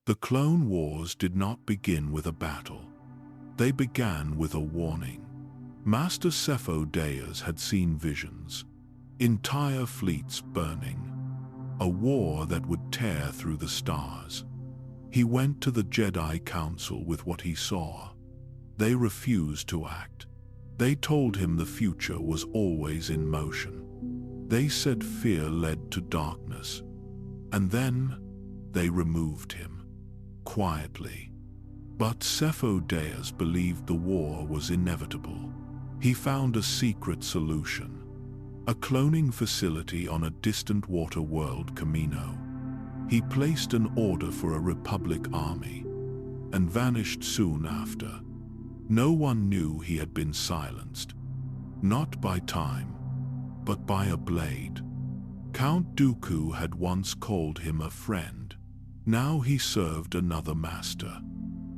The Clone Wars did not begin with a battle. They began with a warning. Master Sith had seen visions, entire fleets burning, a war that would tear through the stars. He went to the Jedi Council with what he saw. They refused to act. They told him the future was always in motion. They said fear led to darkness. And then they removed him, quietly. But Sith believed the war was inevitable. He found a secret solution, a cloning facility on a distant water world, Camino. He placed an order for a Republic army and vanished soon after. No one knew he had been silenced, not by time, but by a blade. Count Dooku had once called him a friend. Now he served another master.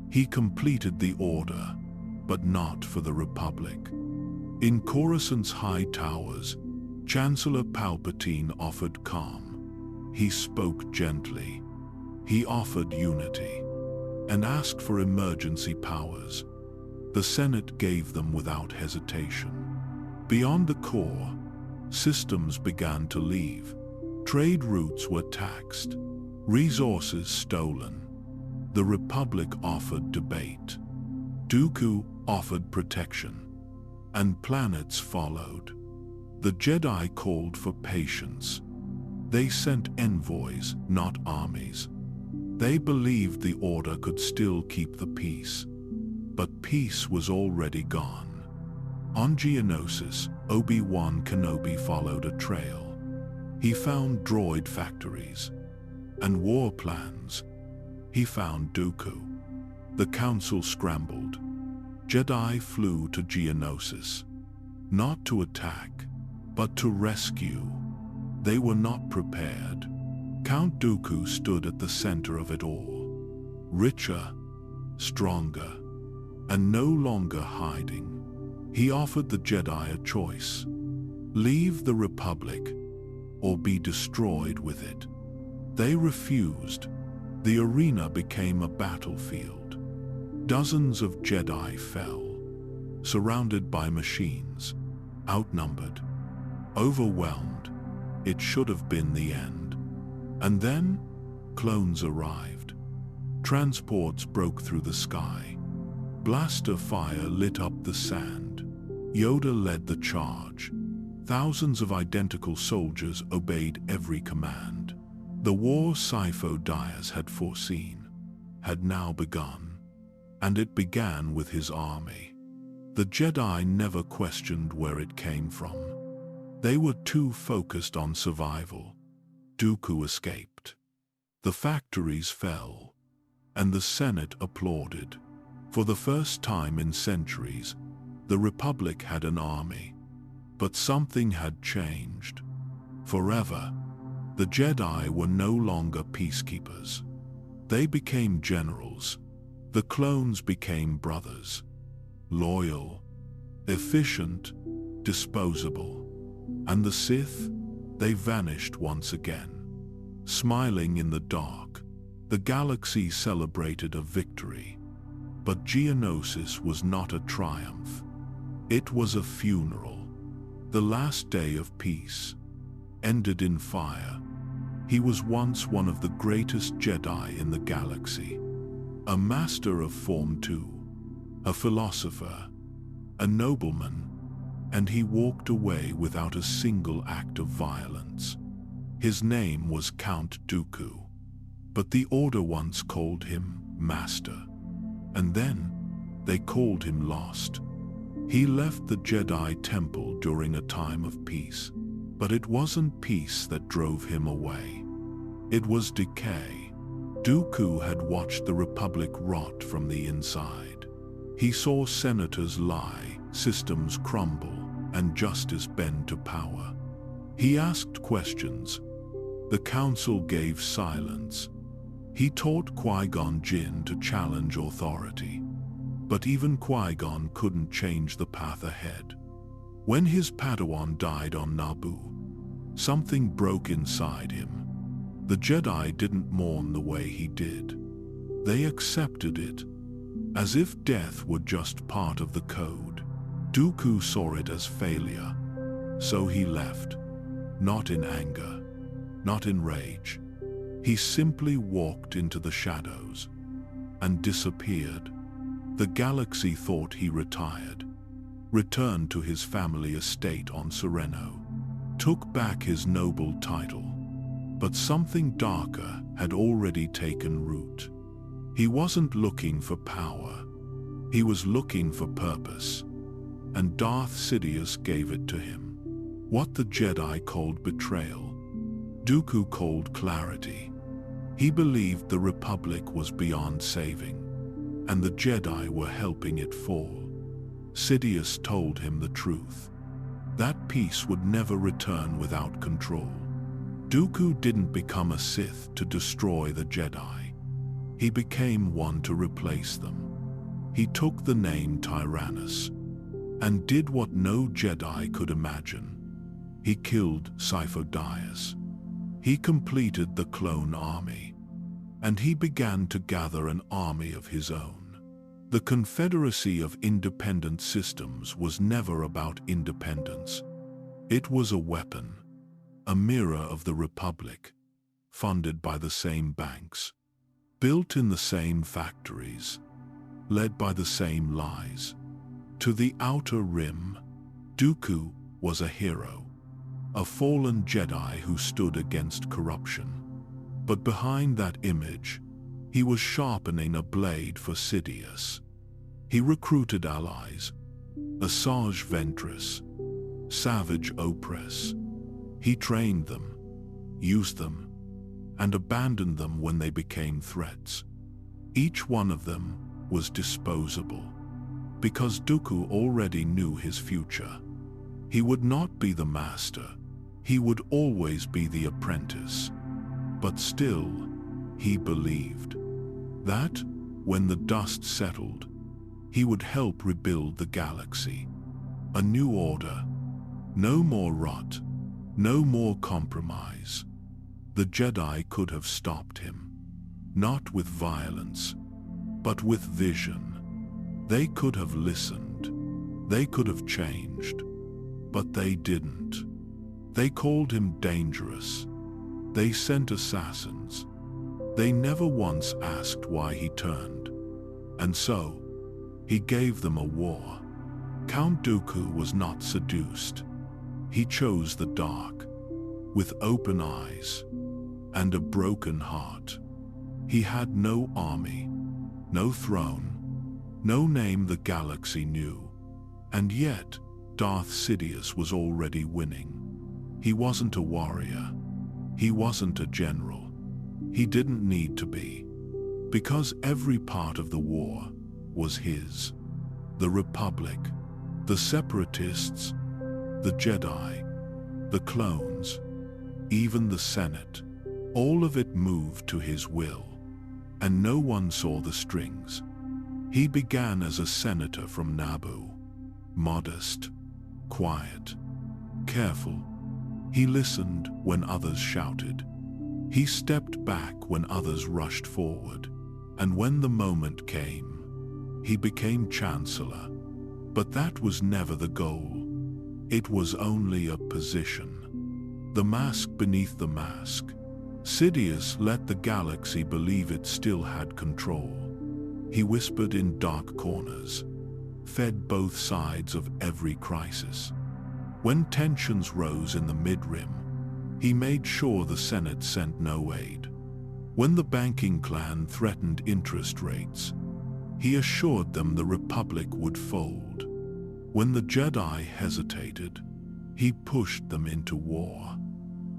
He completed the order, but not for the Republic. In Coruscant's high towers, Chancellor Palpatine offered calm. He spoke gently. He offered unity and asked for emergency powers. The Senate gave them without hesitation. Beyond the core, systems began to leave. Trade routes were taxed, resources stolen. The Republic offered debate. Dooku offered protection, and planets followed. The Jedi called for patience. They sent envoys, not armies. They believed the Order could still keep the peace. But peace was already gone. On Geonosis, Obi-Wan Kenobi followed a trail. He found droid factories and war plans. He found Dooku. The Council scrambled. Jedi flew to Geonosis, not to attack, but to rescue. They were not prepared. Count Dooku stood at the center of it all, richer, stronger, and no longer hiding. He offered the Jedi a choice: leave the Republic or be destroyed with it. They refused. The arena became a battlefield. Dozens of Jedi fell, surrounded by machines, outnumbered, overwhelmed. It should have been the end. And then, clones arrived. Transports broke through the sky. Blaster fire lit up the sand. Yoda led the charge. Thousands of identical soldiers obeyed every command. The war Sifo-Dyas had foreseen had now begun, and it began with his army. The Jedi never questioned where it came from. They were too focused on survival. Dooku escaped. The factories fell, and the Senate applauded. For the first time in centuries, the Republic had an army. But something had changed. Forever, the Jedi were no longer peacekeepers. They became generals. The clones became brothers. Loyal, efficient, disposable. And the Sith, they vanished once again. Smiling in the dark, the galaxy celebrated a victory. But Geonosis was not a triumph. It was a funeral. The last day of peace ended in fire. He was once one of the greatest Jedi in the galaxy, a master of Form 2, a philosopher, a nobleman, and he walked away without a single act of violence. His name was Count Dooku, but the Order once called him Master, and then they called him Lost. He left the Jedi Temple during a time of peace, but it wasn't peace that drove him away. It was decay. Dooku had watched the Republic rot from the inside. He saw senators lie, systems crumble, and justice bend to power. He asked questions. The Council gave silence. He taught Qui-Gon Jinn to challenge authority. But even Qui-Gon couldn't change the path ahead. When his Padawan died on Naboo, something broke inside him. The Jedi didn't mourn the way he did. They accepted it, as if death were just part of the code. Dooku saw it as failure, so he left, not in anger, not in rage. He simply walked into the shadows and disappeared. The galaxy thought he retired, returned to his family estate on Sereno, took back his noble title. But something darker had already taken root. He wasn't looking for power. He was looking for purpose. And Darth Sidious gave it to him. What the Jedi called betrayal, Dooku called clarity. He believed the Republic was beyond saving, and the Jedi were helping it fall. Sidious told him the truth. That peace would never return without control. Dooku didn't become a Sith to destroy the Jedi. He became one to replace them. He took the name Tyrannus and did what no Jedi could imagine. He killed Sifo-Dyas. He completed the clone army, and he began to gather an army of his own. The Confederacy of Independent Systems was never about independence. It was a weapon, a mirror of the Republic, funded by the same banks, built in the same factories, led by the same lies. To the Outer Rim, Dooku was a hero, a fallen Jedi who stood against corruption. But behind that image, he was sharpening a blade for Sidious. He recruited allies, Asajj Ventress, Savage Opress. He trained them, used them, and abandoned them when they became threats. Each one of them was disposable, because Dooku already knew his future. He would not be the master. He would always be the apprentice. But still, he believed that, when the dust settled, he would help rebuild the galaxy. A new order. No more rot. No more compromise. The Jedi could have stopped him. Not with violence, but with vision. They could have listened. They could have changed. But they didn't. They called him dangerous. They sent assassins. They never once asked why he turned. And so, he gave them a war. Count Dooku was not seduced. He chose the dark, with open eyes and a broken heart. He had no army, no throne, no name the galaxy knew. And yet, Darth Sidious was already winning. He wasn't a warrior. He wasn't a general. He didn't need to be, because every part of the war was his. The Republic, the Separatists, the Jedi, the clones, even the Senate, all of it moved to his will, and no one saw the strings. He began as a senator from Naboo, modest, quiet, careful. He listened when others shouted. He stepped back when others rushed forward. And when the moment came, he became chancellor. But that was never the goal. It was only a position. The mask beneath the mask. Sidious let the galaxy believe it still had control. He whispered in dark corners, fed both sides of every crisis. When tensions rose in the mid-rim, he made sure the Senate sent no aid. When the banking clan threatened interest rates, he assured them the Republic would fold. When the Jedi hesitated, he pushed them into war.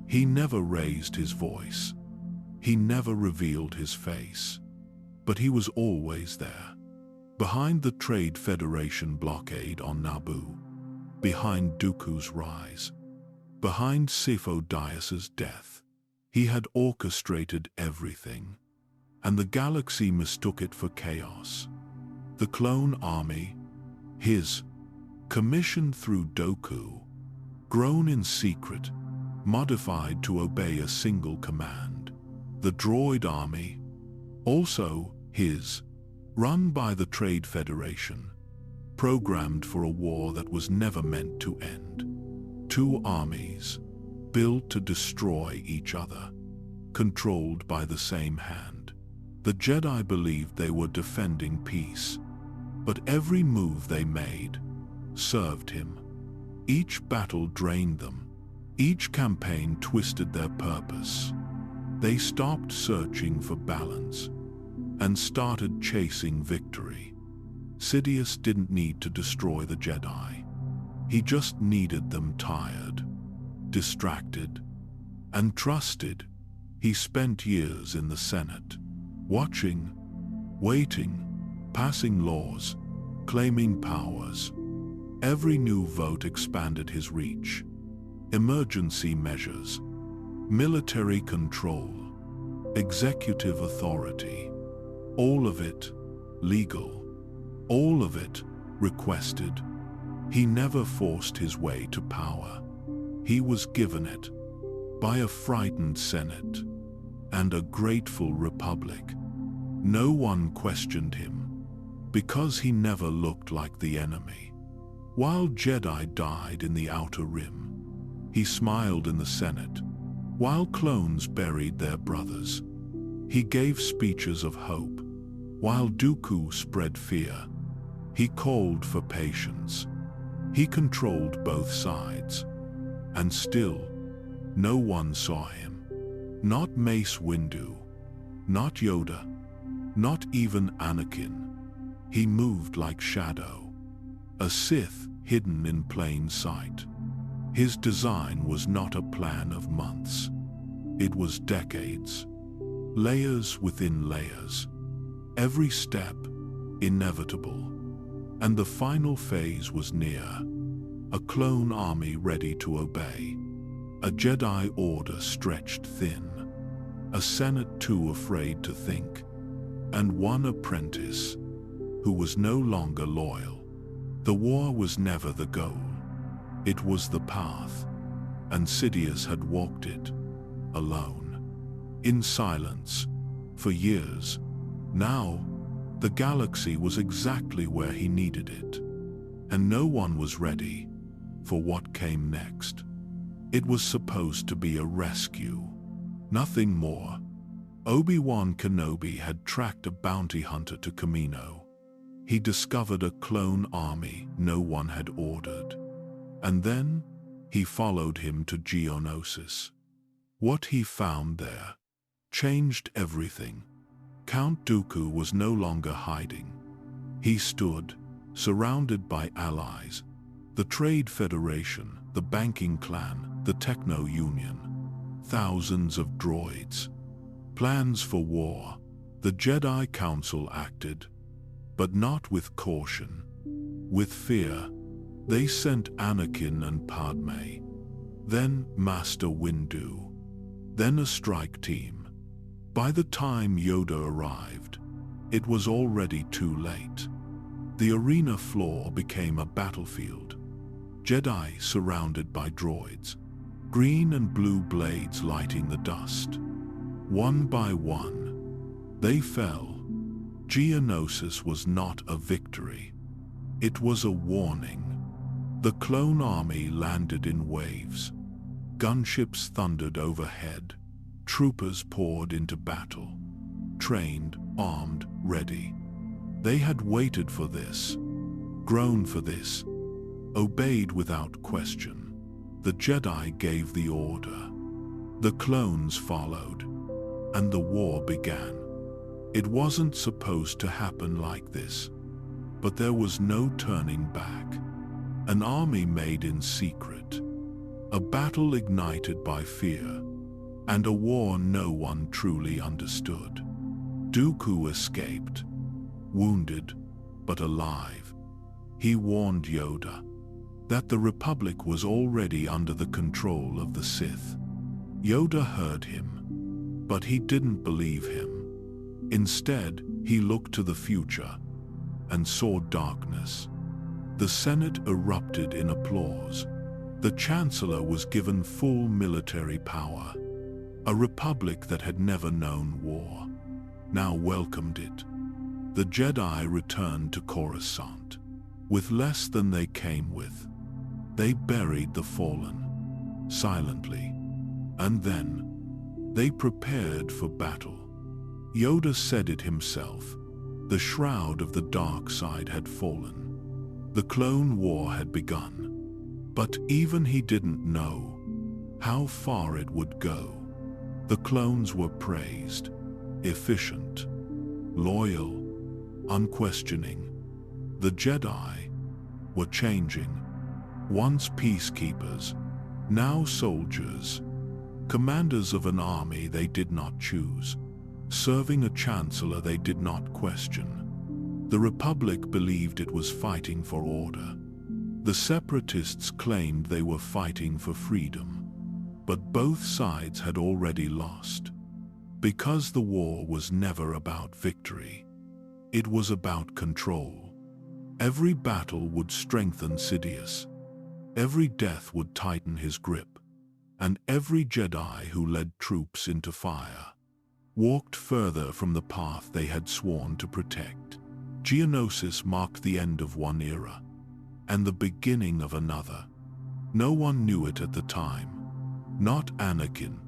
He never raised his voice. He never revealed his face. But he was always there. Behind the Trade Federation blockade on Naboo, behind Dooku's rise, behind Sifo-Dyas's death. He had orchestrated everything, and the galaxy mistook it for chaos. The clone army, his, commissioned through Dooku, grown in secret, modified to obey a single command. The droid army, also His, run by the Trade Federation, programmed for a war that was never meant to end. Two armies, built to destroy each other, controlled by the same hand. The Jedi believed they were defending peace, but every move they made served him. Each battle drained them. Each campaign twisted their purpose. They stopped searching for balance and started chasing victory. Sidious didn't need to destroy the Jedi. He just needed them tired, distracted, and trusted. He spent years in the Senate, watching, waiting, passing laws, claiming powers. Every new vote expanded his reach. Emergency measures, military control, executive authority, all of it legal, all of it requested. He never forced his way to power. He was given it by a frightened Senate and a grateful Republic. No one questioned him because he never looked like the enemy. While Jedi died in the Outer Rim, he smiled in the Senate. While clones buried their brothers, he gave speeches of hope. While Dooku spread fear, he called for patience. He controlled both sides, and still, no one saw him. Not Mace Windu, not Yoda, not even Anakin. He moved like shadow, a Sith hidden in plain sight. His design was not a plan of months. It was decades, layers within layers. Every step inevitable. And the final phase was near. A clone army ready to obey. A Jedi Order stretched thin. A Senate too afraid to think. And one apprentice who was no longer loyal. The war was never the goal. It was the path, and Sidious had walked it, alone, in silence, for years. Now, the galaxy was exactly where he needed it, and no one was ready for what came next. It was supposed to be a rescue, nothing more. Obi-Wan Kenobi had tracked a bounty hunter to Kamino. He discovered a clone army no one had ordered. And then, he followed him to Geonosis. What he found there changed everything. Count Dooku was no longer hiding. He stood, surrounded by allies, the Trade Federation, the Banking Clan, the Techno Union, thousands of droids. Plans for war. The Jedi Council acted, but not with caution, with fear. They sent Anakin and Padme, then Master Windu, then a strike team. By the time Yoda arrived, it was already too late. The arena floor became a battlefield. Jedi surrounded by droids, green and blue blades lighting the dust. One by one, they fell. Geonosis was not a victory. It was a warning. The clone army landed in waves. Gunships thundered overhead. Troopers poured into battle. Trained, armed, ready. They had waited for this, grown for this, obeyed without question. The Jedi gave the order. The clones followed, and the war began. It wasn't supposed to happen like this, but there was no turning back. An army made in secret, a battle ignited by fear, and a war no one truly understood. Dooku escaped, wounded, but alive. He warned Yoda that the Republic was already under the control of the Sith. Yoda heard him, but he didn't believe him. Instead, he looked to the future and saw darkness. The Senate erupted in applause. The Chancellor was given full military power. A republic that had never known war now welcomed it. The Jedi returned to Coruscant with less than they came with. They buried the fallen, silently, and then they prepared for battle. Yoda said it himself. The shroud of the dark side had fallen. The Clone War had begun. But even he didn't know how far it would go. The clones were praised, efficient, loyal, unquestioning. The Jedi were changing. Once peacekeepers, now soldiers, commanders of an army they did not choose, serving a chancellor they did not question. The Republic believed it was fighting for order. The separatists claimed they were fighting for freedom. But both sides had already lost. Because the war was never about victory. It was about control. Every battle would strengthen Sidious. Every death would tighten his grip. And every Jedi who led troops into fire walked further from the path they had sworn to protect. Geonosis marked the end of one era and the beginning of another. No one knew it at the time. Not Anakin,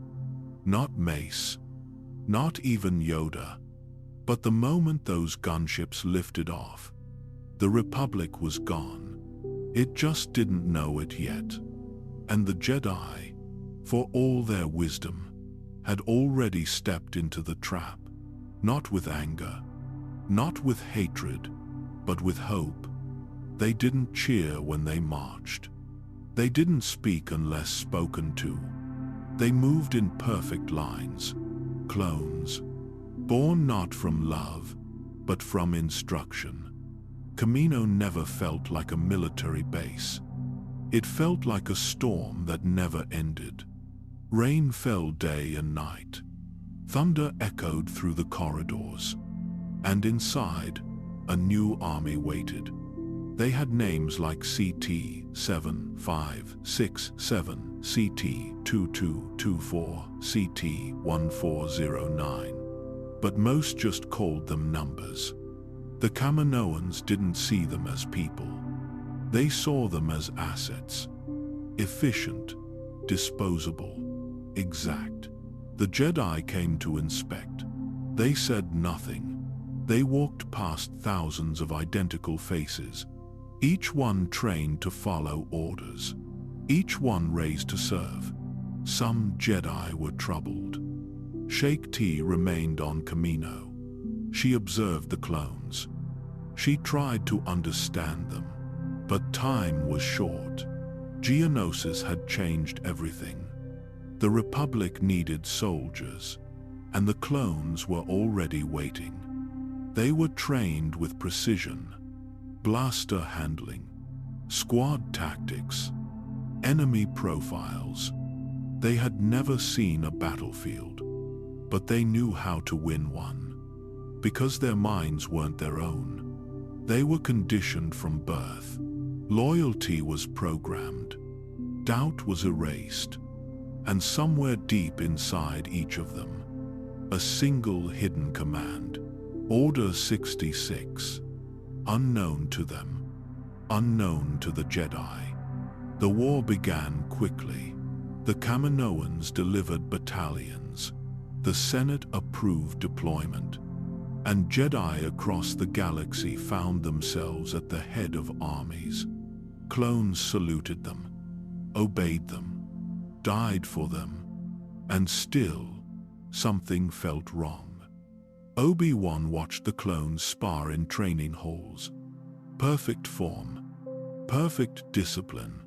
not Mace, not even Yoda. But the moment those gunships lifted off, the Republic was gone. It just didn't know it yet. And the Jedi, for all their wisdom, had already stepped into the trap, not with anger, not with hatred, but with hope. They didn't cheer when they marched. They didn't speak unless spoken to. They moved in perfect lines, clones, born not from love, but from instruction. Kamino never felt like a military base. It felt like a storm that never ended. Rain fell day and night. Thunder echoed through the corridors. And inside, a new army waited. They had names like CT-7567, CT-2224, CT-1409. But most just called them numbers. The Kaminoans didn't see them as people. They saw them as assets. Efficient, disposable, exact. The Jedi came to inspect. They said nothing. They walked past thousands of identical faces, each one trained to follow orders, each one raised to serve. Some Jedi were troubled. Sheikh T remained on Kamino. She observed the clones. She tried to understand them. But time was short. Geonosis had changed everything. The Republic needed soldiers, and the clones were already waiting. They were trained with precision, blaster handling, squad tactics, enemy profiles. They had never seen a battlefield, but they knew how to win one. Because their minds weren't their own. They were conditioned from birth. Loyalty was programmed. Doubt was erased. And somewhere deep inside each of them, a single hidden command. Order 66. Unknown to them. Unknown to the Jedi. The war began quickly. The Kaminoans delivered battalions. The Senate approved deployment. And Jedi across the galaxy found themselves at the head of armies. Clones saluted them, obeyed them, died for them, and still, something felt wrong. Obi-Wan watched the clones spar in training halls. Perfect form, perfect discipline.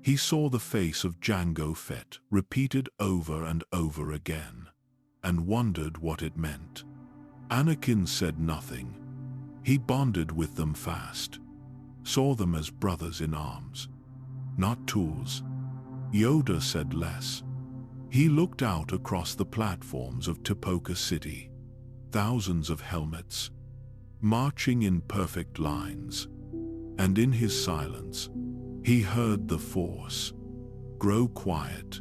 He saw the face of Jango Fett repeated over and over again, and wondered what it meant. Anakin said nothing. He bonded with them fast, saw them as brothers in arms, not tools. Yoda said less. He looked out across the platforms of Tipoca City. Thousands of helmets, marching in perfect lines. And in his silence, he heard the Force grow quiet.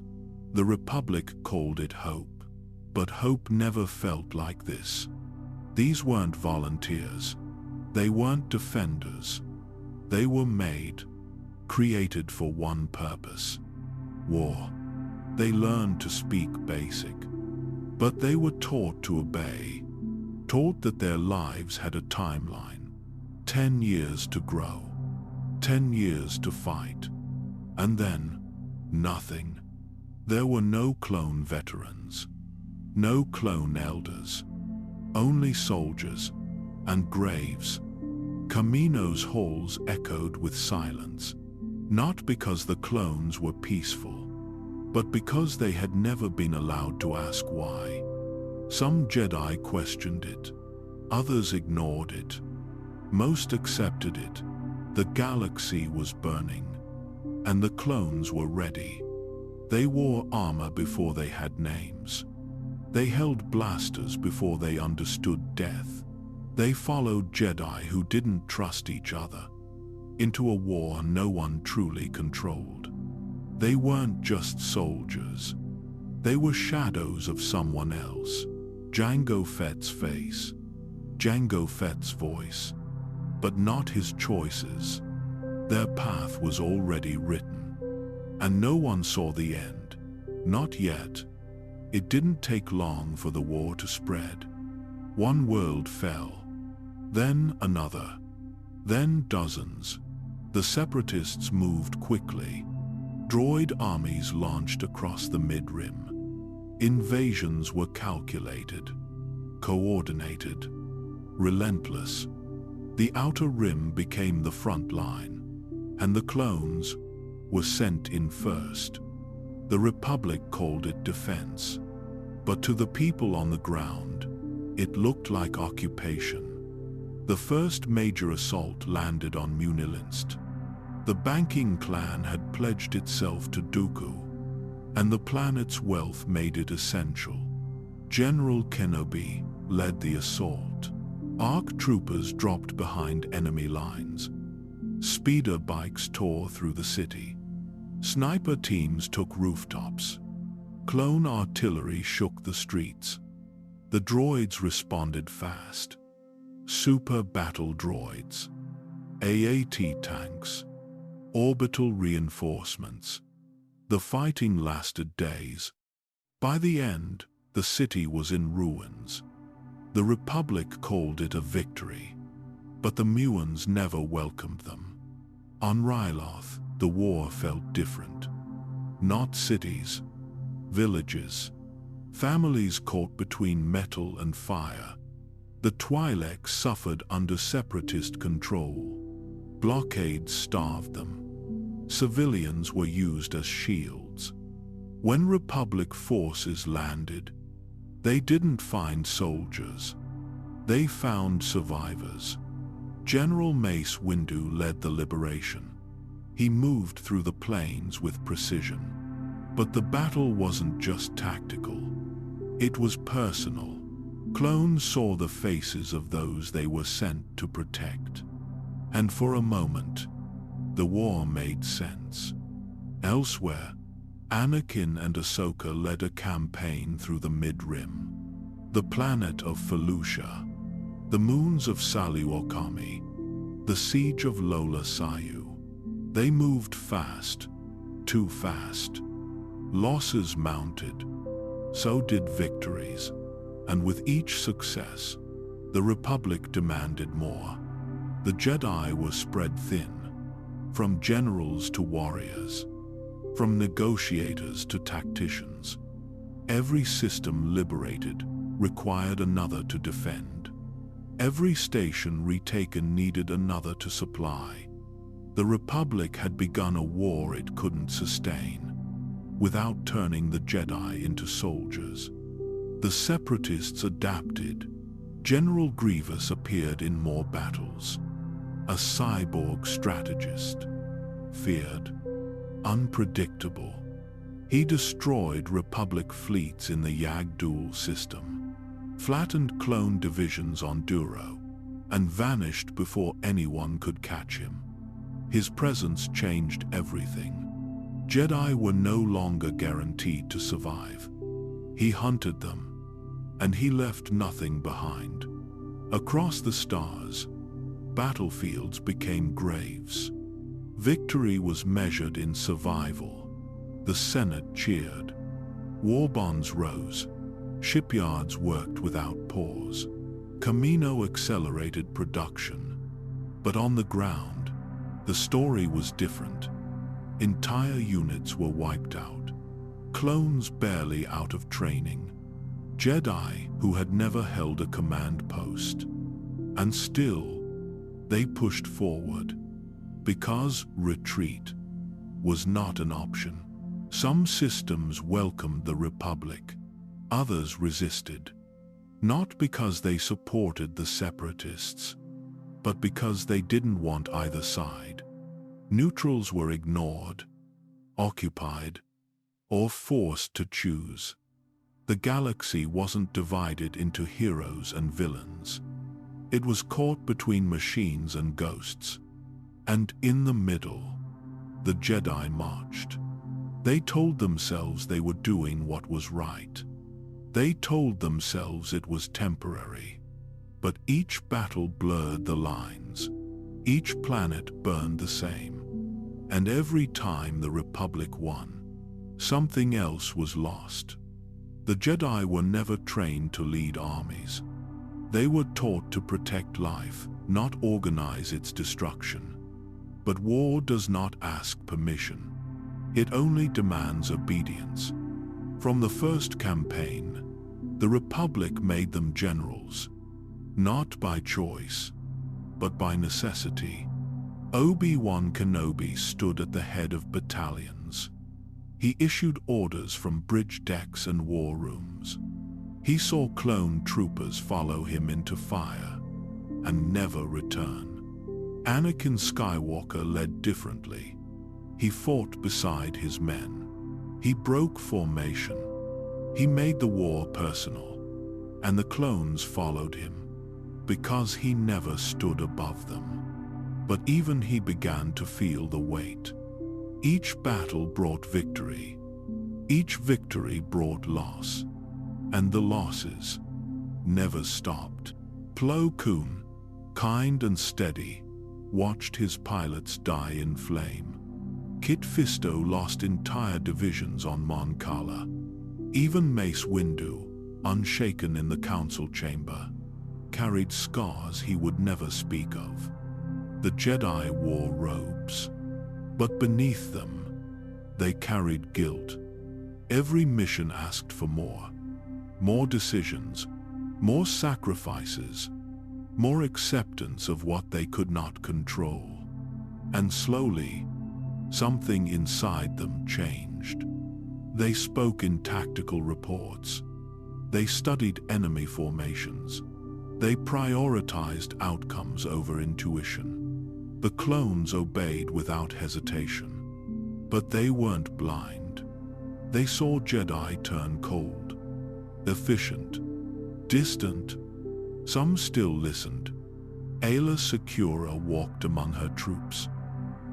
The Republic called it hope. But hope never felt like this. These weren't volunteers. They weren't defenders. They were made, created for one purpose: war. They learned to speak basic, but they were taught to obey, taught that their lives had a timeline: 10 years to grow, 10 years to fight, and then nothing. There were no clone veterans, no clone elders, only soldiers and graves. Kamino's halls echoed with silence, not because the clones were peaceful, but because they had never been allowed to ask why. Some Jedi questioned it, others ignored it, most accepted it. The galaxy was burning, and the clones were ready. They wore armor before they had names. They held blasters before they understood death. They followed Jedi who didn't trust each other into a war no one truly controlled. They weren't just soldiers. They were shadows of someone else. Jango Fett's face, Jango Fett's voice, but not his choices. Their path was already written, and no one saw the end. Not yet. It didn't take long for the war to spread. One world fell, then another, then dozens. The Separatists moved quickly. Droid armies launched across the mid-rim. Invasions were calculated, coordinated, relentless. The outer rim became the front line, and the clones were sent in first. The Republic called it defense, but to the people on the ground, it looked like occupation. The first major assault landed on Munilinst. The banking clan had pledged itself to Dooku, and the planet's wealth made it essential. General Kenobi led the assault. ARC troopers dropped behind enemy lines. Speeder bikes tore through the city. Sniper teams took rooftops. Clone artillery shook the streets. The droids responded fast. Super battle droids, AAT tanks, orbital reinforcements. The fighting lasted days. By the end, the city was in ruins. The Republic called it a victory, but the Muons never welcomed them. On Ryloth, the war felt different. Not cities, villages, families caught between metal and fire. The Twi'lek suffered under Separatist control. Blockades starved them. Civilians were used as shields. When Republic forces landed, they didn't find soldiers. They found survivors. General Mace Windu led the liberation. He moved through the plains with precision. But the battle wasn't just tactical. It was personal. Clones saw the faces of those they were sent to protect. And for a moment, the war made sense. Elsewhere, Anakin and Ahsoka led a campaign through the Mid-Rim. The planet of Felucia, the moons of Saliwakami, the siege of Lola Sayu. They moved fast, too fast. Losses mounted, so did victories. And with each success, the Republic demanded more. The Jedi were spread thin, from generals to warriors, from negotiators to tacticians. Every system liberated required another to defend. Every station retaken needed another to supply. The Republic had begun a war it couldn't sustain, without turning the Jedi into soldiers. The Separatists adapted. General Grievous appeared in more battles. A cyborg strategist. Feared. Unpredictable. He destroyed Republic fleets in the Yagdul system, flattened clone divisions on Duro, and vanished before anyone could catch him. His presence changed everything. Jedi were no longer guaranteed to survive. He hunted them, and he left nothing behind. Across the stars, battlefields became graves. Victory was measured in survival. The Senate cheered. War bonds rose. Shipyards worked without pause. Camino accelerated production. But on the ground, the story was different. Entire units were wiped out. Clones barely out of training. Jedi who had never held a command post. And still, they pushed forward. Because retreat was not an option. Some systems welcomed the Republic. Others resisted. Not because they supported the Separatists, but because they didn't want either side. Neutrals were ignored, occupied, or forced to choose. The galaxy wasn't divided into heroes and villains. It was caught between machines and ghosts. And in the middle, the Jedi marched. They told themselves they were doing what was right. They told themselves it was temporary. But each battle blurred the lines. Each planet burned the same. And every time the Republic won, something else was lost. The Jedi were never trained to lead armies. They were taught to protect life, not organize its destruction. But war does not ask permission. It only demands obedience. From the first campaign, the Republic made them generals, not by choice, but by necessity. Obi-Wan Kenobi stood at the head of battalions. He issued orders from bridge decks and war rooms. He saw clone troopers follow him into fire and never return. Anakin Skywalker led differently. He fought beside his men. He broke formation. He made the war personal. And the clones followed him because he never stood above them. But even he began to feel the weight. Each battle brought victory. Each victory brought loss. And the losses never stopped. Plo Koon, kind and steady, watched his pilots die in flame. Kit Fisto lost entire divisions on Mon Cala. Even Mace Windu, unshaken in the council chamber, carried scars he would never speak of. The Jedi wore robes, but beneath them, they carried guilt. Every mission asked for more decisions, more sacrifices, more acceptance of what they could not control. And slowly, something inside them changed. They spoke in tactical reports. They studied enemy formations. They prioritized outcomes over intuition. The clones obeyed without hesitation. But they weren't blind. They saw Jedi turn cold, efficient, distant. Some still listened. Ayla Secura walked among her troops.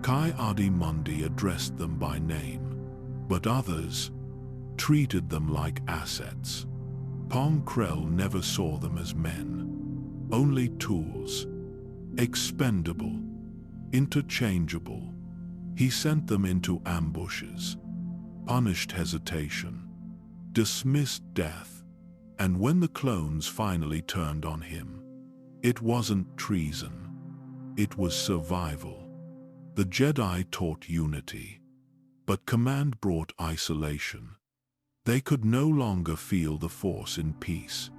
Ki-Adi-Mundi addressed them by name, but others treated them like assets. Pong Krell never saw them as men, only tools, expendable, interchangeable. He sent them into ambushes, punished hesitation, dismissed death, and when the clones finally turned on him, it wasn't treason, it was survival. The Jedi taught unity, but command brought isolation. They could no longer feel the Force in peace,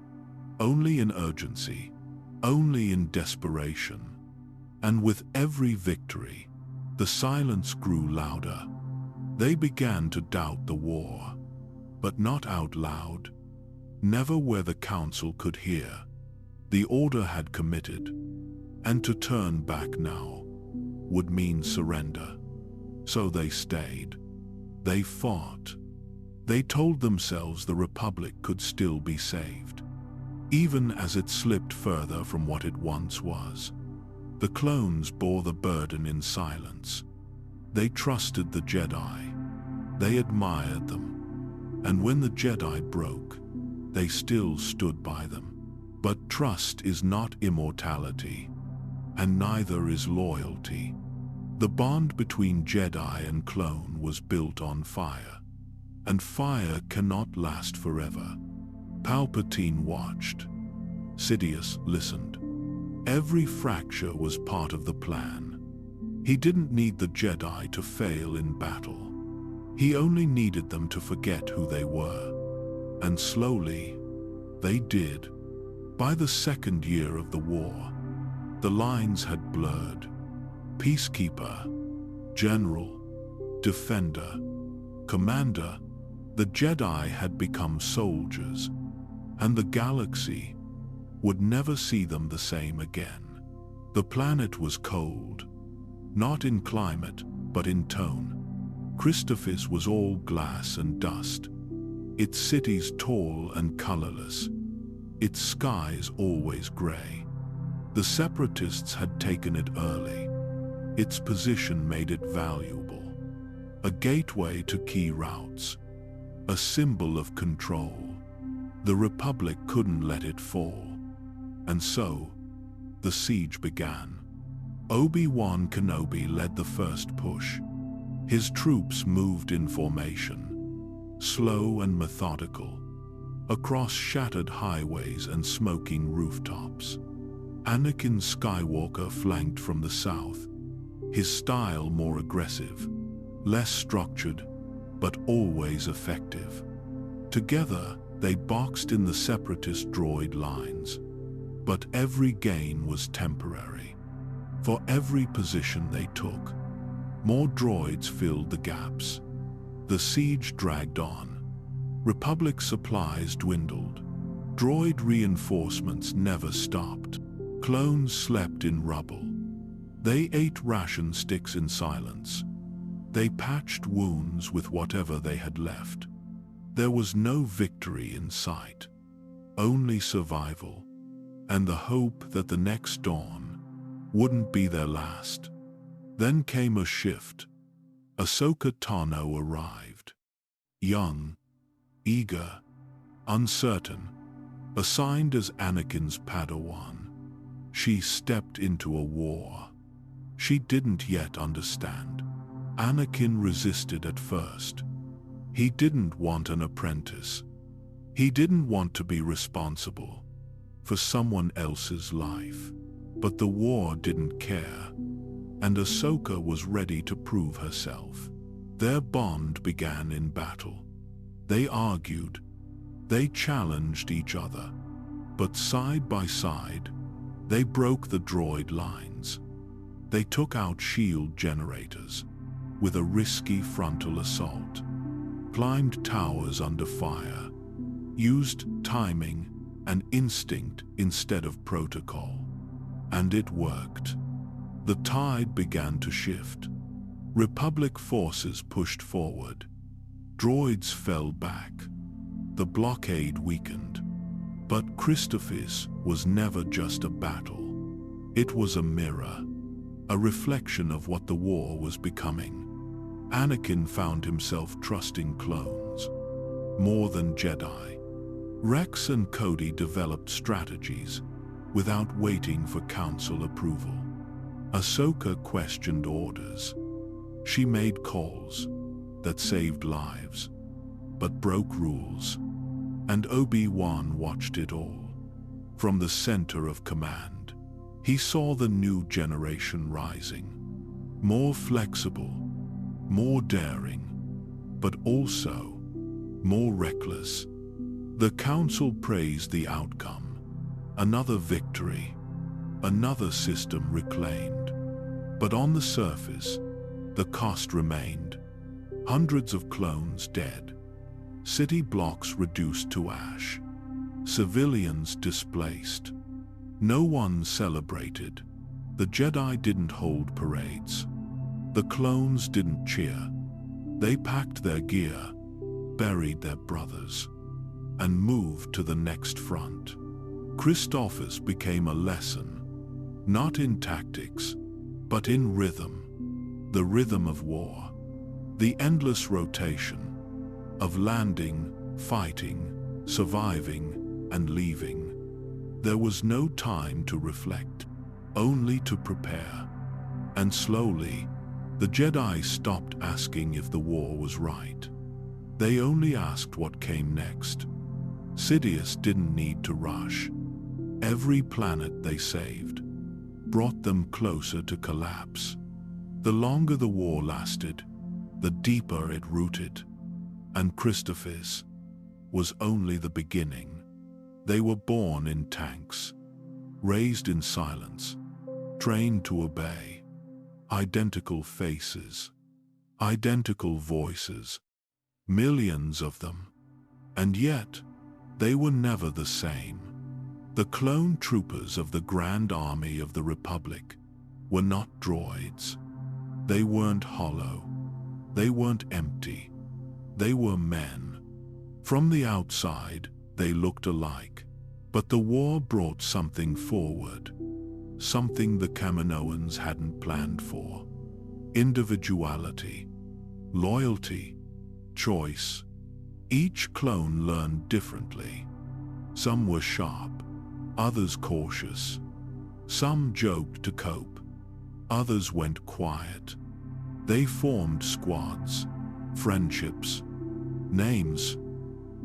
only in urgency, only in desperation. And with every victory, the silence grew louder. They began to doubt the war, but not out loud, never where the council could hear. The Order had committed, and to turn back now would mean surrender. So they stayed. They fought. They told themselves the Republic could still be saved, even as it slipped further from what it once was. The clones bore the burden in silence. They trusted the Jedi. They admired them. And when the Jedi broke, they still stood by them. But trust is not immortality, and neither is loyalty. The bond between Jedi and clone was built on fire, and fire cannot last forever. Palpatine watched. Sidious listened. Every fracture was part of the plan. He didn't need the Jedi to fail in battle. He only needed them to forget who they were. And slowly, they did. By the second year of the war, the lines had blurred. Peacekeeper, General, Defender, Commander, the Jedi had become soldiers, and the galaxy would never see them the same again. The planet was cold, not in climate, but in tone. Christophsis was all glass and dust, its cities tall and colorless, its skies always gray. The Separatists had taken it early. Its position made it valuable. A gateway to key routes. A symbol of control. The Republic couldn't let it fall. And so, the siege began. Obi-Wan Kenobi led the first push. His troops moved in formation, slow and methodical, across shattered highways and smoking rooftops. Anakin Skywalker flanked from the south, his style more aggressive, less structured, but always effective. Together, they boxed in the Separatist droid lines. But every gain was temporary. For every position they took, more droids filled the gaps. The siege dragged on. Republic supplies dwindled. Droid reinforcements never stopped. Clones slept in rubble. They ate ration sticks in silence. They patched wounds with whatever they had left. There was no victory in sight, only survival, and the hope that the next dawn wouldn't be their last. Then came a shift. Ahsoka Tano arrived. Young, eager, uncertain, assigned as Anakin's Padawan. She stepped into a war she didn't yet understand. Anakin resisted at first. He didn't want an apprentice. He didn't want to be responsible for someone else's life. But the war didn't care, and Ahsoka was ready to prove herself. Their bond began in battle. They argued. They challenged each other. But side by side, they broke the droid lines. They took out shield generators with a risky frontal assault, climbed towers under fire, used timing and instinct instead of protocol. And it worked. The tide began to shift. Republic forces pushed forward. Droids fell back. The blockade weakened. But Christophsis was never just a battle. It was a mirror, a reflection of what the war was becoming. Anakin found himself trusting clones more than Jedi. Rex and Cody developed strategies without waiting for council approval. Ahsoka questioned orders. She made calls that saved lives, but broke rules. And Obi-Wan watched it all. From the center of command, he saw the new generation rising. More flexible, more daring, but also more reckless. The council praised the outcome. Another victory, another system reclaimed. But on the surface, the cost remained. Hundreds of clones dead. City blocks reduced to ash. Civilians displaced. No one celebrated. The Jedi didn't hold parades. The clones didn't cheer. They packed their gear, buried their brothers, and moved to the next front. Christophsis became a lesson, not in tactics, but in rhythm. The rhythm of war. The endless rotation of landing, fighting, surviving, and leaving. There was no time to reflect, only to prepare. And slowly, the Jedi stopped asking if the war was right. They only asked what came next. Sidious didn't need to rush. Every planet they saved brought them closer to collapse. The longer the war lasted, the deeper it rooted. And Christophers was only the beginning. They were born in tanks, raised in silence, trained to obey. Identical faces, identical voices, millions of them. And yet, they were never the same. The clone troopers of the Grand Army of the Republic were not droids. They weren't hollow. They weren't empty. They were men. From the outside, they looked alike. But the war brought something forward. Something the Kaminoans hadn't planned for. Individuality, loyalty, choice. Each clone learned differently. Some were sharp, others cautious. Some joked to cope, others went quiet. They formed squads, friendships, names.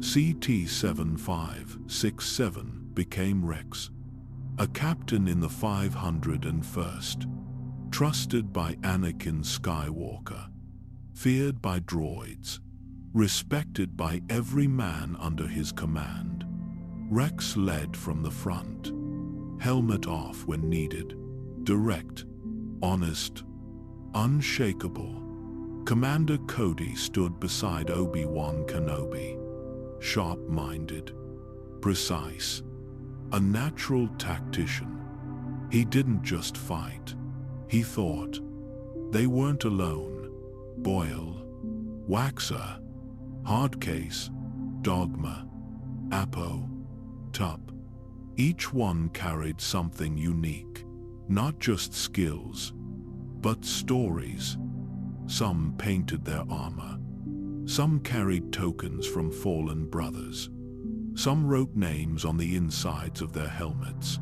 CT-7567 became Rex, a captain in the 501st, trusted by Anakin Skywalker, feared by droids, respected by every man under his command. Rex led from the front, helmet off when needed, direct, honest, unshakable. Commander Cody stood beside Obi-Wan Kenobi, sharp-minded, precise, a natural tactician. He didn't just fight, he thought. They weren't alone. Boyle, Waxer, Hardcase, Dogma, Apo, Tup. Each one carried something unique, not just skills, but stories. Some painted their armor. Some carried tokens from fallen brothers. Some wrote names on the insides of their helmets.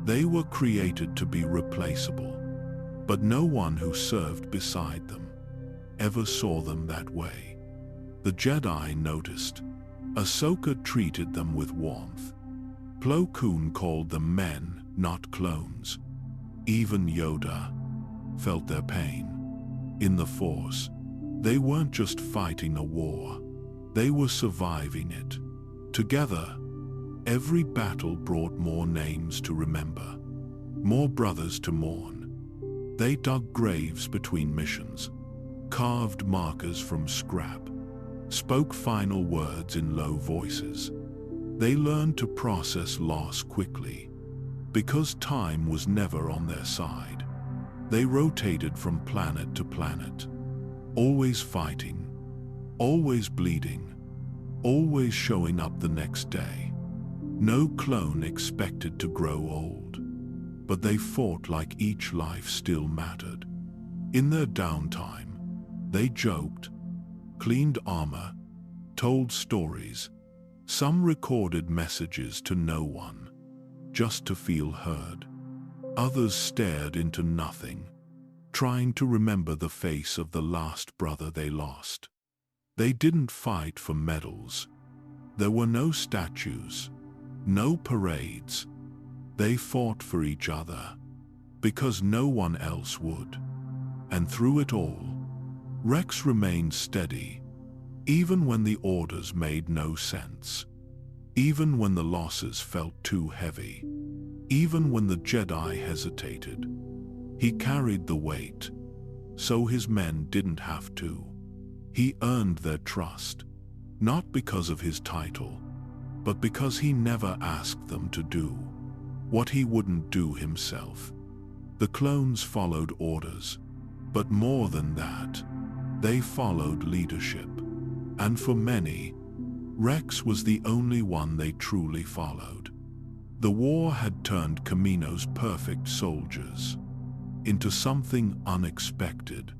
They were created to be replaceable, but no one who served beside them ever saw them that way. The Jedi noticed. Ahsoka treated them with warmth. Plo Koon called them men, not clones. Even Yoda felt their pain. In the Force, they weren't just fighting a war, they were surviving it. Together, every battle brought more names to remember, more brothers to mourn. They dug graves between missions, carved markers from scrap, spoke final words in low voices. They learned to process loss quickly, because time was never on their side. They rotated from planet to planet, always fighting, always bleeding, always showing up the next day. No clone expected to grow old, but they fought like each life still mattered. In their downtime, they joked, cleaned armor, told stories. Some recorded messages to no one, just to feel heard. Others stared into nothing, trying to remember the face of the last brother they lost. They didn't fight for medals. There were no statues, no parades. They fought for each other, because no one else would. And through it all, Rex remained steady, even when the orders made no sense, even when the losses felt too heavy, even when the Jedi hesitated. He carried the weight, so his men didn't have to. He earned their trust, not because of his title, but because he never asked them to do what he wouldn't do himself. The clones followed orders, but more than that, they followed leadership. And for many, Rex was the only one they truly followed. The war had turned Kamino's perfect soldiers into something unexpected.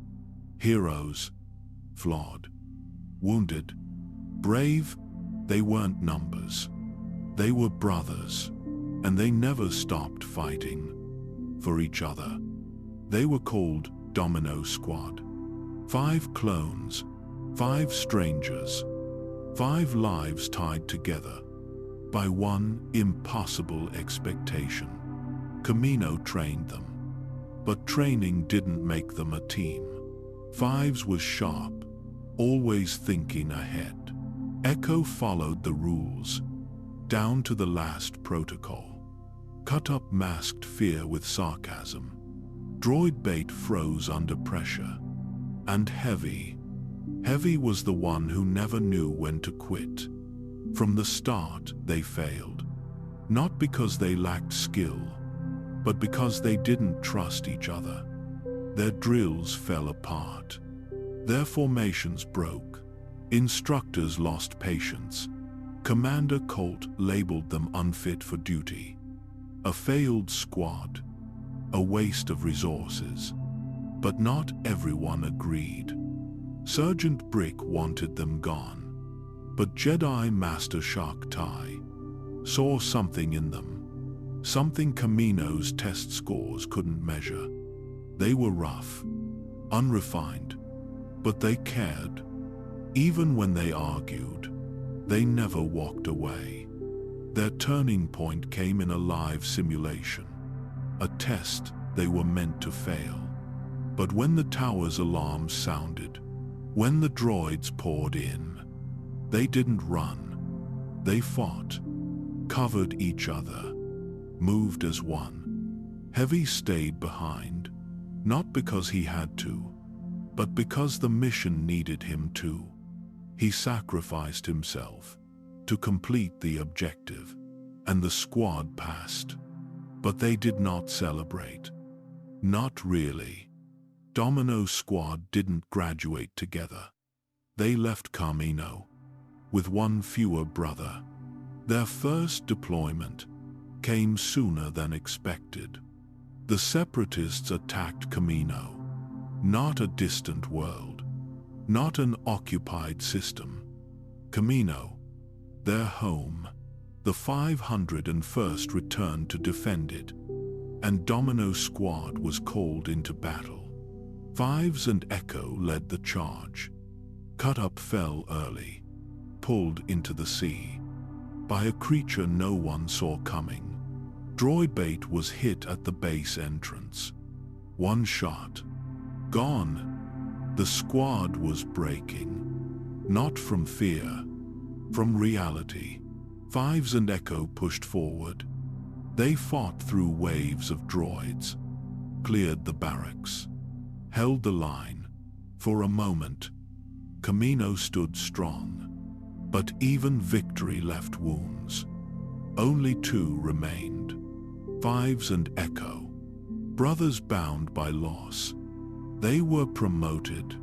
Heroes, flawed, wounded, brave. They weren't numbers. They were brothers, and they never stopped fighting for each other. They were called Domino Squad. 5 clones, 5 strangers, 5 lives tied together by one impossible expectation. Kamino trained them, but training didn't make them a team. Fives was sharp, always thinking ahead. Echo followed the rules, down to the last protocol. Cut up masked fear with sarcasm. Droid Bait froze under pressure. And Heavy was the one who never knew when to quit. From the start, they failed. Not because they lacked skill, but because they didn't trust each other. Their drills fell apart. Their formations broke. Instructors lost patience. Commander Colt labeled them unfit for duty. A failed squad. A waste of resources. But not everyone agreed. Sergeant Brick wanted them gone. But Jedi Master Shark Tai saw something in them. Something Kamino's test scores couldn't measure. They were rough, unrefined, but they cared. Even when they argued, they never walked away. Their turning point came in a live simulation, a test they were meant to fail. But when the tower's alarms sounded, when the droids poured in, they didn't run. They fought, covered each other, moved as one. Heavy stayed behind, not because he had to, but because the mission needed him to. He sacrificed himself to complete the objective, and the squad passed. But they did not celebrate. Not really. Domino Squad didn't graduate together. They left Kamino with one fewer brother. Their first deployment came sooner than expected. The Separatists attacked Kamino, not a distant world, not an occupied system. Kamino, their home. The 501st returned to defend it, and Domino Squad was called into battle. Fives and Echo led the charge. Cut Up fell early, pulled into the sea by a creature no one saw coming. Droid Bait was hit at the base entrance. One shot. Gone. The squad was breaking. Not from fear, from reality. Fives and Echo pushed forward. They fought through waves of droids, cleared the barracks, held the line. For a moment, Kamino stood strong. But even victory left wounds. Only 2 remained. Fives and Echo, brothers bound by loss. They were promoted,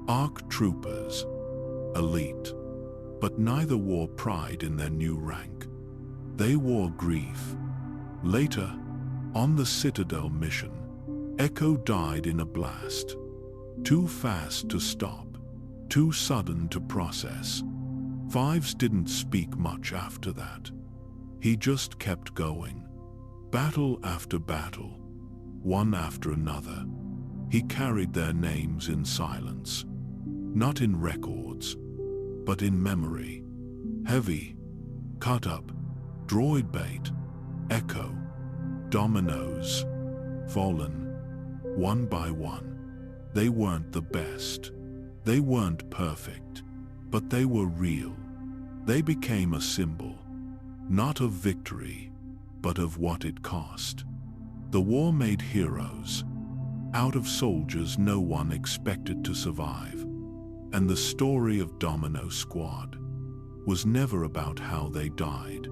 ARC troopers, elite. But neither wore pride in their new rank. They wore grief. Later, on the Citadel mission, Echo died in a blast. Too fast to stop, too sudden to process. Fives didn't speak much after that. He just kept going. Battle after battle, one after another. He carried their names in silence. Not in records, but in memory. Heavy, Cut Up, Droid Bait, Echo, Dominoes, fallen, one by one. They weren't the best. They weren't perfect, but they were real. They became a symbol, not of victory, but of what it cost. The war made heroes, out of soldiers no one expected to survive. And the story of Domino Squad was never about how they died.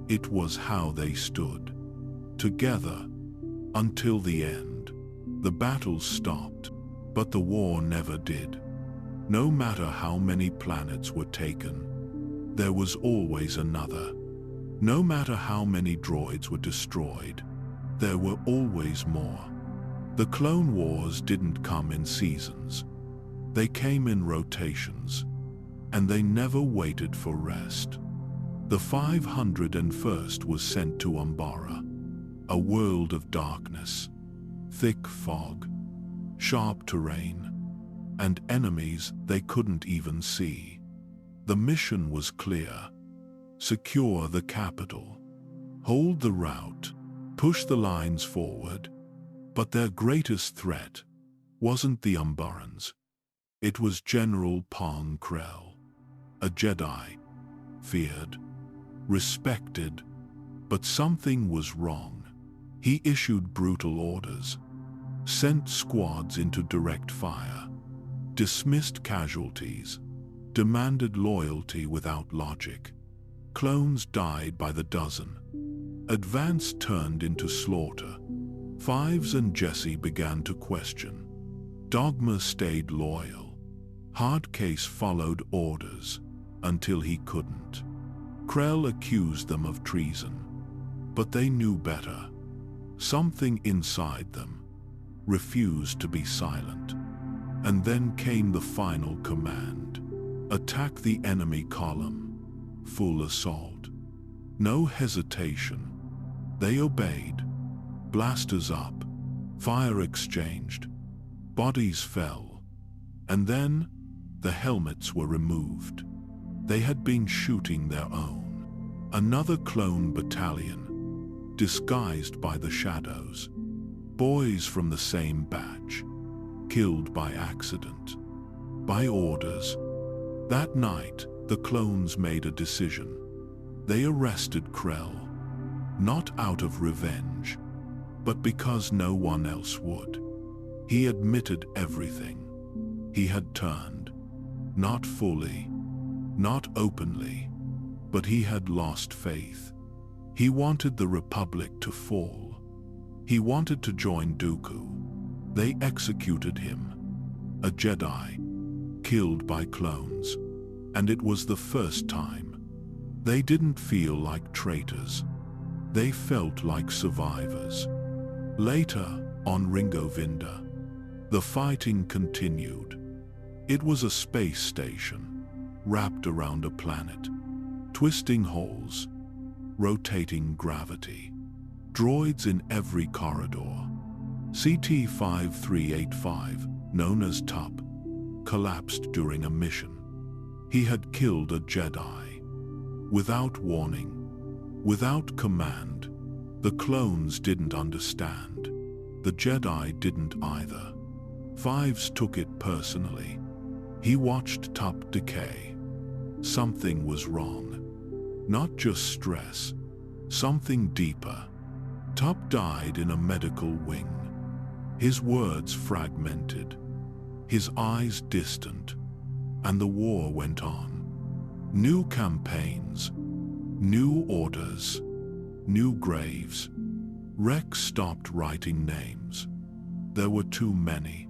It was how they stood, together, until the end. The battles stopped, but the war never did. No matter how many planets were taken, there was always another. No matter how many droids were destroyed, there were always more. The Clone Wars didn't come in seasons. They came in rotations, and they never waited for rest. The 501st was sent to Umbara, a world of darkness, thick fog, sharp terrain, and enemies they couldn't even see. The mission was clear: secure the capital, hold the route, push the lines forward. But their greatest threat wasn't the Umbarans. It was General Pong Krell, a Jedi, feared, respected, but something was wrong. He issued brutal orders, sent squads into direct fire, dismissed casualties, demanded loyalty without logic. Clones died by the dozen. Advance turned into slaughter. Fives and Jesse began to question. Dogma stayed loyal. Hardcase followed orders until he couldn't. Krell accused them of treason, but they knew better. Something inside them refused to be silent. And then came the final command: attack the enemy column. Full assault. No hesitation. They obeyed. Blasters up. Fire exchanged. Bodies fell. And then, the helmets were removed. They had been shooting their own. Another clone battalion, disguised by the shadows. Boys from the same batch, killed by accident. By orders. That night, the clones made a decision. They arrested Krell, not out of revenge, but because no one else would. He admitted everything. He had turned. Not fully, not openly, but he had lost faith. He wanted the Republic to fall. He wanted to join Dooku. They executed him. A Jedi, killed by clones. And it was the first time. They didn't feel like traitors. They felt like survivors. Later, on Ringo Vinda, the fighting continued. It was a space station, wrapped around a planet. Twisting holes, rotating gravity. Droids in every corridor. CT-5385, known as Tup, collapsed during a mission. He had killed a Jedi. Without warning, without command. The clones didn't understand. The Jedi didn't either. Fives took it personally. He watched Tup decay. Something was wrong. Not just stress, something deeper. Tup died in a medical wing. His words fragmented, his eyes distant, and the war went on. New campaigns, new orders, new graves. Rex stopped writing names. There were too many.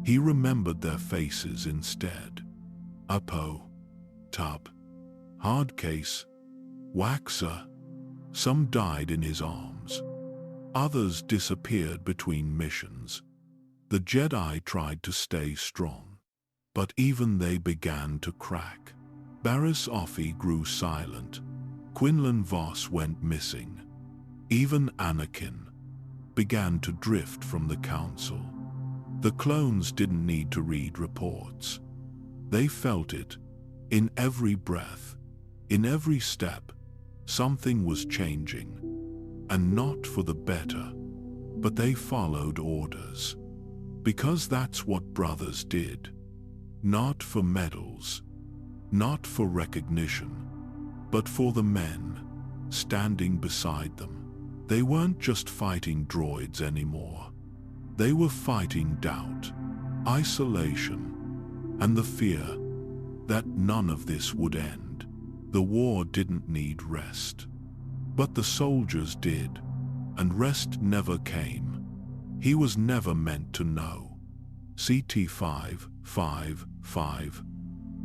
He remembered their faces instead. Apo, Tup, Hardcase, Waxer. Some died in his arms. Others disappeared between missions. The Jedi tried to stay strong, but even they began to crack. Barriss Offee grew silent. Quinlan Vos went missing. Even Anakin began to drift from the council. The clones didn't need to read reports. They felt it. In every breath, in every step, something was changing. And not for the better. But they followed orders. Because that's what brothers did. Not for medals, not for recognition, but for the men standing beside them. They weren't just fighting droids anymore. They were fighting doubt, isolation, and the fear that none of this would end. The war didn't need rest. But the soldiers did, and rest never came. He was never meant to know. CT-555.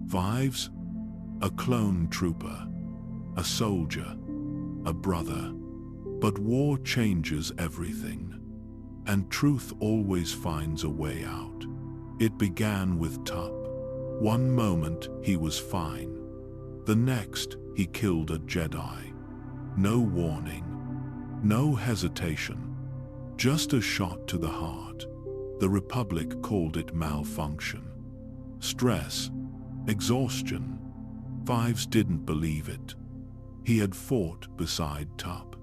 Fives, a clone trooper, a soldier, a brother. But war changes everything. And truth always finds a way out. It began with Tup. One moment he was fine. The next he killed a Jedi. No warning, no hesitation, just a shot to the heart. The Republic called it malfunction. Stress, exhaustion. Fives didn't believe it. He had fought beside Tup.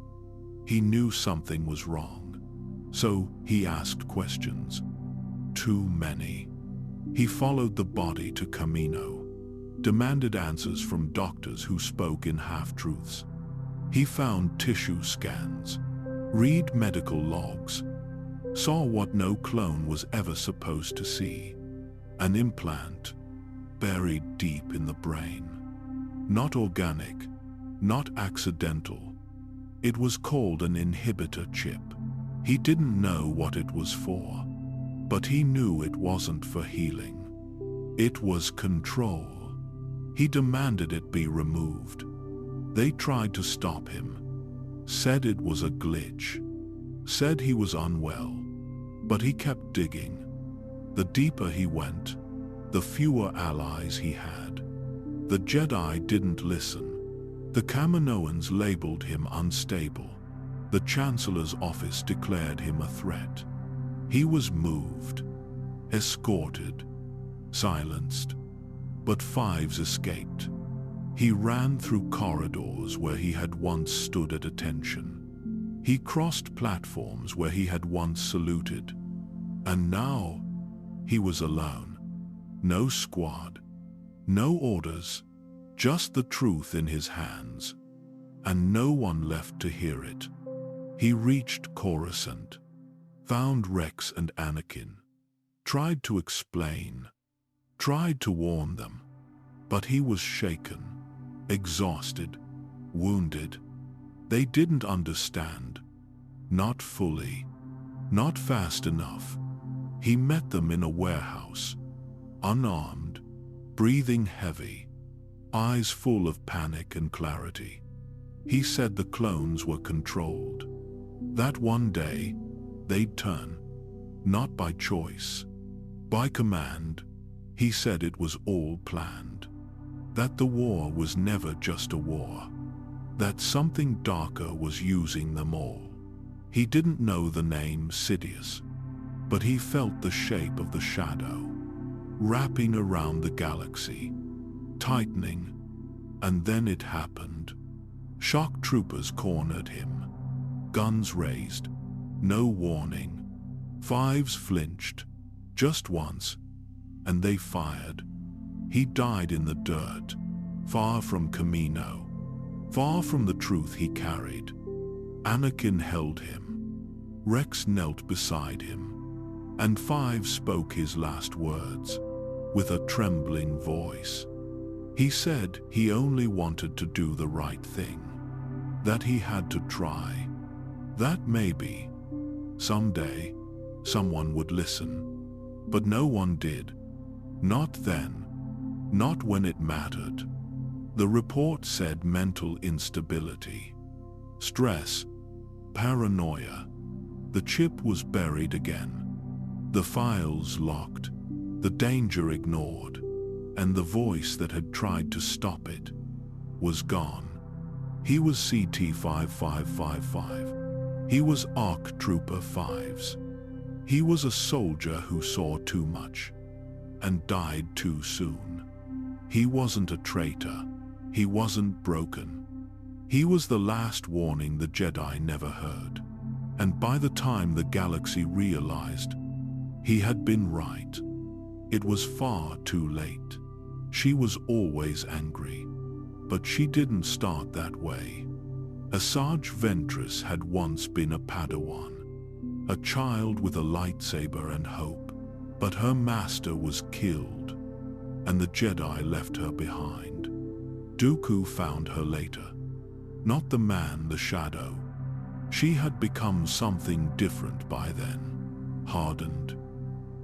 He knew something was wrong. So he asked questions. Too many. He followed the body to Camino, demanded answers from doctors who spoke in half-truths. He found tissue scans, read medical logs, saw what no clone was ever supposed to see. An implant, buried deep in the brain. Not organic, not accidental. It was called an inhibitor chip. He didn't know what it was for, but he knew it wasn't for healing. It was control. He demanded it be removed. They tried to stop him, said it was a glitch, said he was unwell, but he kept digging. The deeper he went, the fewer allies he had. The Jedi didn't listen. The Kaminoans labeled him unstable. The Chancellor's office declared him a threat. He was moved, escorted, silenced. But Fives escaped. He ran through corridors where he had once stood at attention. He crossed platforms where he had once saluted. And now, he was alone. No squad, no orders, just the truth in his hands. And no one left to hear it. He reached Coruscant, found Rex and Anakin, tried to explain, tried to warn them, but he was shaken, exhausted, wounded. They didn't understand. Not fully, not fast enough. He met them in a warehouse, unarmed, breathing heavy, eyes full of panic and clarity. He said the clones were controlled. That one day, they'd turn, not by choice, by command. He said it was all planned. That the war was never just a war. That something darker was using them all. He didn't know the name Sidious, but he felt the shape of the shadow, wrapping around the galaxy, tightening, and then it happened. Shock troopers cornered him, guns raised, no warning. Fives flinched, just once, and they fired. He died in the dirt, far from Camino, far from the truth he carried. Anakin held him. Rex knelt beside him, and Fives spoke his last words, with a trembling voice. He said he only wanted to do the right thing, that he had to try, that maybe, someday, someone would listen. But no one did. Not then. Not when it mattered. The report said mental instability, stress, paranoia. The chip was buried again. The files locked, the danger ignored, and the voice that had tried to stop it was gone. He was CT-5555. He was ARC Trooper Fives. He was a soldier who saw too much and died too soon. He wasn't a traitor. He wasn't broken. He was the last warning the Jedi never heard. And by the time the galaxy realized, he had been right. It was far too late. She was always angry, but she didn't start that way. Asajj Ventress had once been a Padawan, a child with a lightsaber and hope, but her master was killed, and the Jedi left her behind. Dooku found her later. Not the man, the shadow. She had become something different by then. Hardened,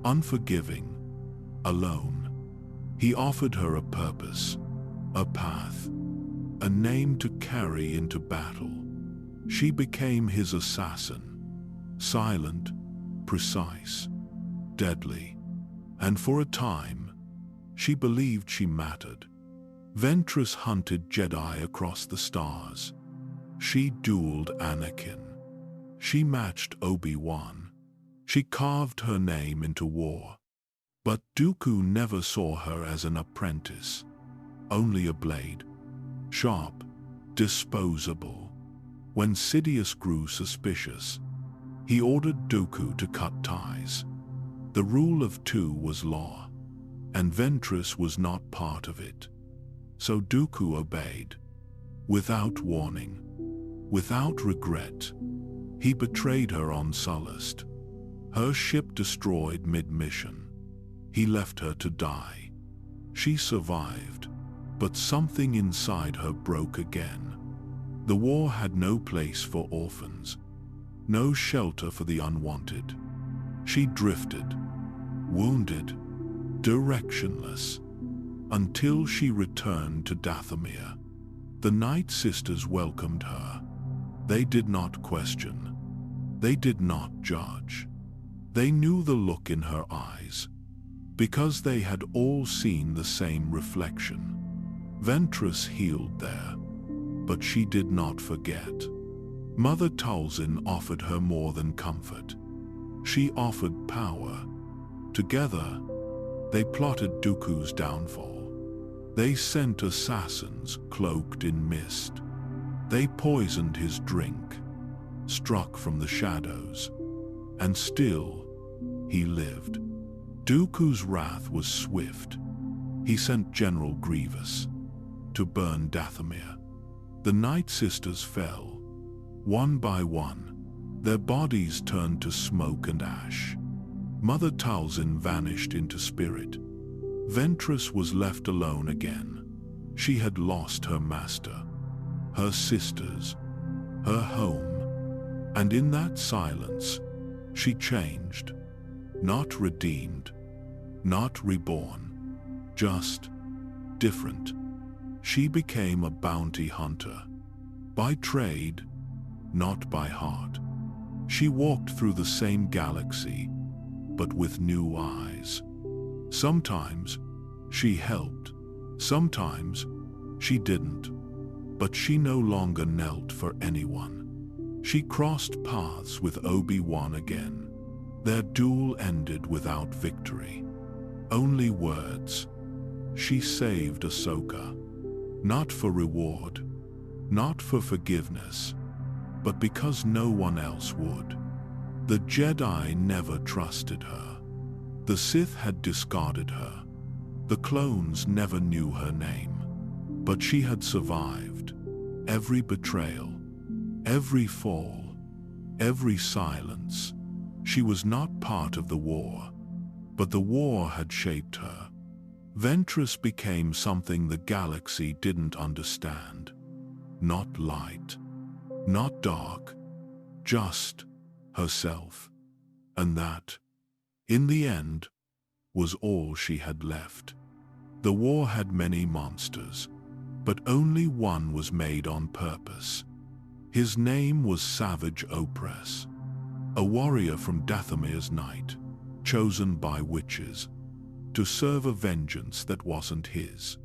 unforgiving, alone. He offered her a purpose, a path, a name to carry into battle. She became his assassin. Silent, precise, deadly. And for a time, she believed she mattered. Ventress hunted Jedi across the stars. She dueled Anakin. She matched Obi-Wan. She carved her name into war. But Dooku never saw her as an apprentice, only a blade. Sharp, disposable. When Sidious grew suspicious, he ordered Dooku to cut ties. The rule of two was law, and Ventress was not part of it. So Dooku obeyed. Without warning, without regret, he betrayed her on Sullust. Her ship destroyed mid-mission. He left her to die. She survived, but something inside her broke again. The war had no place for orphans, no shelter for the unwanted. She drifted, wounded, directionless, until she returned to Dathomir. The Night Sisters welcomed her. They did not question. They did not judge. They knew the look in her eyes, because they had all seen the same reflection. Ventress healed there, but she did not forget. Mother Talzin offered her more than comfort. She offered power. Together, they plotted Dooku's downfall. They sent assassins cloaked in mist. They poisoned his drink, struck from the shadows, and still, he lived. Dooku's wrath was swift. He sent General Grievous to burn Dathomir. The Night Sisters fell. One by one, their bodies turned to smoke and ash. Mother Talzin vanished into spirit. Ventress was left alone again. She had lost her master, her sisters, her home, and in that silence, she changed. Not redeemed, not reborn, just different. She became a bounty hunter, by trade, not by heart. She walked through the same galaxy, but with new eyes. Sometimes she helped, sometimes she didn't, but she no longer knelt for anyone. She crossed paths with Obi-Wan again. Their duel ended without victory. Only words. She saved Ahsoka. Not for reward, not for forgiveness, but because no one else would. The Jedi never trusted her. The Sith had discarded her. The clones never knew her name. But she had survived. Every betrayal, every fall, every silence. She was not part of the war, but the war had shaped her. Ventress became something the galaxy didn't understand. Not light, not dark, just herself. And that, in the end, was all she had left. The war had many monsters, but only one was made on purpose. His name was Savage Opress, a warrior from Dathomir's night, chosen by witches to serve a vengeance that wasn't his.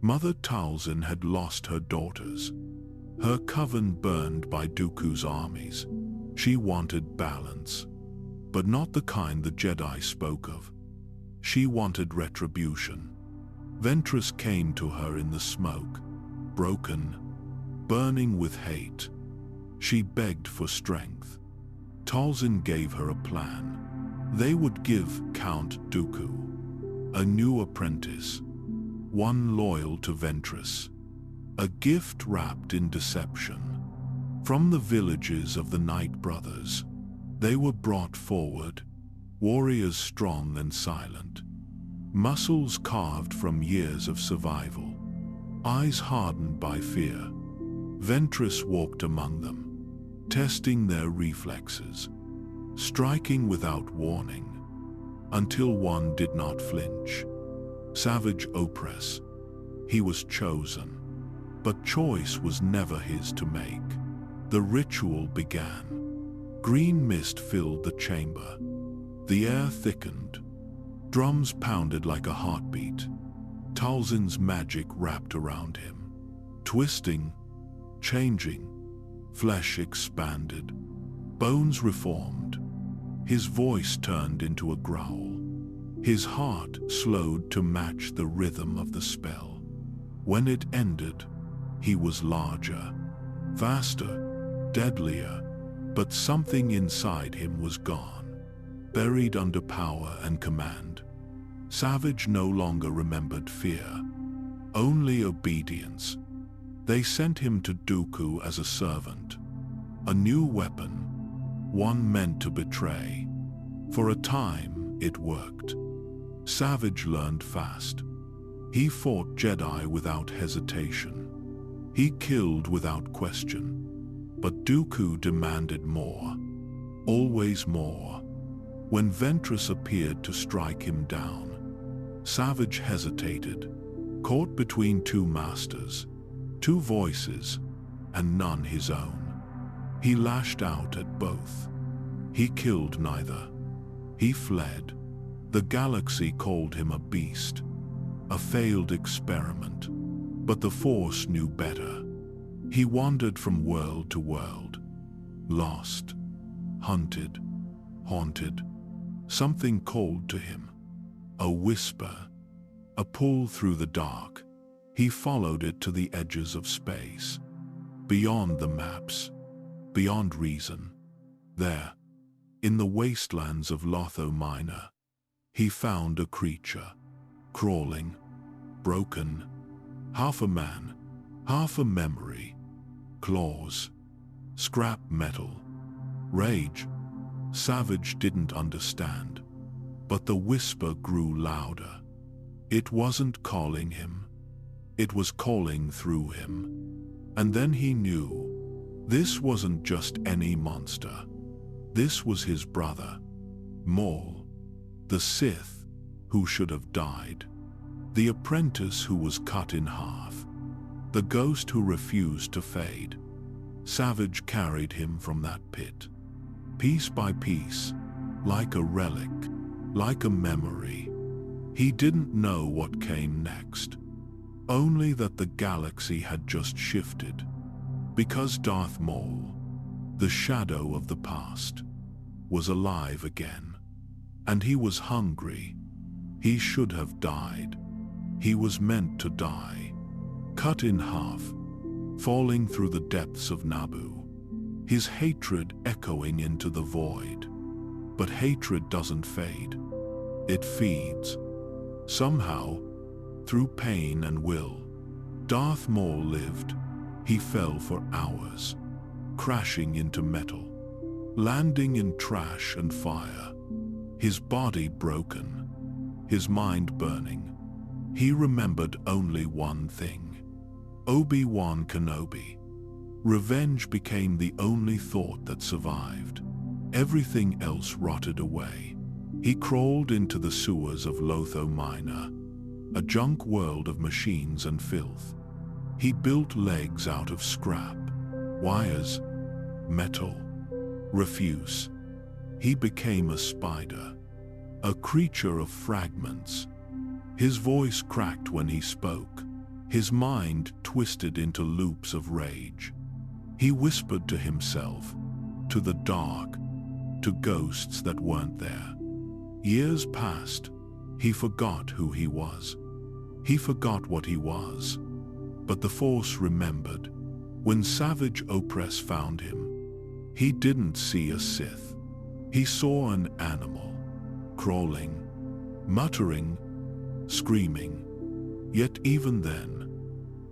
Mother Talzin had lost her daughters, her coven burned by Dooku's armies. She wanted balance, but not the kind the Jedi spoke of. She wanted retribution. Ventress came to her in the smoke, broken, burning with hate. She begged for strength. Talzin gave her a plan. They would give Count Dooku a new apprentice, one loyal to Ventress, a gift wrapped in deception. From the villages of the Night Brothers, they were brought forward, warriors strong and silent, muscles carved from years of survival, eyes hardened by fear. Ventress walked among them, testing their reflexes, striking without warning, until one did not flinch. Savage Opress. He was chosen, but choice was never his to make. The ritual began. Green mist filled the chamber. The air thickened. Drums pounded like a heartbeat. Talzin's magic wrapped around him. Twisting, changing, flesh expanded, bones reformed. His voice turned into a growl. His heart slowed to match the rhythm of the spell. When it ended, he was larger, faster, deadlier, but something inside him was gone, buried under power and command. Savage no longer remembered fear, only obedience. They sent him to Dooku as a servant, a new weapon, one meant to betray. For a time, it worked. Savage learned fast. He fought Jedi without hesitation. He killed without question. But Dooku demanded more, always more. When Ventress appeared to strike him down, Savage hesitated, caught between two masters, two voices, and none his own. He lashed out at both. He killed neither. He fled. The galaxy called him a beast, a failed experiment. But the Force knew better. He wandered from world to world, lost, hunted, haunted. Something called to him, a whisper, a pull through the dark. He followed it to the edges of space, beyond the maps, beyond reason. There, in the wastelands of Lotho Minor, he found a creature, crawling, broken, half a man, half a memory, claws, scrap metal, rage. Savage didn't understand, but the whisper grew louder. It wasn't calling him, it was calling through him. And then he knew, this wasn't just any monster. This was his brother, Maul, the Sith who should have died, the apprentice who was cut in half, the ghost who refused to fade. Savage carried him from that pit, piece by piece, like a relic, like a memory. He didn't know what came next, only that the galaxy had just shifted, because Darth Maul, the shadow of the past, was alive again. And he was hungry. He should have died. He was meant to die, cut in half, falling through the depths of Naboo, his hatred echoing into the void. But hatred doesn't fade. It feeds. Somehow, through pain and will, Darth Maul lived. He fell for hours, crashing into metal, landing in trash and fire, his body broken, his mind burning. He remembered only one thing: Obi-Wan Kenobi. Revenge became the only thought that survived. Everything else rotted away. He crawled into the sewers of Lotho Minor, a junk world of machines and filth. He built legs out of scrap, wires, metal, refuse. He became a spider, a creature of fragments. His voice cracked when he spoke. His mind twisted into loops of rage. He whispered to himself, to the dark, to ghosts that weren't there. Years passed. He forgot who he was. He forgot what he was. But the Force remembered. When Savage Opress found him, he didn't see a Sith. He saw an animal, crawling, muttering, screaming. Yet even then,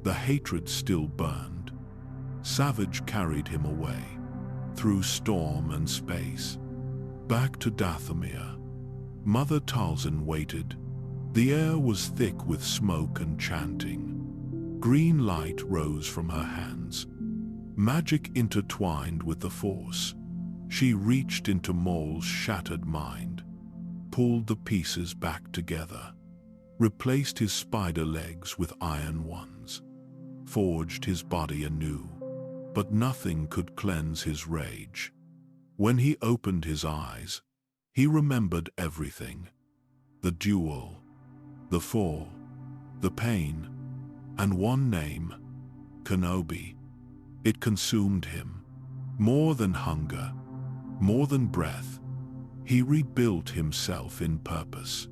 the hatred still burned. Savage carried him away, through storm and space, back to Dathomir. Mother Talzin waited. The air was thick with smoke and chanting. Green light rose from her hands. Magic intertwined with the Force. She reached into Maul's shattered mind, pulled the pieces back together, replaced his spider legs with iron ones, forged his body anew. But nothing could cleanse his rage. When he opened his eyes, he remembered everything. The duel, the fall, the pain, and one name, Kenobi. It consumed him. More than hunger, more than breath, he rebuilt himself in purpose.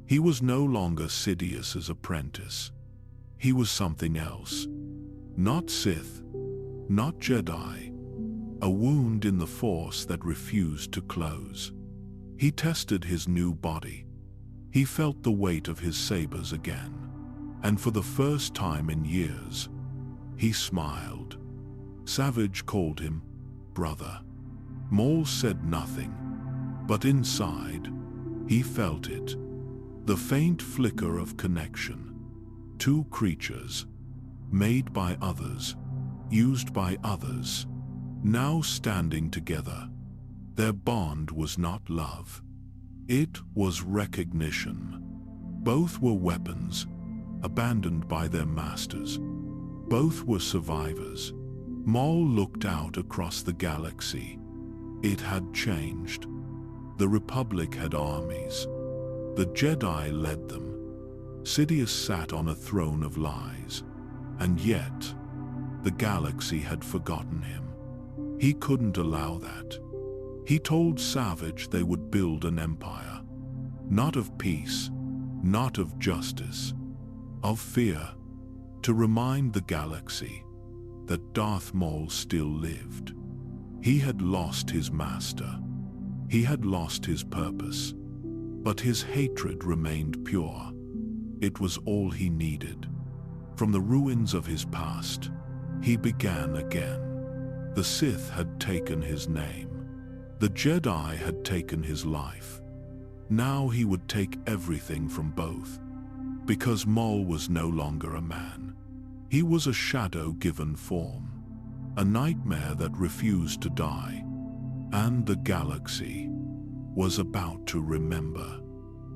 He was no longer Sidious's apprentice. He was something else. Not Sith, not Jedi. A wound in the Force that refused to close. He tested his new body. He felt the weight of his sabers again. And for the first time in years, he smiled. Savage called him brother. Maul said nothing, but inside, he felt it. The faint flicker of connection. Two creatures, made by others, used by others, now standing together. Their bond was not love. It was recognition. Both were weapons, abandoned by their masters. Both were survivors. Maul looked out across the galaxy. It had changed. The Republic had armies. The Jedi led them. Sidious sat on a throne of lies. And yet, the galaxy had forgotten him. He couldn't allow that. He told Savage they would build an empire. Not of peace, not of justice, of fear. To remind the galaxy that Darth Maul still lived. He had lost his master. He had lost his purpose. But his hatred remained pure. It was all he needed. From the ruins of his past, he began again. The Sith had taken his name. The Jedi had taken his life. Now he would take everything from both. Because Maul was no longer a man. He was a shadow given form. A nightmare that refused to die. And the galaxy was about to remember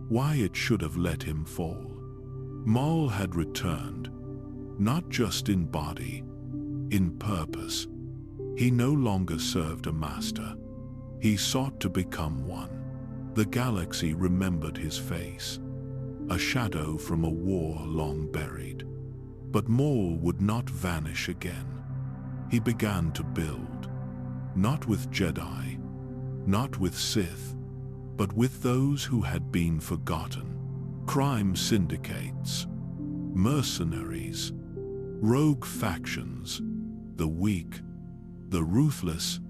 why it should have let him fall. Maul had returned, not just in body, in purpose. He no longer served a master. He sought to become one. The galaxy remembered his face, a shadow from a war long buried. But Maul would not vanish again. He began to build, not with Jedi, not with Sith, but with those who had been forgotten. Crime syndicates, mercenaries, rogue factions, the weak, the ruthless,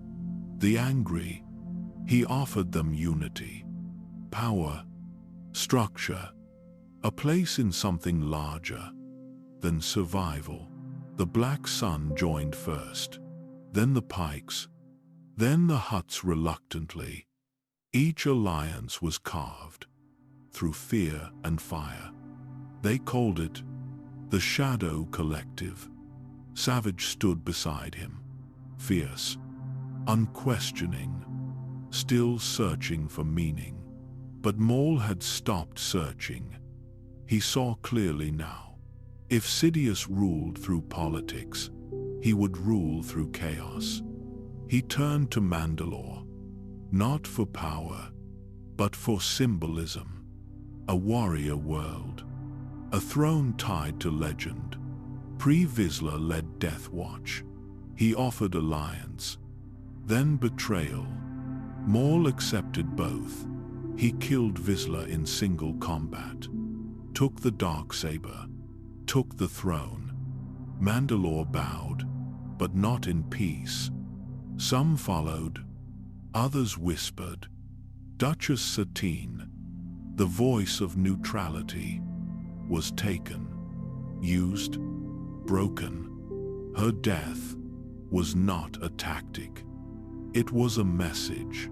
the angry. He offered them unity, power, structure, a place in something larger than survival. The Black Sun joined first, then the Pikes, then the Hutts reluctantly. Each alliance was carved through fear and fire. They called it the Shadow Collective. Savage stood beside him, fierce, unquestioning, still searching for meaning. But Maul had stopped searching. He saw clearly now. If Sidious ruled through politics, he would rule through chaos. He turned to Mandalore, not for power, but for symbolism. A warrior world, a throne tied to legend. Pre-Vizsla led Death Watch. He offered alliance, then betrayal. Maul accepted both. He killed Vizsla in single combat, took the Darksaber, took the throne. Mandalore bowed, but not in peace. Some followed, others whispered. Duchess Satine, the voice of neutrality, was taken, used, broken. Her death was not a tactic. It was a message.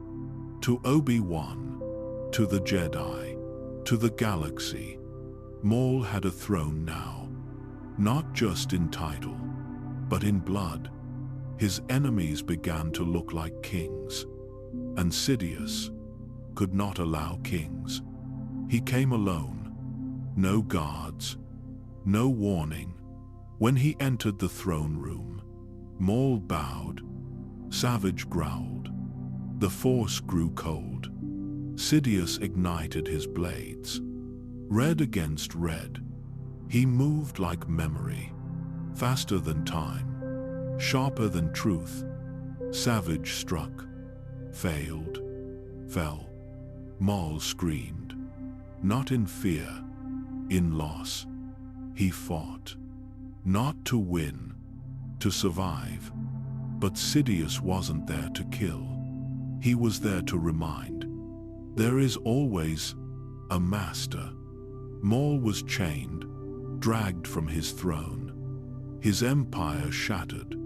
To Obi-Wan, to the Jedi, to the galaxy. Maul had a throne now, not just in title, but in blood. His enemies began to look like kings, and Sidious could not allow kings. He came alone, no guards, no warning. When he entered the throne room, Maul bowed. Savage growled. The Force grew cold. Sidious ignited his blades. Red against red. He moved like memory, faster than time, sharper than truth. Savage struck, failed, fell. Maul screamed, not in fear, in loss. He fought, not to win, to survive. But Sidious wasn't there to kill. He was there to remind. There is always a master. Maul was chained, dragged from his throne. His empire shattered,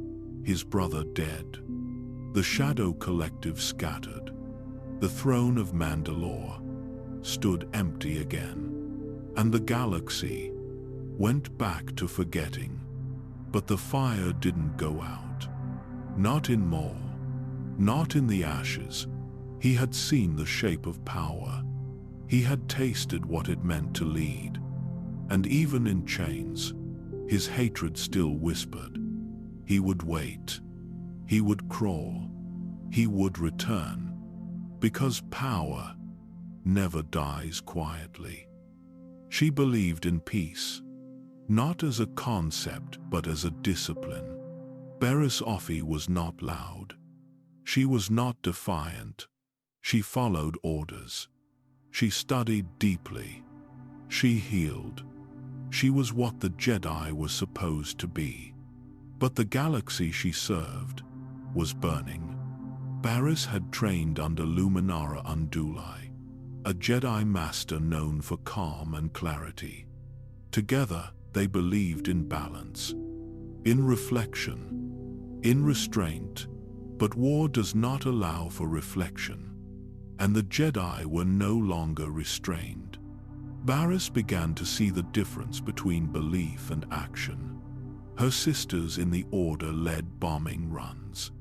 his brother dead. The Shadow Collective scattered. The throne of Mandalore stood empty again. And the galaxy went back to forgetting. But the fire didn't go out. Not in Maul, not in the ashes. He had seen the shape of power. He had tasted what it meant to lead. And even in chains, his hatred still whispered. He would wait. He would crawl. He would return. Because power never dies quietly. She believed in peace, not as a concept but as a discipline. Barriss Offee was not loud. She was not defiant. She followed orders. She studied deeply. She healed. She was what the Jedi was supposed to be. But the galaxy she served was burning. Barriss had trained under Luminara Unduli, a Jedi master known for calm and clarity. Together, they believed in balance, in reflection, in restraint, but war does not allow for reflection, and the Jedi were no longer restrained. Barriss began to see the difference between belief and action. Her sisters in the Order led bombing runs.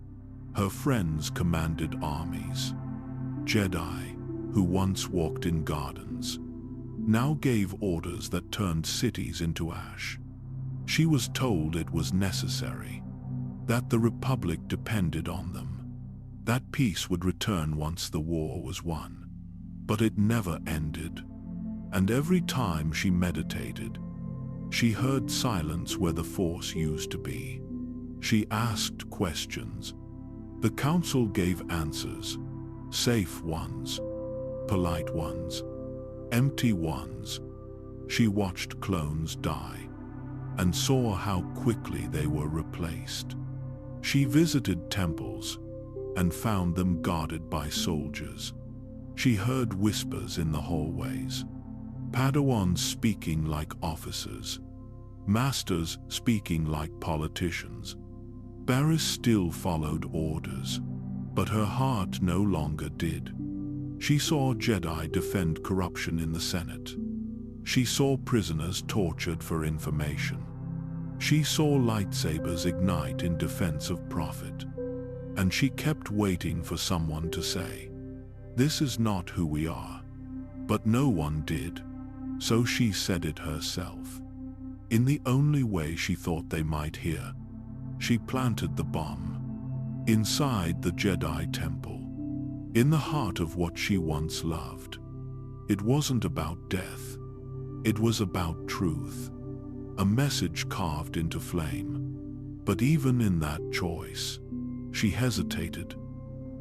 Her friends commanded armies. Jedi, who once walked in gardens, now gave orders that turned cities into ash. She was told it was necessary, that the Republic depended on them, that peace would return once the war was won. But it never ended, and every time she meditated, she heard silence where the Force used to be. She asked questions. The Council gave answers, safe ones, polite ones, empty ones. She watched clones die, and saw how quickly they were replaced. She visited temples and found them guarded by soldiers. She heard whispers in the hallways, Padawans speaking like officers, masters speaking like politicians. Barriss still followed orders, but her heart no longer did. She saw Jedi defend corruption in the Senate. She saw prisoners tortured for information. She saw lightsabers ignite in defense of profit. And she kept waiting for someone to say, "This is not who we are." But no one did. So she said it herself. In the only way she thought they might hear. She planted the bomb. Inside the Jedi Temple. In the heart of what she once loved. It wasn't about death. It was about truth. A message carved into flame. But even in that choice, she hesitated.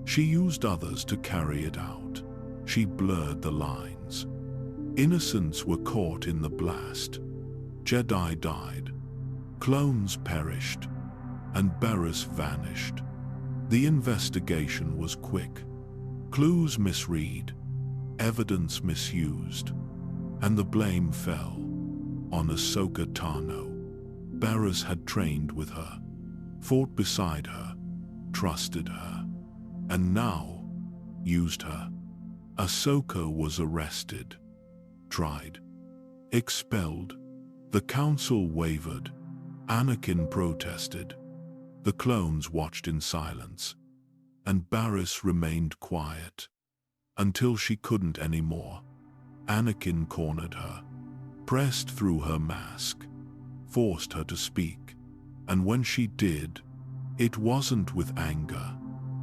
She used others to carry it out. She blurred the lines. Innocents were caught in the blast. Jedi died. Clones perished. And Barriss vanished. The investigation was quick. Clues misread. Evidence misused. And the blame fell on Ahsoka Tano. Barriss had trained with her, fought beside her, trusted her, and now used her. Ahsoka was arrested, tried, expelled. The council wavered. Anakin protested. The clones watched in silence, and Barriss remained quiet until she couldn't anymore. Anakin cornered her, pressed through her mask, forced her to speak, and when she did, it wasn't with anger,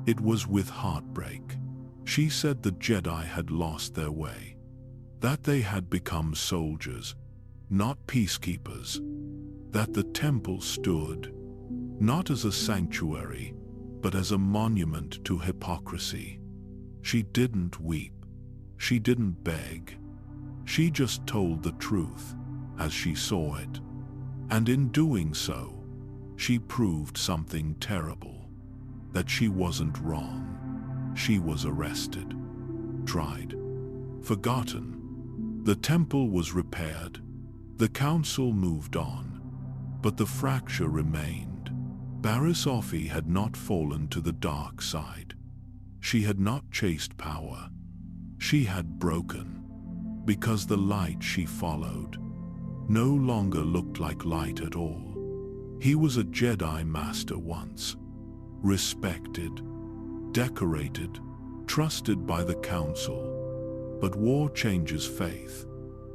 it was with heartbreak. She said the Jedi had lost their way, that they had become soldiers, not peacekeepers, that the temple stood, not as a sanctuary, but as a monument to hypocrisy. She didn't weep. She didn't beg. She just told the truth as she saw it. And in doing so, she proved something terrible. That she wasn't wrong. She was arrested, tried, forgotten. The temple was repaired. The council moved on. But the fracture remained. Barriss Offee had not fallen to the dark side. She had not chased power. She had broken. Because the light she followed no longer looked like light at all. He was a Jedi Master once, respected, decorated, trusted by the Council. But war changes faith,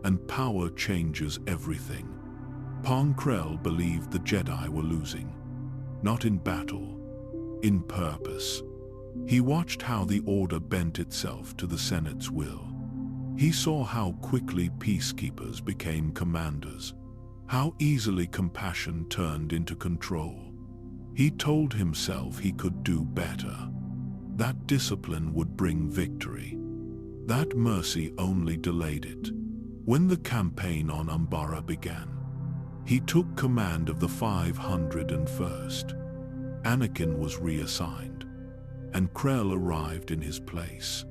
and power changes everything. Pong Krell believed the Jedi were losing, not in battle, in purpose. He watched how the Order bent itself to the Senate's will. He saw how quickly peacekeepers became commanders, how easily compassion turned into control. He told himself he could do better. That discipline would bring victory. That mercy only delayed it. When the campaign on Umbara began, he took command of the 501st. Anakin was reassigned, and Krell arrived in his place.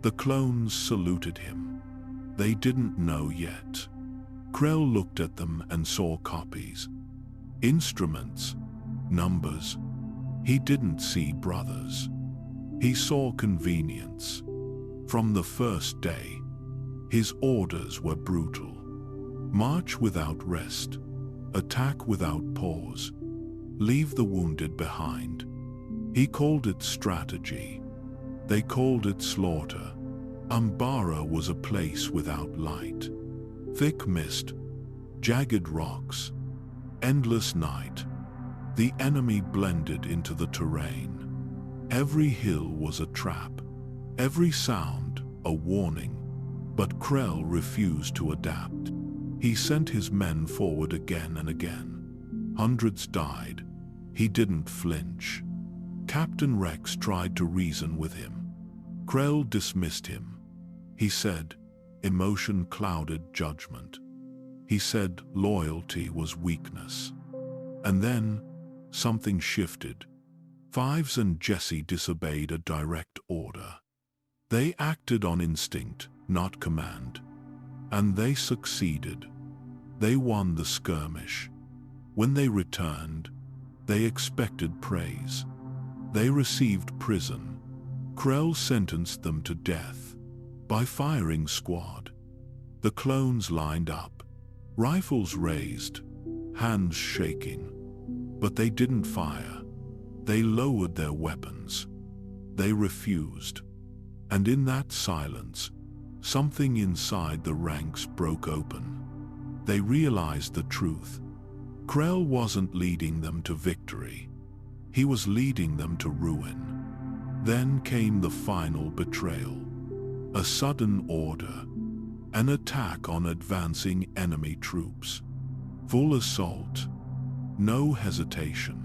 The clones saluted him. They didn't know yet. Krell looked at them and saw copies, instruments, numbers. He didn't see brothers. He saw convenience. From the first day, his orders were brutal. March without rest, attack without pause, leave the wounded behind. He called it strategy. They called it slaughter. Umbara was a place without light. Thick mist, jagged rocks, endless night. The enemy blended into the terrain. Every hill was a trap, every sound a warning. But Krell refused to adapt. He sent his men forward again and again. Hundreds died. He didn't flinch. Captain Rex tried to reason with him. Krell dismissed him. He said, emotion clouded judgment. He said loyalty was weakness. And then, something shifted. Fives and Jesse disobeyed a direct order. They acted on instinct, not command. And they succeeded. They won the skirmish. When they returned, they expected praise. They received prison. Krell sentenced them to death by firing squad. The clones lined up, rifles raised, hands shaking. But they didn't fire. They lowered their weapons. They refused. And in that silence, something inside the ranks broke open. They realized the truth. Krell wasn't leading them to victory. He was leading them to ruin. Then came the final betrayal. A sudden order. An attack on advancing enemy troops. Full assault. No hesitation.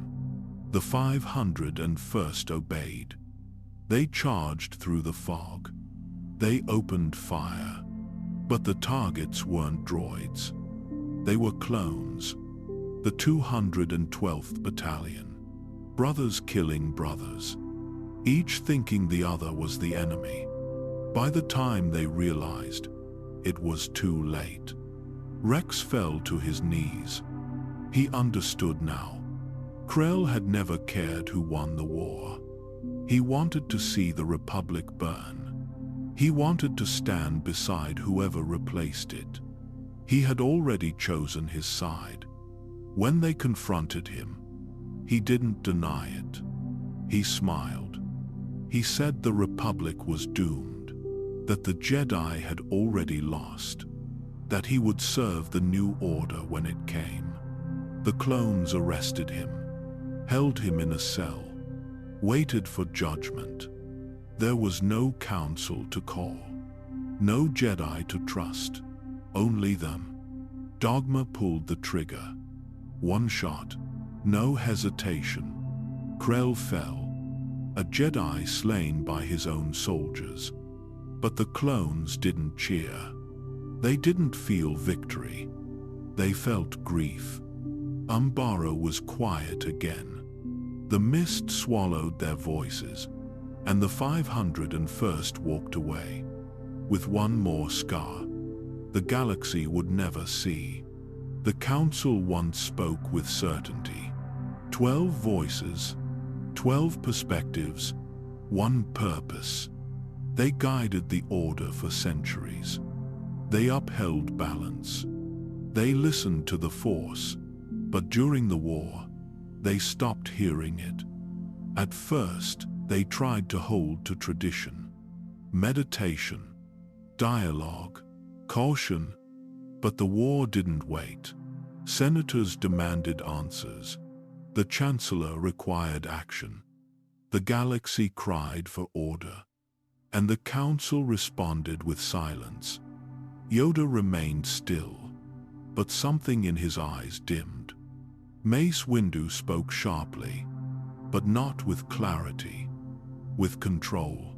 The 501st obeyed. They charged through the fog. They opened fire. But the targets weren't droids. They were clones. The 212th Battalion. Brothers killing brothers. Each thinking the other was the enemy. By the time they realized, it was too late. Rex fell to his knees. He understood now. Krell had never cared who won the war. He wanted to see the Republic burn. He wanted to stand beside whoever replaced it. He had already chosen his side. When they confronted him, he didn't deny it. He smiled. He said the Republic was doomed, that the Jedi had already lost, that he would serve the new order when it came. The clones arrested him, held him in a cell, waited for judgment. There was no council to call, no Jedi to trust, only them. Dogma pulled the trigger. One shot, no hesitation. Krell fell, a Jedi slain by his own soldiers. But the clones didn't cheer. They didn't feel victory. They felt grief. Umbara was quiet again. The mist swallowed their voices, and the 501st walked away, with one more scar the galaxy would never see. The Council once spoke with certainty. 12 voices, 12 perspectives, one purpose. They guided the Order for centuries. They upheld balance. They listened to the Force, but during the war, they stopped hearing it. At first, they tried to hold to tradition, meditation, dialogue, caution, but the war didn't wait. Senators demanded answers. The Chancellor required action. The galaxy cried for order, and the Council responded with silence. Yoda remained still, but something in his eyes dimmed. Mace Windu spoke sharply, but not with clarity, with control.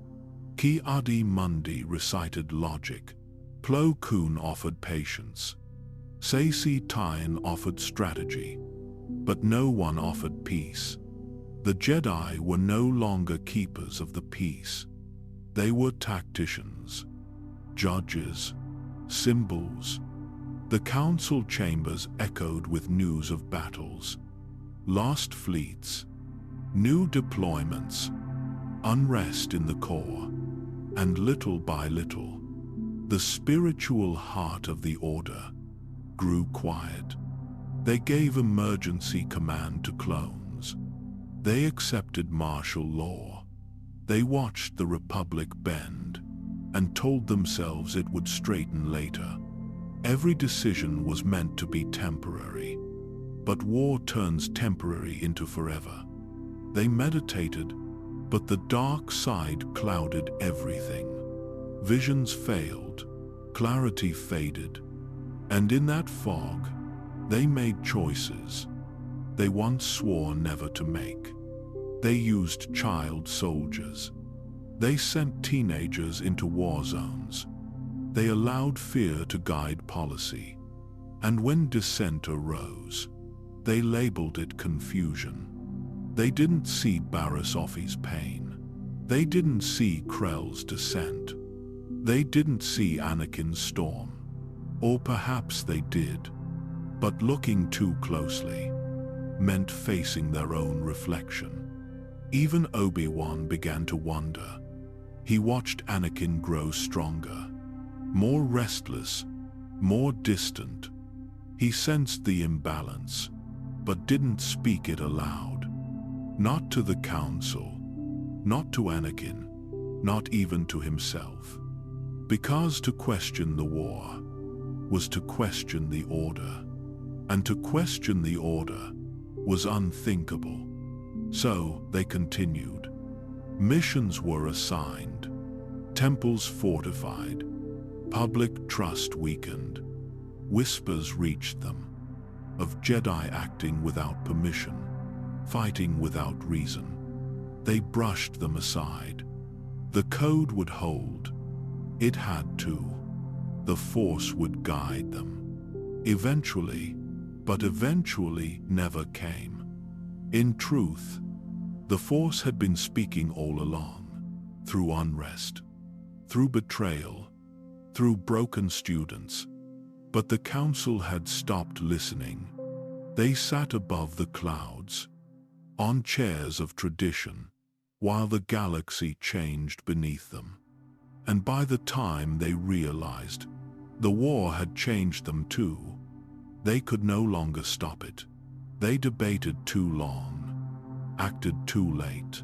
Ki Adi Mundi recited logic. Plo Koon offered patience. Saesee Tiin offered strategy, but no one offered peace. The Jedi were no longer keepers of the peace. They were tacticians, judges, symbols. The council chambers echoed with news of battles, lost fleets, new deployments, unrest in the core, and little by little, the spiritual heart of the Order grew quiet. They gave emergency command to clones. They accepted martial law. They watched the Republic bend and told themselves it would straighten later. Every decision was meant to be temporary, but war turns temporary into forever. They meditated, but the dark side clouded everything. Visions failed, clarity faded, and in that fog, they made choices they once swore never to make. They used child soldiers. They sent teenagers into war zones. They allowed fear to guide policy. And when dissent arose, they labeled it confusion. They didn't see Barriss Offee's pain. They didn't see Krell's descent. They didn't see Anakin's storm. Or perhaps they did, but looking too closely meant facing their own reflection. Even Obi-Wan began to wonder. He watched Anakin grow stronger, more restless, more distant. He sensed the imbalance, but didn't speak it aloud. Not to the Council, not to Anakin, not even to himself. Because to question the war was to question the Order, and to question the Order was unthinkable. So they continued. Missions were assigned, temples fortified, public trust weakened. Whispers reached them of Jedi acting without permission, fighting without reason. They brushed them aside. The code would hold. It had to. The Force would guide them. Eventually, but eventually never came. In truth, the Force had been speaking all along, through unrest, through betrayal, through broken students. But the Council had stopped listening. They sat above the clouds, on chairs of tradition, while the galaxy changed beneath them. And by the time they realized, the war had changed them too. They could no longer stop it. They debated too long, acted too late,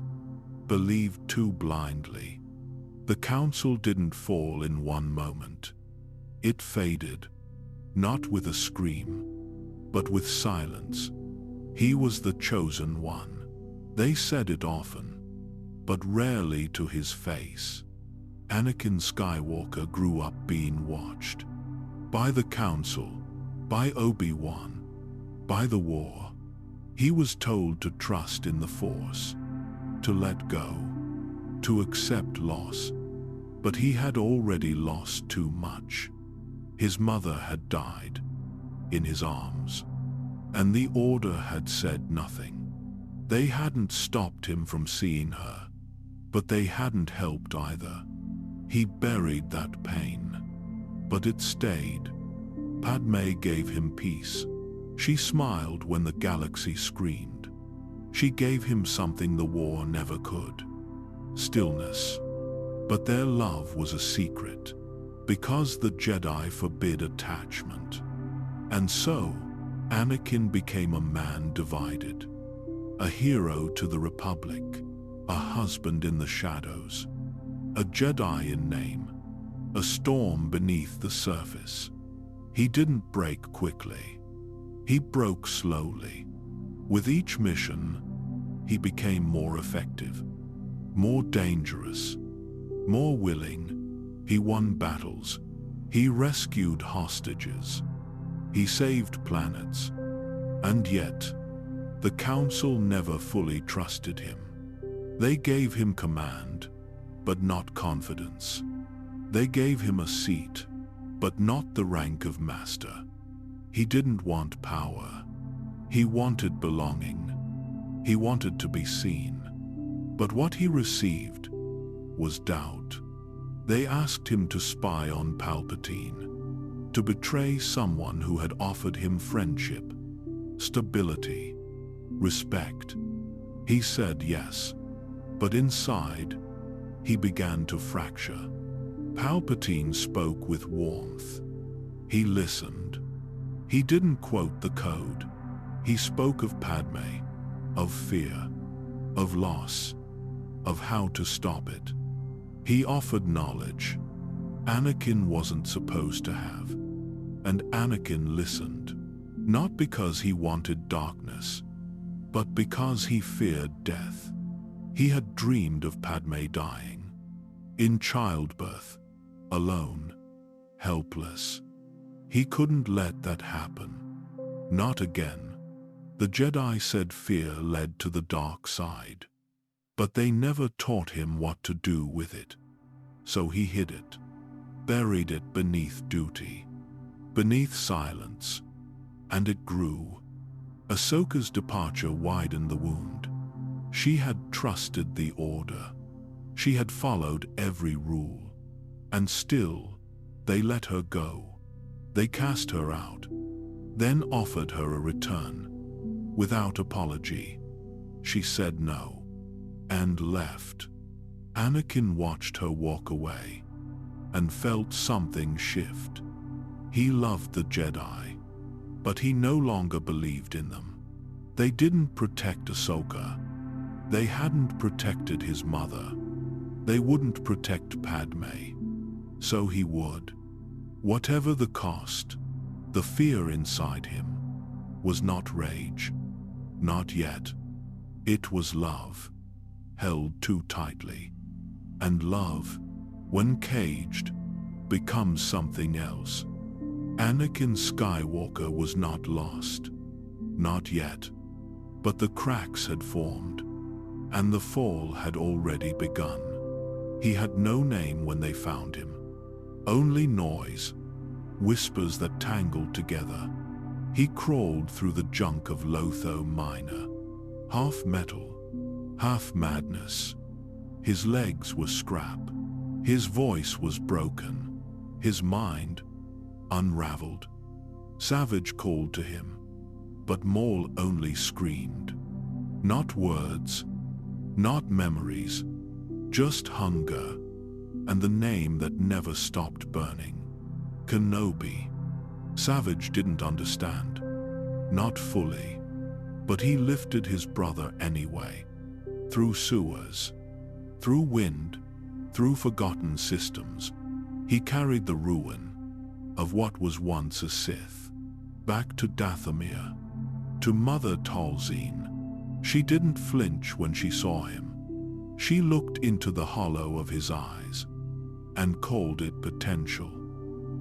believed too blindly. The Council didn't fall in one moment. It faded, not with a scream, but with silence. He was the chosen one. They said it often, but rarely to his face. Anakin Skywalker grew up being watched by the Council, by Obi-Wan, by the war. He was told to trust in the Force, to let go, to accept loss. But he had already lost too much. His mother had died in his arms, and the Order had said nothing. They hadn't stopped him from seeing her, but they hadn't helped either. He buried that pain, but it stayed. Padme gave him peace. She smiled when the galaxy screamed. She gave him something the war never could: stillness. But their love was a secret, because the Jedi forbid attachment. And so, Anakin became a man divided, a hero to the Republic, a husband in the shadows, a Jedi in name, a storm beneath the surface. He didn't break quickly. He broke slowly. With each mission, he became more effective, more dangerous, more willing. He won battles. He rescued hostages. He saved planets. And yet, the Council never fully trusted him. They gave him command, but not confidence. They gave him a seat, but not the rank of master. He didn't want power. He wanted belonging. He wanted to be seen. But what he received was doubt. They asked him to spy on Palpatine, to betray someone who had offered him friendship, stability, respect. He said yes, but inside, he began to fracture. Palpatine spoke with warmth. He listened. He didn't quote the code. He spoke of Padme, of fear, of loss, of how to stop it. He offered knowledge Anakin wasn't supposed to have. And Anakin listened, not because he wanted darkness, but because he feared death. He had dreamed of Padme dying, in childbirth, alone, helpless. He couldn't let that happen. Not again. The Jedi said fear led to the dark side, but they never taught him what to do with it. So he hid it, buried it beneath duty, beneath silence, and it grew. Ahsoka's departure widened the wound. She had trusted the Order. She had followed every rule. And still, they let her go. They cast her out, then offered her a return. Without apology, she said no, and left. Anakin watched her walk away, and felt something shift. He loved the Jedi, but he no longer believed in them. They didn't protect Ahsoka. They hadn't protected his mother. They wouldn't protect Padme. So he would. Whatever the cost, the fear inside him was not rage. Not yet. It was love, held too tightly. And love, when caged, becomes something else. Anakin Skywalker was not lost. Not yet. But the cracks had formed, and the fall had already begun. He had no name when they found him. Only noise, whispers that tangled together. He crawled through the junk of Lotho Minor, half metal, half madness. His legs were scrap. His voice was broken. His mind unraveled. Savage called to him, but Maul only screamed. Not words, not memories, just hunger, and the name that never stopped burning. Kenobi. Savage didn't understand. Not fully. But he lifted his brother anyway. Through sewers, through wind, through forgotten systems. He carried the ruin of what was once a Sith back to Dathomir, to Mother Talzin. She didn't flinch when she saw him. She looked into the hollow of his eyes and called it potential.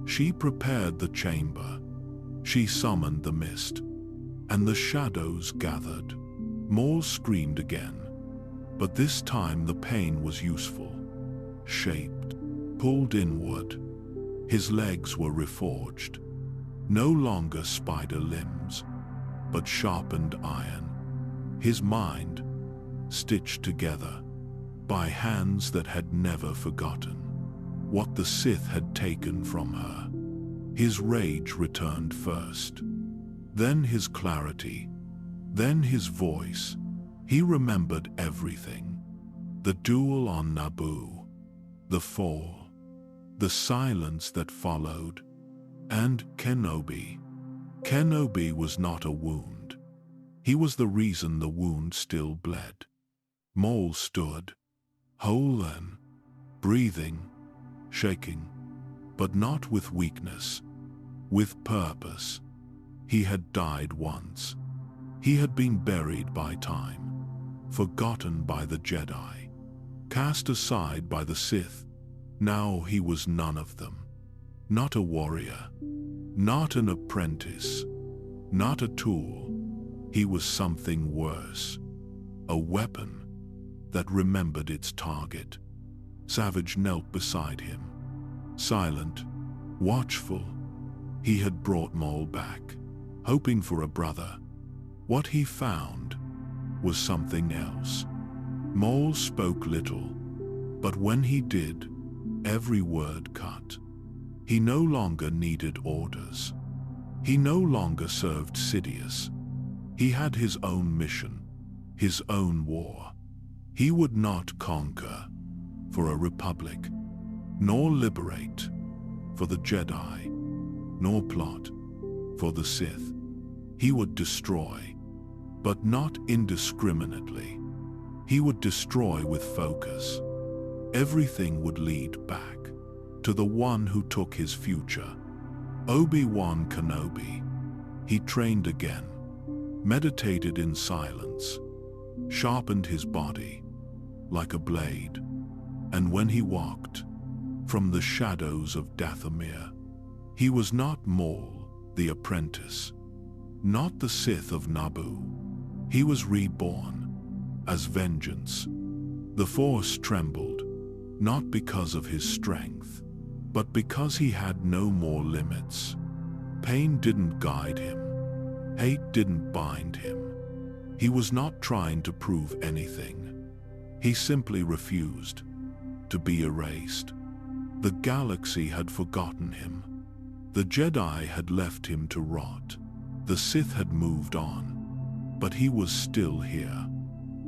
She prepared the chamber, She summoned the mist, and the shadows gathered. Maul screamed again, but this time the pain was useful. Shaped, pulled inward. His legs were reforged. No longer spider limbs, but sharpened iron. His mind, stitched together by hands that had never forgotten what the Sith had taken from her. His rage returned first, then his clarity, then his voice. He remembered everything. The duel on Naboo, the fall, the silence that followed, and Kenobi. Kenobi was not a wound. He was the reason the wound still bled. Maul stood, whole and breathing, shaking, but not with weakness, with purpose. He had died once. He had been buried by time, forgotten by the Jedi, cast aside by the Sith. Now he was none of them. Not a warrior, not an apprentice, not a tool. He was something worse, a weapon that remembered its target. Savage knelt beside him, silent, watchful. He had brought Maul back, hoping for a brother. What he found was something else. Maul spoke little, but when he did, every word cut. He no longer needed orders. He no longer served Sidious. He had his own mission, his own war. He would not conquer for a republic, nor liberate for the Jedi, nor plot for the Sith. He would destroy, but not indiscriminately. He would destroy with focus. Everything would lead back to the one who took his future. Obi-Wan Kenobi. He trained again, meditated in silence, sharpened his body like a blade, and when he walked from the shadows of Dathomir, he was not Maul, the apprentice, not the Sith of Naboo. He was reborn as vengeance. The Force trembled, not because of his strength, but because he had no more limits. Pain didn't guide him. Hate didn't bind him. He was not trying to prove anything. He simply refused to be erased. The galaxy had forgotten him. The Jedi had left him to rot. The Sith had moved on. But he was still here,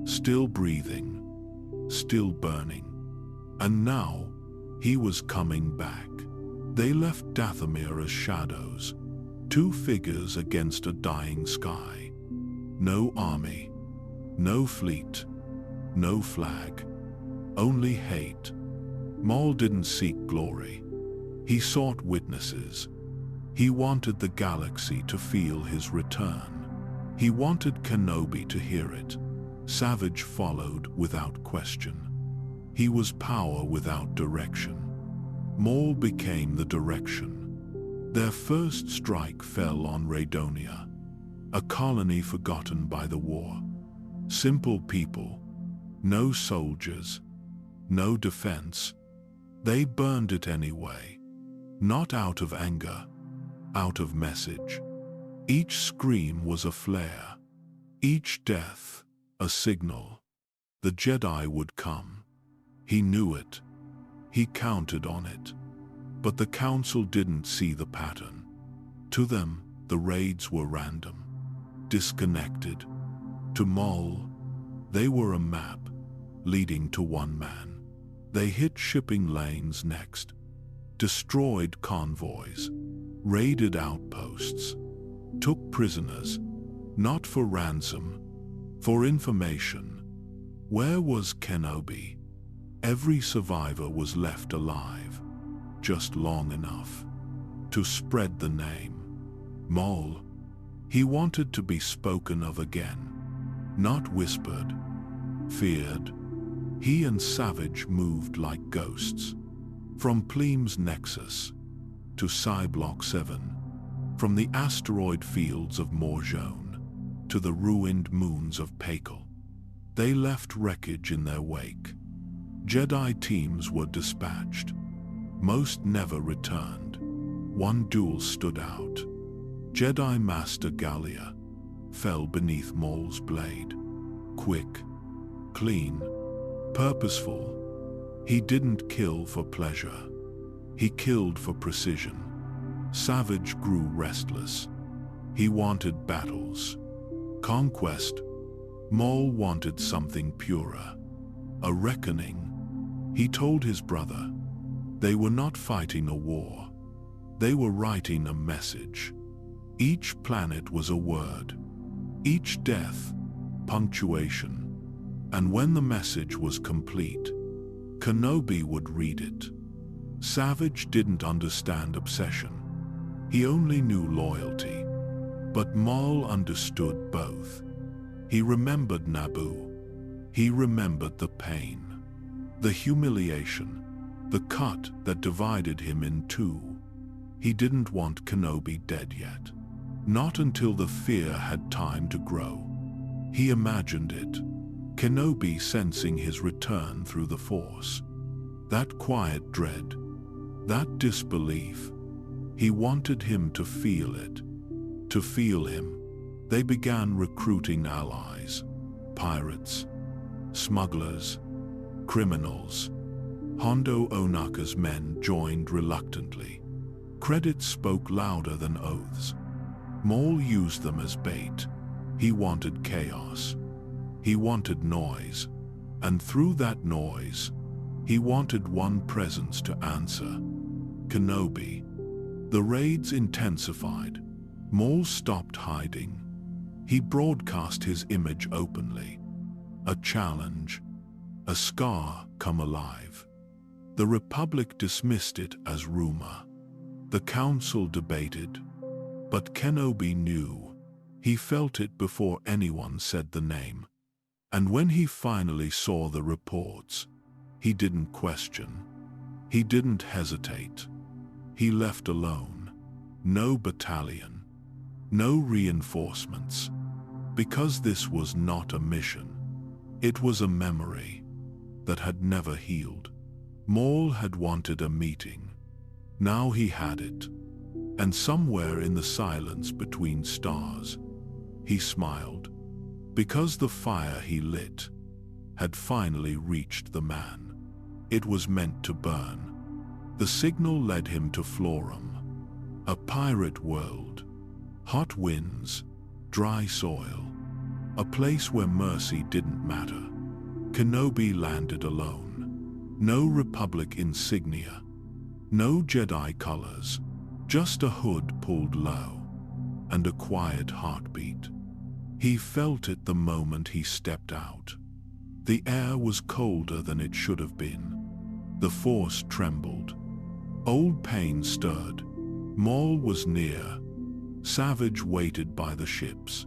still breathing, still burning. And now, he was coming back. They left Dathomir as shadows, two figures against a dying sky. No army, no fleet, no flag, only hate. Maul didn't seek glory. He sought witnesses. He wanted the galaxy to feel his return. He wanted Kenobi to hear it. Savage followed without question. He was power without direction. Maul became the direction. Their first strike fell on Raydonia, a colony forgotten by the war. Simple people, no soldiers, no defense. They burned it anyway, not out of anger, out of message. Each scream was a flare, each death a signal. The Jedi would come. He knew it. He counted on it. But the Council didn't see the pattern. To them, the raids were random, disconnected. To Maul, they were a map leading to one man. They hit shipping lanes next, destroyed convoys, raided outposts, took prisoners, not for ransom, for information. Where was Kenobi? Every survivor was left alive, just long enough to spread the name. Maul, he wanted to be spoken of again, not whispered, feared. He and Savage moved like ghosts, from Pleam's Nexus to Psi Block 7, From the asteroid fields of Morjone to the ruined moons of Pakal, they left wreckage in their wake. Jedi teams were dispatched. Most never returned. One duel stood out. Jedi Master Gallia fell beneath Maul's blade. Quick, clean, purposeful. He didn't kill for pleasure. He killed for precision. Savage grew restless. He wanted battles. Conquest. Maul wanted something purer. A reckoning. He told his brother. They were not fighting a war. They were writing a message. Each planet was a word. Each death, punctuation. And when the message was complete, Kenobi would read it. Savage didn't understand obsession. He only knew loyalty. But Maul understood both. He remembered Naboo. He remembered the pain, the humiliation, the cut that divided him in two. He didn't want Kenobi dead yet. Not until the fear had time to grow. He imagined it. Kenobi sensing his return through the Force. That quiet dread. That disbelief. He wanted him to feel it. To feel him. They began recruiting allies. Pirates. Smugglers. Criminals. Hondo Ohnaka's men joined reluctantly. Credits spoke louder than oaths. Maul used them as bait. He wanted chaos. He wanted noise. And through that noise, he wanted one presence to answer. Kenobi. The raids intensified. Maul stopped hiding. He broadcast his image openly. A challenge. A scar come alive. The Republic dismissed it as rumor. The Council debated. But Kenobi knew. He felt it before anyone said the name. And when he finally saw the reports, he didn't question. He didn't hesitate. He left alone. No battalion. No reinforcements. Because this was not a mission. It was a memory that had never healed. Maul had wanted a meeting. Now he had it. And somewhere in the silence between stars, he smiled. Because the fire he lit had finally reached the man. It was meant to burn. The signal led him to Florum. A pirate world. Hot winds. Dry soil. A place where mercy didn't matter. Kenobi landed alone. No Republic insignia. No Jedi colors. Just a hood pulled low. And a quiet heartbeat. He felt it the moment he stepped out. The air was colder than it should have been. The Force trembled. Old pain stirred. Maul was near. Savage waited by the ships.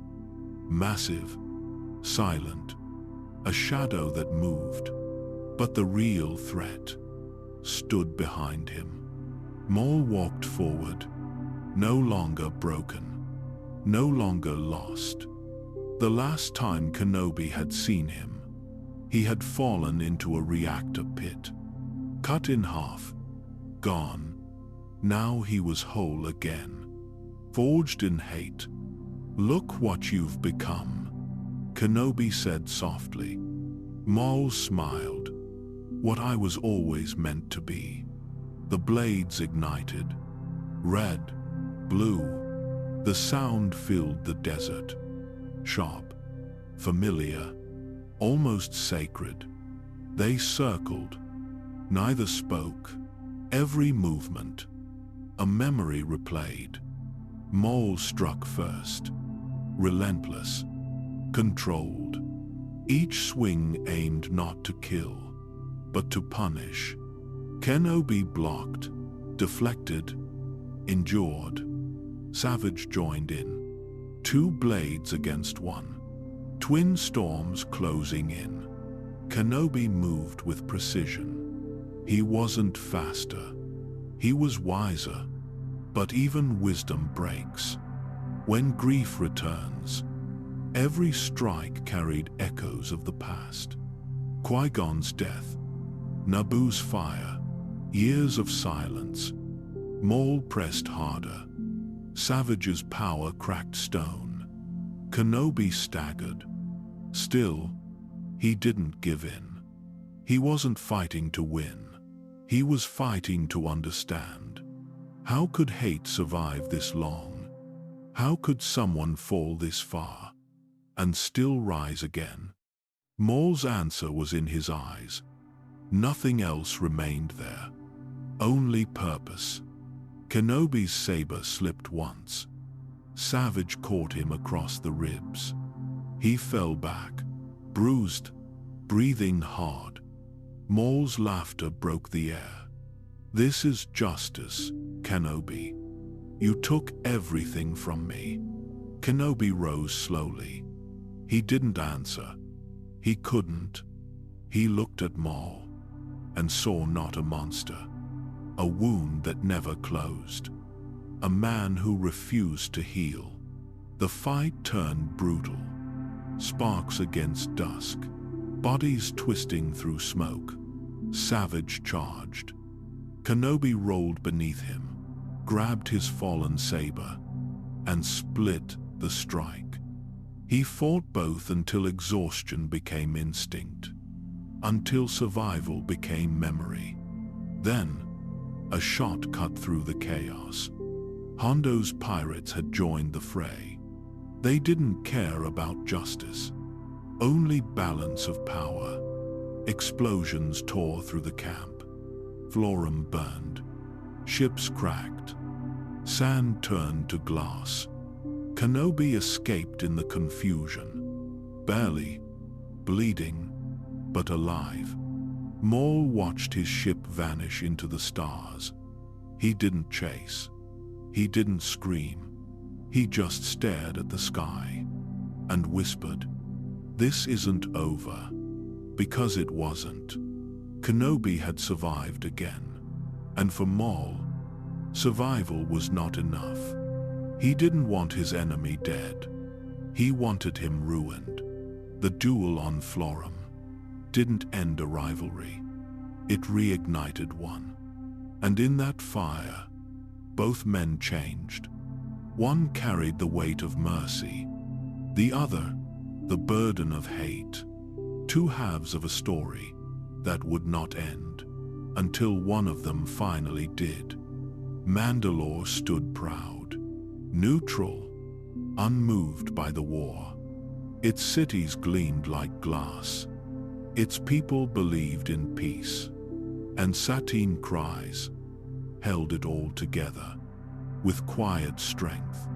Massive. Silent. A shadow that moved. But the real threat stood behind him. Maul walked forward. No longer broken. No longer lost. The last time Kenobi had seen him, he had fallen into a reactor pit. Cut in half. Gone. Now he was whole again. Forged in hate. Look what you've become, Kenobi said softly. Maul smiled. What I was always meant to be. The blades ignited. Red. Blue. The sound filled the desert. Sharp. Familiar. Almost sacred. They circled. Neither spoke. Every movement. A memory replayed. Maul struck first. Relentless. Controlled. Each swing aimed not to kill, but to punish. Kenobi blocked. Deflected. Endured. Savage joined in. Two blades against one. Twin storms closing in. Kenobi moved with precision. He wasn't faster. He was wiser. But even wisdom breaks. When grief returns, every strike carried echoes of the past. Qui-Gon's death, Naboo's fire, years of silence. Maul pressed harder. Savage's power cracked stone. Kenobi staggered. Still, he didn't give in. He wasn't fighting to win. He was fighting to understand. How could hate survive this long? How could someone fall this far and still rise again? Maul's answer was in his eyes. Nothing else remained there. Only purpose. Kenobi's saber slipped once. Savage caught him across the ribs. He fell back, bruised, breathing hard. Maul's laughter broke the air. This is justice, Kenobi. You took everything from me. Kenobi rose slowly. He didn't answer. He couldn't. He looked at Maul and saw not a monster, a wound that never closed, a man who refused to heal. The fight turned brutal. Sparks against dusk, bodies twisting through smoke. Savage charged. Kenobi rolled beneath him, grabbed his fallen saber, and split the strike. He fought both until exhaustion became instinct, until survival became memory. Then, a shot cut through the chaos. Hondo's pirates had joined the fray. They didn't care about justice, only balance of power. Explosions tore through the camp. Florum burned. Ships cracked. Sand turned to glass. Kenobi escaped in the confusion. Barely, bleeding, but alive. Maul watched his ship vanish into the stars. He didn't chase. He didn't scream. He just stared at the sky and whispered, "This isn't over." Because it wasn't. Kenobi had survived again. And for Maul, survival was not enough. He didn't want his enemy dead. He wanted him ruined. The duel on Florum didn't end a rivalry. It reignited one. And in that fire, both men changed. One carried the weight of mercy. The other, the burden of hate. Two halves of a story that would not end until one of them finally did. Mandalore stood proud, neutral, unmoved by the war. Its cities gleamed like glass. Its people believed in peace. And Satine cries held it all together with quiet strength.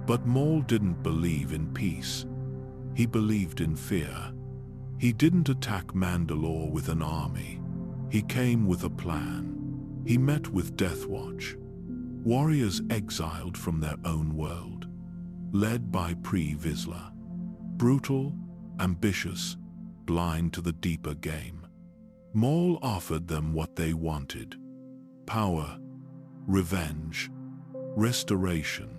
But Maul didn't believe in peace. He believed in fear. He didn't attack Mandalore with an army. He came with a plan. He met with Death Watch, warriors exiled from their own world, led by Pre Vizsla. Brutal, ambitious, blind to the deeper game. Maul offered them what they wanted: power, revenge, restoration.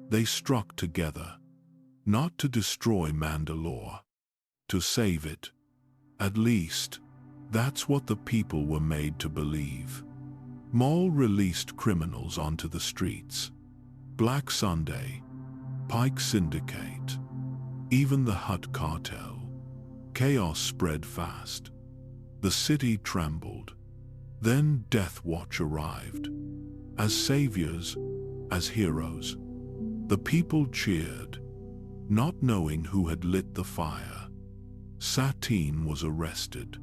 They struck together, not to destroy Mandalore, to save it. At least, that's what the people were made to believe. Maul released criminals onto the streets. Black Sunday, Pike Syndicate, even the Hutt cartel. Chaos spread fast. The city trembled. Then Death Watch arrived. As saviors, as heroes. The people cheered, not knowing who had lit the fire. Satine was arrested,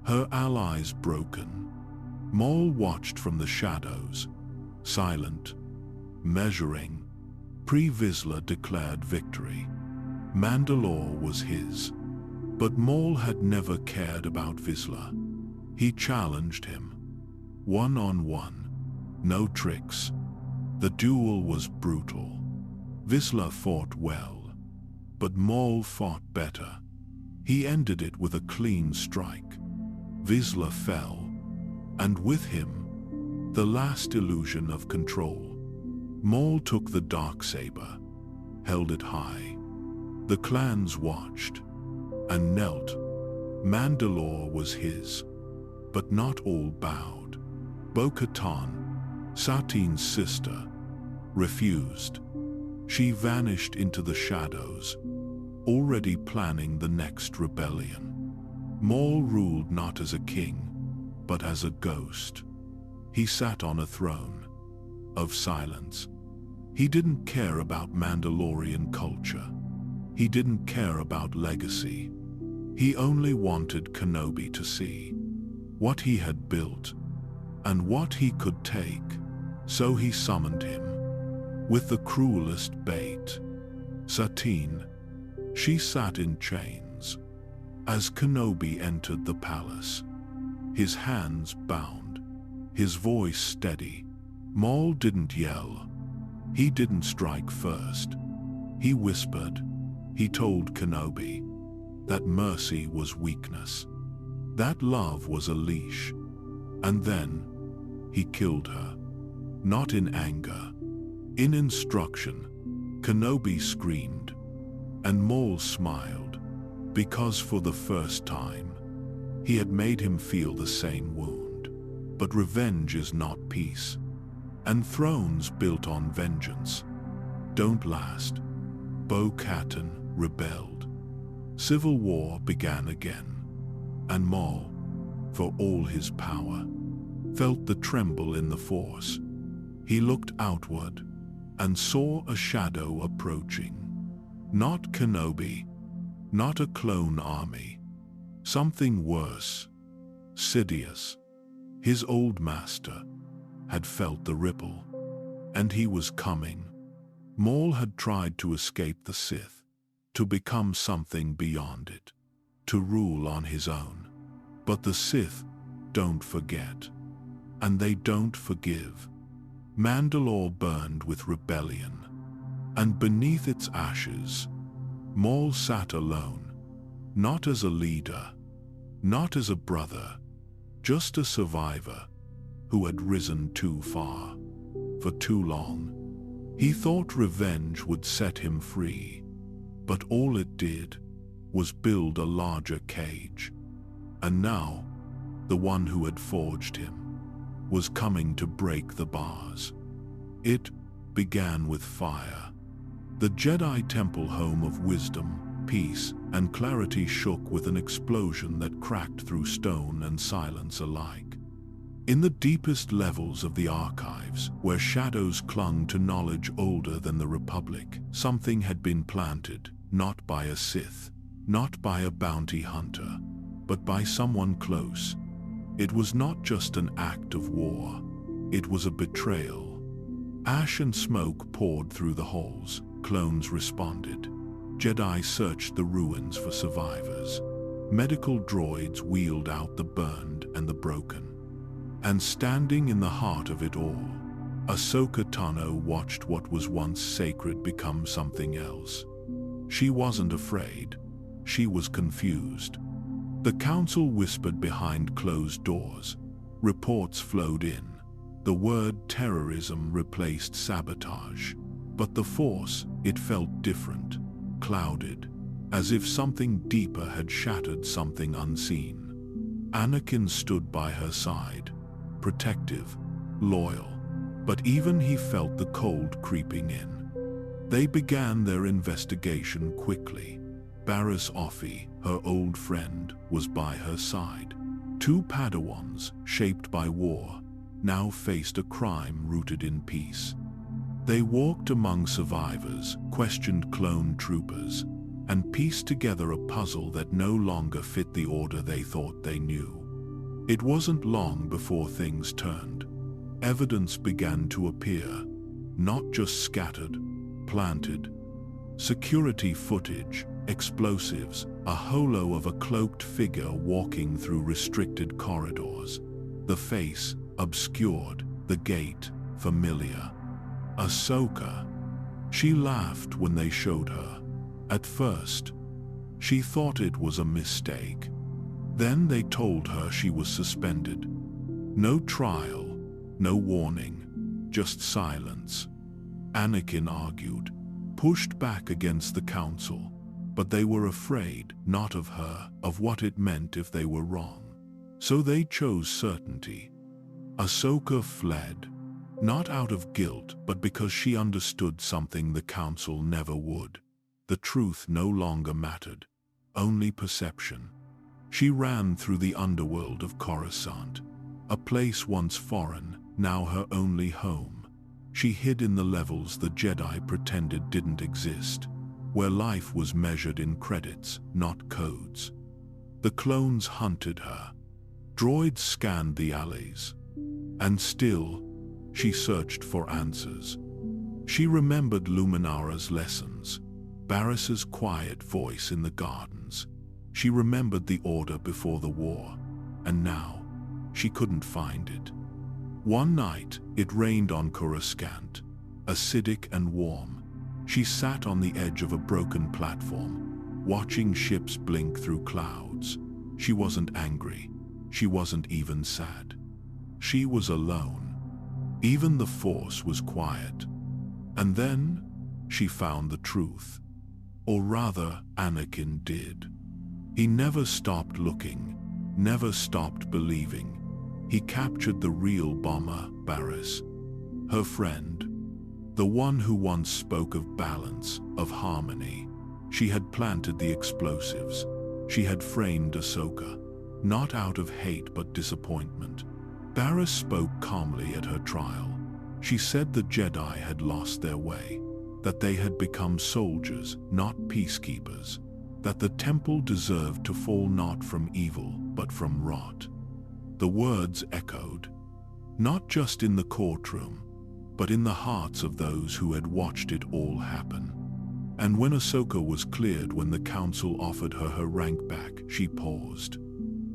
her allies broken. Maul watched from the shadows, silent, measuring. Pre Vizsla declared victory. Mandalore was his. But Maul had never cared about Vizsla. He challenged him. One-on-one, no tricks. The duel was brutal. Vizsla fought well, but Maul fought better. He ended it with a clean strike. Vizsla fell, and with him, the last illusion of control. Maul took the darksaber, held it high. The clans watched and knelt. Mandalore was his, but not all bowed. Bo-Katan, Satine's sister, refused. She vanished into the shadows, already planning the next rebellion. Maul ruled not as a king, but as a ghost. He sat on a throne of silence. He didn't care about Mandalorian culture. He didn't care about legacy. He only wanted Kenobi to see what he had built and what he could take. So he summoned him with the cruelest bait. Satine, she sat in chains as Kenobi entered the palace, his hands bound, his voice steady. Maul didn't yell. He didn't strike first. He whispered. He told Kenobi that mercy was weakness, that love was a leash. And then he killed her, not in anger, in instruction. Kenobi screamed, and Maul smiled, because for the first time, he had made him feel the same wound. But revenge is not peace, and thrones built on vengeance don't last. Bo-Katan rebelled. Civil war began again, and Maul, for all his power, felt the tremble in the Force. He looked outward and saw a shadow approaching. Not Kenobi, not a clone army. Something worse. Sidious, his old master, had felt the ripple, and he was coming. Maul had tried to escape the Sith, to become something beyond it, to rule on his own. But the Sith don't forget, and they don't forgive. Mandalore burned with rebellion, and beneath its ashes, Maul sat alone, not as a leader, not as a brother, just a survivor who had risen too far, for too long. He thought revenge would set him free, but all it did was build a larger cage. And now, the one who had forged him was coming to break the bars. It began with fire. The Jedi Temple, home of wisdom, peace, and clarity, shook with an explosion that cracked through stone and silence alike. In the deepest levels of the archives, where shadows clung to knowledge older than the Republic, something had been planted, not by a Sith, not by a bounty hunter, but by someone close. It was not just an act of war, it was a betrayal. Ash and smoke poured through the halls. Clones responded. Jedi searched the ruins for survivors. Medical droids wheeled out the burned and the broken. And standing in the heart of it all, Ahsoka Tano watched what was once sacred become something else. She wasn't afraid. She was confused. The council whispered behind closed doors. Reports flowed in. The word terrorism replaced sabotage. But the Force, it felt different, clouded, as if something deeper had shattered something unseen. Anakin stood by her side, protective, loyal, but even he felt the cold creeping in. They began their investigation quickly. Barriss Offee, her old friend, was by her side. Two Padawans, shaped by war, now faced a crime rooted in peace. They walked among survivors, questioned clone troopers, and pieced together a puzzle that no longer fit the order they thought they knew. It wasn't long before things turned. Evidence began to appear, not just scattered, planted. Security footage, explosives, a holo of a cloaked figure walking through restricted corridors. The face, obscured, the gait, familiar. Ahsoka. She laughed when they showed her. At first, she thought it was a mistake. Then they told her she was suspended. No trial, no warning, just silence. Anakin argued, pushed back against the council, but they were afraid, not of her, of what it meant if they were wrong. So they chose certainty. Ahsoka fled, not out of guilt, but because she understood something the council never would. The truth no longer mattered, only perception. She ran through the underworld of Coruscant, a place once foreign, now her only home. She hid in the levels the Jedi pretended didn't exist, where life was measured in credits, not codes. The clones hunted her. Droids scanned the alleys. And still, she searched for answers. She remembered Luminara's lessons, Barriss's quiet voice in the gardens. She remembered the Order before the war, and now, she couldn't find it. One night, it rained on Coruscant, acidic and warm. She sat on the edge of a broken platform, watching ships blink through clouds. She wasn't angry. She wasn't even sad. She was alone. Even the Force was quiet. And then, she found the truth. Or rather, Anakin did. He never stopped looking, never stopped believing. He captured the real bomber, Barriss, her friend, the one who once spoke of balance, of harmony. She had planted the explosives. She had framed Ahsoka, not out of hate but disappointment. Barriss spoke calmly at her trial. She said the Jedi had lost their way, that they had become soldiers, not peacekeepers, that the temple deserved to fall not from evil, but from rot. The words echoed, not just in the courtroom, but in the hearts of those who had watched it all happen. And when Ahsoka was cleared, when the council offered her her rank back, she paused.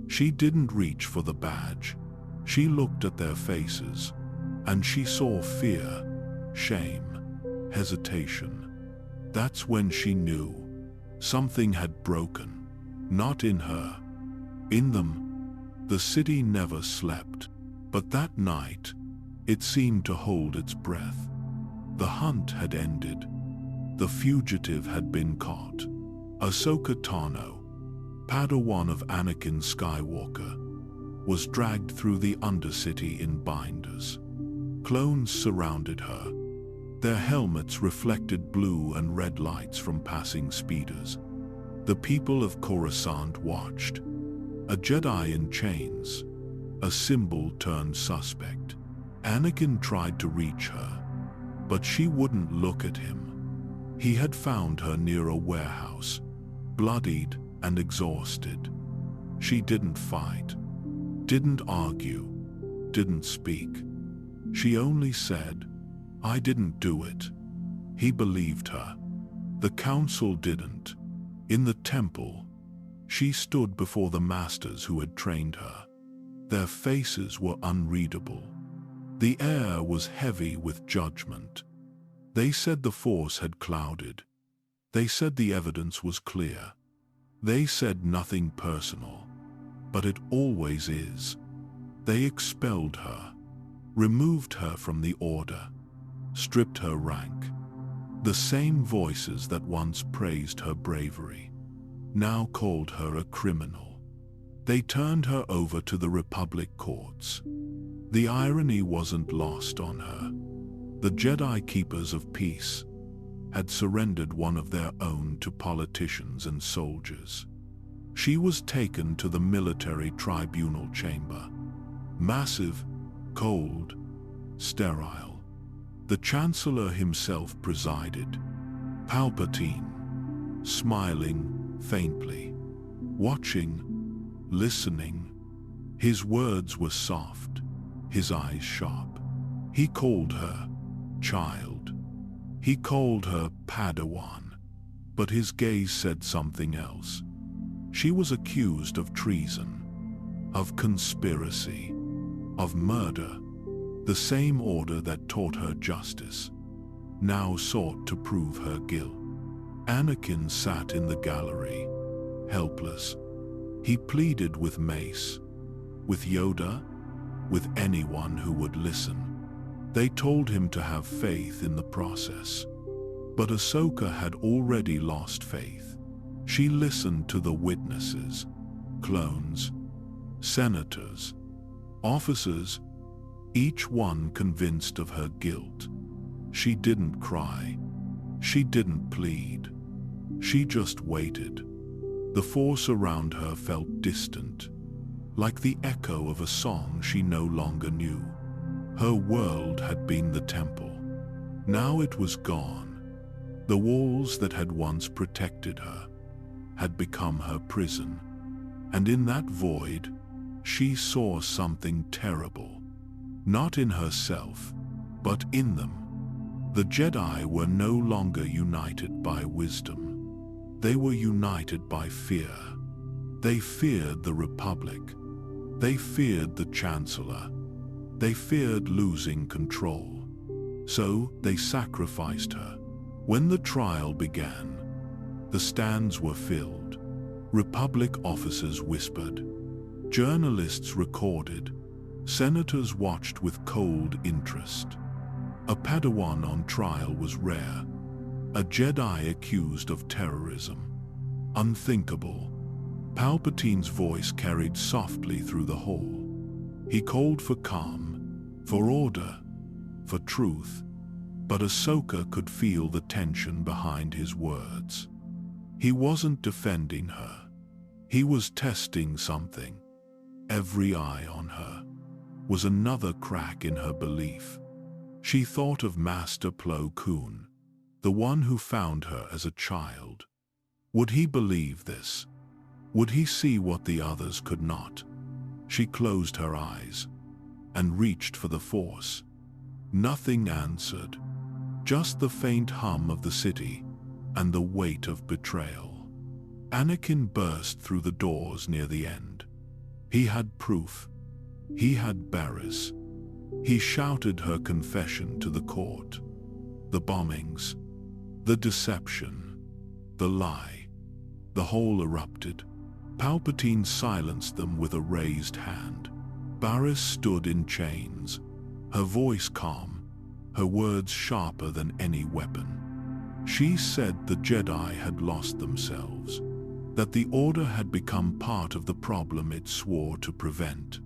She didn't reach for the badge. She looked at their faces, and she saw fear, shame, hesitation. That's when she knew something had broken, not in her, in them. The city never slept, but that night, it seemed to hold its breath. The hunt had ended. The fugitive had been caught. Ahsoka Tano, Padawan of Anakin Skywalker, was dragged through the Undercity in binders. Clones surrounded her. Their helmets reflected blue and red lights from passing speeders. The people of Coruscant watched. A Jedi in chains. A symbol turned suspect. Anakin tried to reach her, but she wouldn't look at him. He had found her near a warehouse, bloodied and exhausted. She didn't fight, didn't argue, didn't speak. She only said, "I didn't do it." He believed her. The council didn't. In the temple, she stood before the masters who had trained her. Their faces were unreadable. The air was heavy with judgment. They said the Force had clouded. They said the evidence was clear. They said nothing personal, but it always is. They expelled her, removed her from the Order, stripped her rank. The same voices that once praised her bravery now called her a criminal. They turned her over to the Republic courts. The irony wasn't lost on her. The Jedi Keepers of Peace had surrendered one of their own to politicians and soldiers. She was taken to the military tribunal chamber. Massive, cold, sterile. The Chancellor himself presided. Palpatine, smiling faintly, watching, listening. His words were soft, his eyes sharp. He called her child. He called her Padawan. But his gaze said something else. She was accused of treason, of conspiracy, of murder. The same order that taught her justice now sought to prove her guilt. Anakin sat in the gallery, helpless. He pleaded with Mace, with Yoda, with anyone who would listen. They told him to have faith in the process. But Ahsoka had already lost faith. She listened to the witnesses, clones, senators, officers, each one convinced of her guilt. She didn't cry. She didn't plead. She just waited. The force around her felt distant, like the echo of a song she no longer knew. Her world had been the temple. Now it was gone. The walls that had once protected her had become her prison. And in that void, she saw something terrible. Not in herself, but in them. The Jedi were no longer united by wisdom. They were united by fear. They feared the Republic. They feared the Chancellor. They feared losing control. So they sacrificed her. When the trial began, the stands were filled. Republic officers whispered. Journalists recorded. Senators watched with cold interest. A Padawan on trial was rare. A Jedi accused of terrorism. Unthinkable. Palpatine's voice carried softly through the hall. He called for calm, for order, for truth. But Ahsoka could feel the tension behind his words. He wasn't defending her. He was testing something. Every eye on her was another crack in her belief. She thought of Master Plo Koon, the one who found her as a child. Would he believe this? Would he see what the others could not? She closed her eyes and reached for the Force. Nothing answered. Just the faint hum of the city and the weight of betrayal. Anakin burst through the doors near the end. He had proof. He had Barriss. He shouted her confession to the court. The bombings, the deception, the lie. The whole erupted. Palpatine silenced them with a raised hand. Barriss stood in chains, her voice calm, her words sharper than any weapon. She said the Jedi had lost themselves, that the Order had become part of the problem it swore to prevent,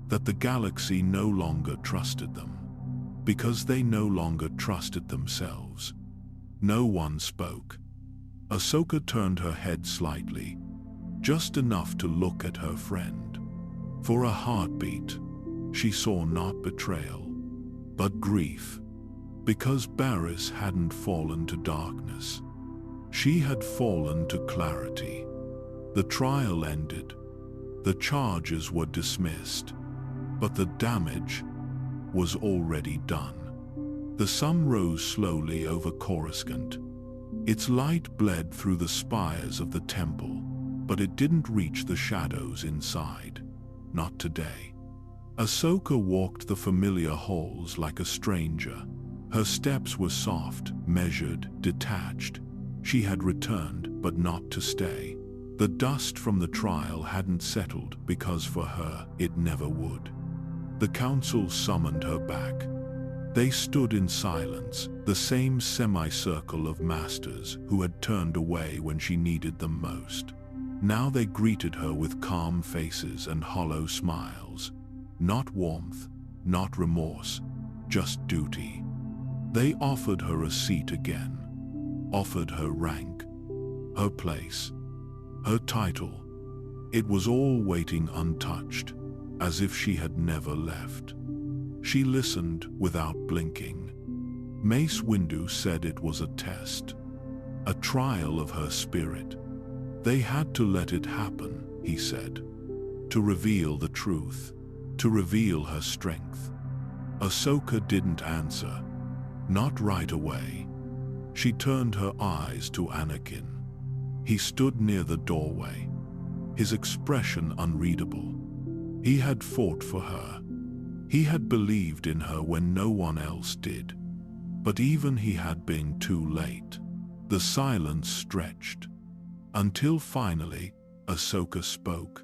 that the galaxy no longer trusted them, because they no longer trusted themselves. No one spoke. Ahsoka turned her head slightly, just enough to look at her friend. For a heartbeat, she saw not betrayal, but grief. Because Barriss hadn't fallen to darkness. She had fallen to clarity. The trial ended. The charges were dismissed. But the damage was already done. The sun rose slowly over Coruscant. Its light bled through the spires of the temple, but it didn't reach the shadows inside. Not today. Ahsoka walked the familiar halls like a stranger. Her steps were soft, measured, detached. She had returned, but not to stay. The dust from the trial hadn't settled because for her, it never would. The council summoned her back. They stood in silence, the same semicircle of masters who had turned away when she needed them most. Now they greeted her with calm faces and hollow smiles. Not warmth, not remorse, just duty. They offered her a seat again, offered her rank, her place, her title. It was all waiting untouched, as if she had never left. She listened without blinking. Mace Windu said it was a test, a trial of her spirit. They had to let it happen, he said, to reveal the truth, to reveal her strength. Ahsoka didn't answer. Not right away. She turned her eyes to Anakin. He stood near the doorway, his expression unreadable. He had fought for her. He had believed in her when no one else did. But even he had been too late. The silence stretched. Until finally, Ahsoka spoke.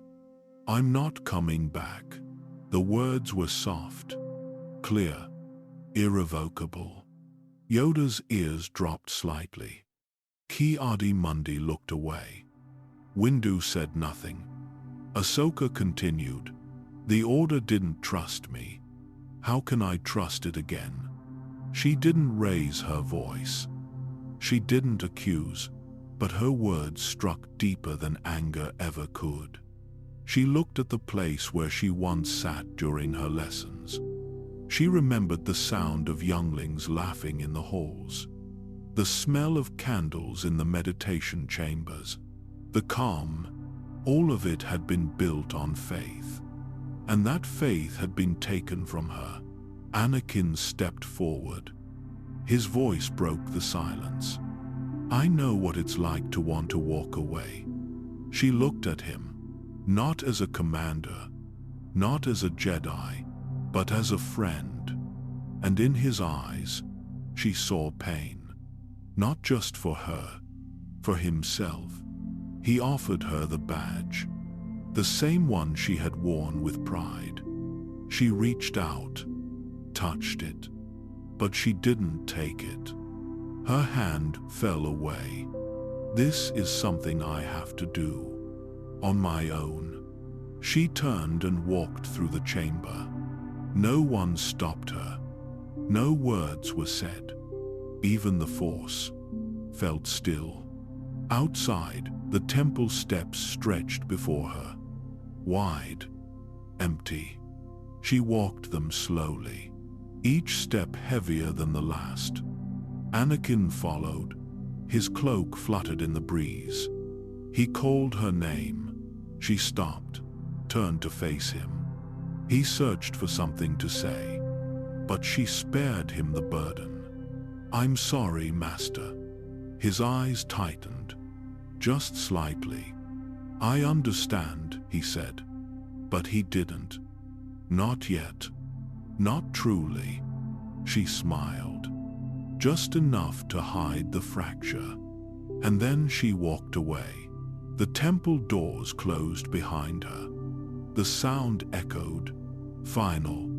"I'm not coming back." The words were soft, clear. Irrevocable. Yoda's ears dropped slightly. Ki-Adi-Mundi looked away. Windu said nothing. Ahsoka continued, "The Order didn't trust me. How can I trust it again?" She didn't raise her voice. She didn't accuse, but her words struck deeper than anger ever could. She looked at the place where she once sat during her lessons. She remembered the sound of younglings laughing in the halls, the smell of candles in the meditation chambers, the calm. All of it had been built on faith. And that faith had been taken from her. Anakin stepped forward. His voice broke the silence. "I know what it's like to want to walk away." She looked at him, not as a commander, not as a Jedi, but as a friend. And in his eyes, she saw pain. Not just for her, for himself. He offered her the badge, the same one she had worn with pride. She reached out, touched it, but she didn't take it. Her hand fell away. "This is something I have to do. On my own." She turned and walked through the chamber. No one stopped her. No words were said. Even the Force felt still. Outside, the temple steps stretched before her. Wide, empty. She walked them slowly, each step heavier than the last. Anakin followed. His cloak fluttered in the breeze. He called her name. She stopped, turned to face him. He searched for something to say, but she spared him the burden. "I'm sorry, Master." His eyes tightened, just slightly. "I understand," he said. But he didn't. Not yet. Not truly. She smiled. Just enough to hide the fracture. And then she walked away. The temple doors closed behind her. The sound echoed. Final.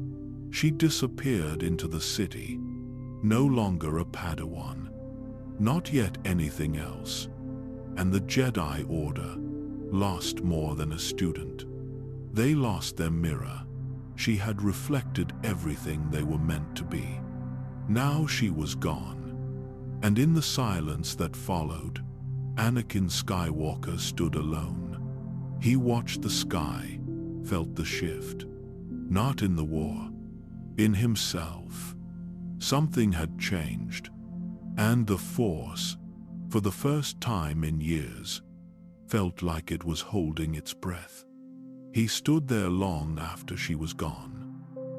She disappeared into the city. No longer a Padawan. Not yet anything else. And the Jedi Order lost more than a student. They lost their mirror. She had reflected everything they were meant to be. Now she was gone. And in the silence that followed, Anakin Skywalker stood alone. He watched the sky, felt the shift. Not in the war. In himself. Something had changed. And the Force, for the first time in years, felt like it was holding its breath. He stood there long after she was gone.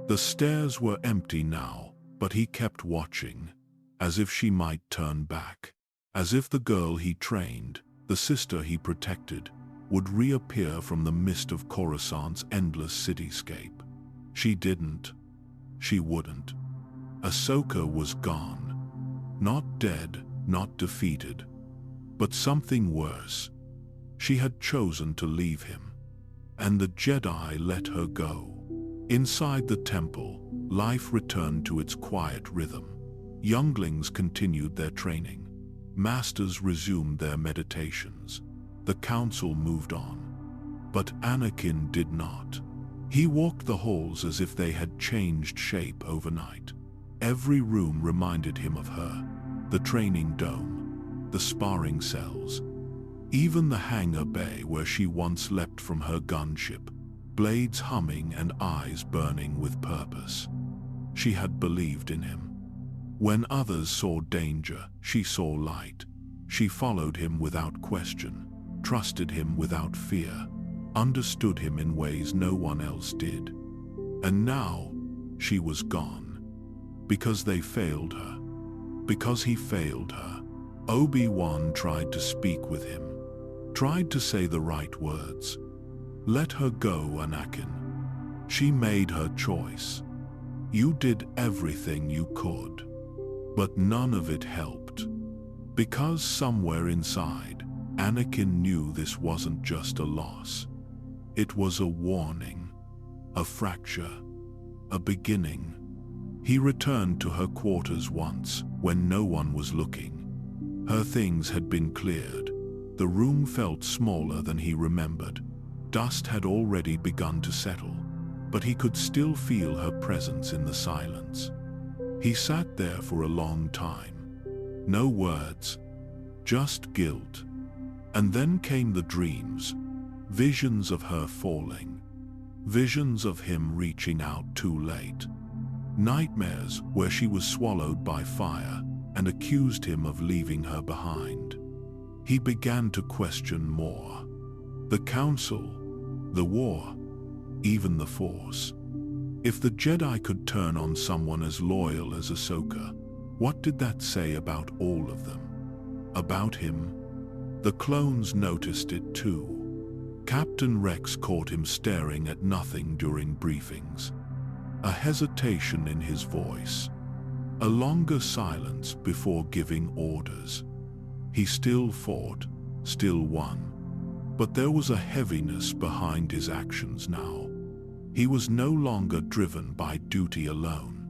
The stairs were empty now, but he kept watching, as if she might turn back, as if the girl he trained, the sister he protected, would reappear from the mist of Coruscant's endless cityscape. She didn't. She wouldn't. Ahsoka was gone. Not dead, not defeated, but something worse. She had chosen to leave him, and the Jedi let her go. Inside the temple, life returned to its quiet rhythm. Younglings continued their training. Masters resumed their meditations. The council moved on. But Anakin did not. He walked the halls as if they had changed shape overnight. Every room reminded him of her. The training dome, the sparring cells, even the hangar bay where she once leapt from her gunship, blades humming and eyes burning with purpose. She had believed in him. When others saw danger, she saw light. She followed him without question, trusted him without fear, understood him in ways no one else did. And now, she was gone. Because they failed her. Because he failed her. Obi-Wan tried to speak with him. Tried to say the right words. Let her go, Anakin. She made her choice. You did everything you could. But none of it helped. Because somewhere inside, Anakin knew this wasn't just a loss. It was a warning. A fracture. A beginning. He returned to her quarters once, when no one was looking. Her things had been cleared. The room felt smaller than he remembered. Dust had already begun to settle, but he could still feel her presence in the silence. He sat there for a long time. No words, just guilt. And then came the dreams, visions of her falling, visions of him reaching out too late. Nightmares where she was swallowed by fire and accused him of leaving her behind. He began to question more. The Council, the war, even the Force. If the Jedi could turn on someone as loyal as Ahsoka, what did that say about all of them? About him? The clones noticed it too. Captain Rex caught him staring at nothing during briefings. A hesitation in his voice. A longer silence before giving orders. He still fought, still won. But there was a heaviness behind his actions now. He was no longer driven by duty alone.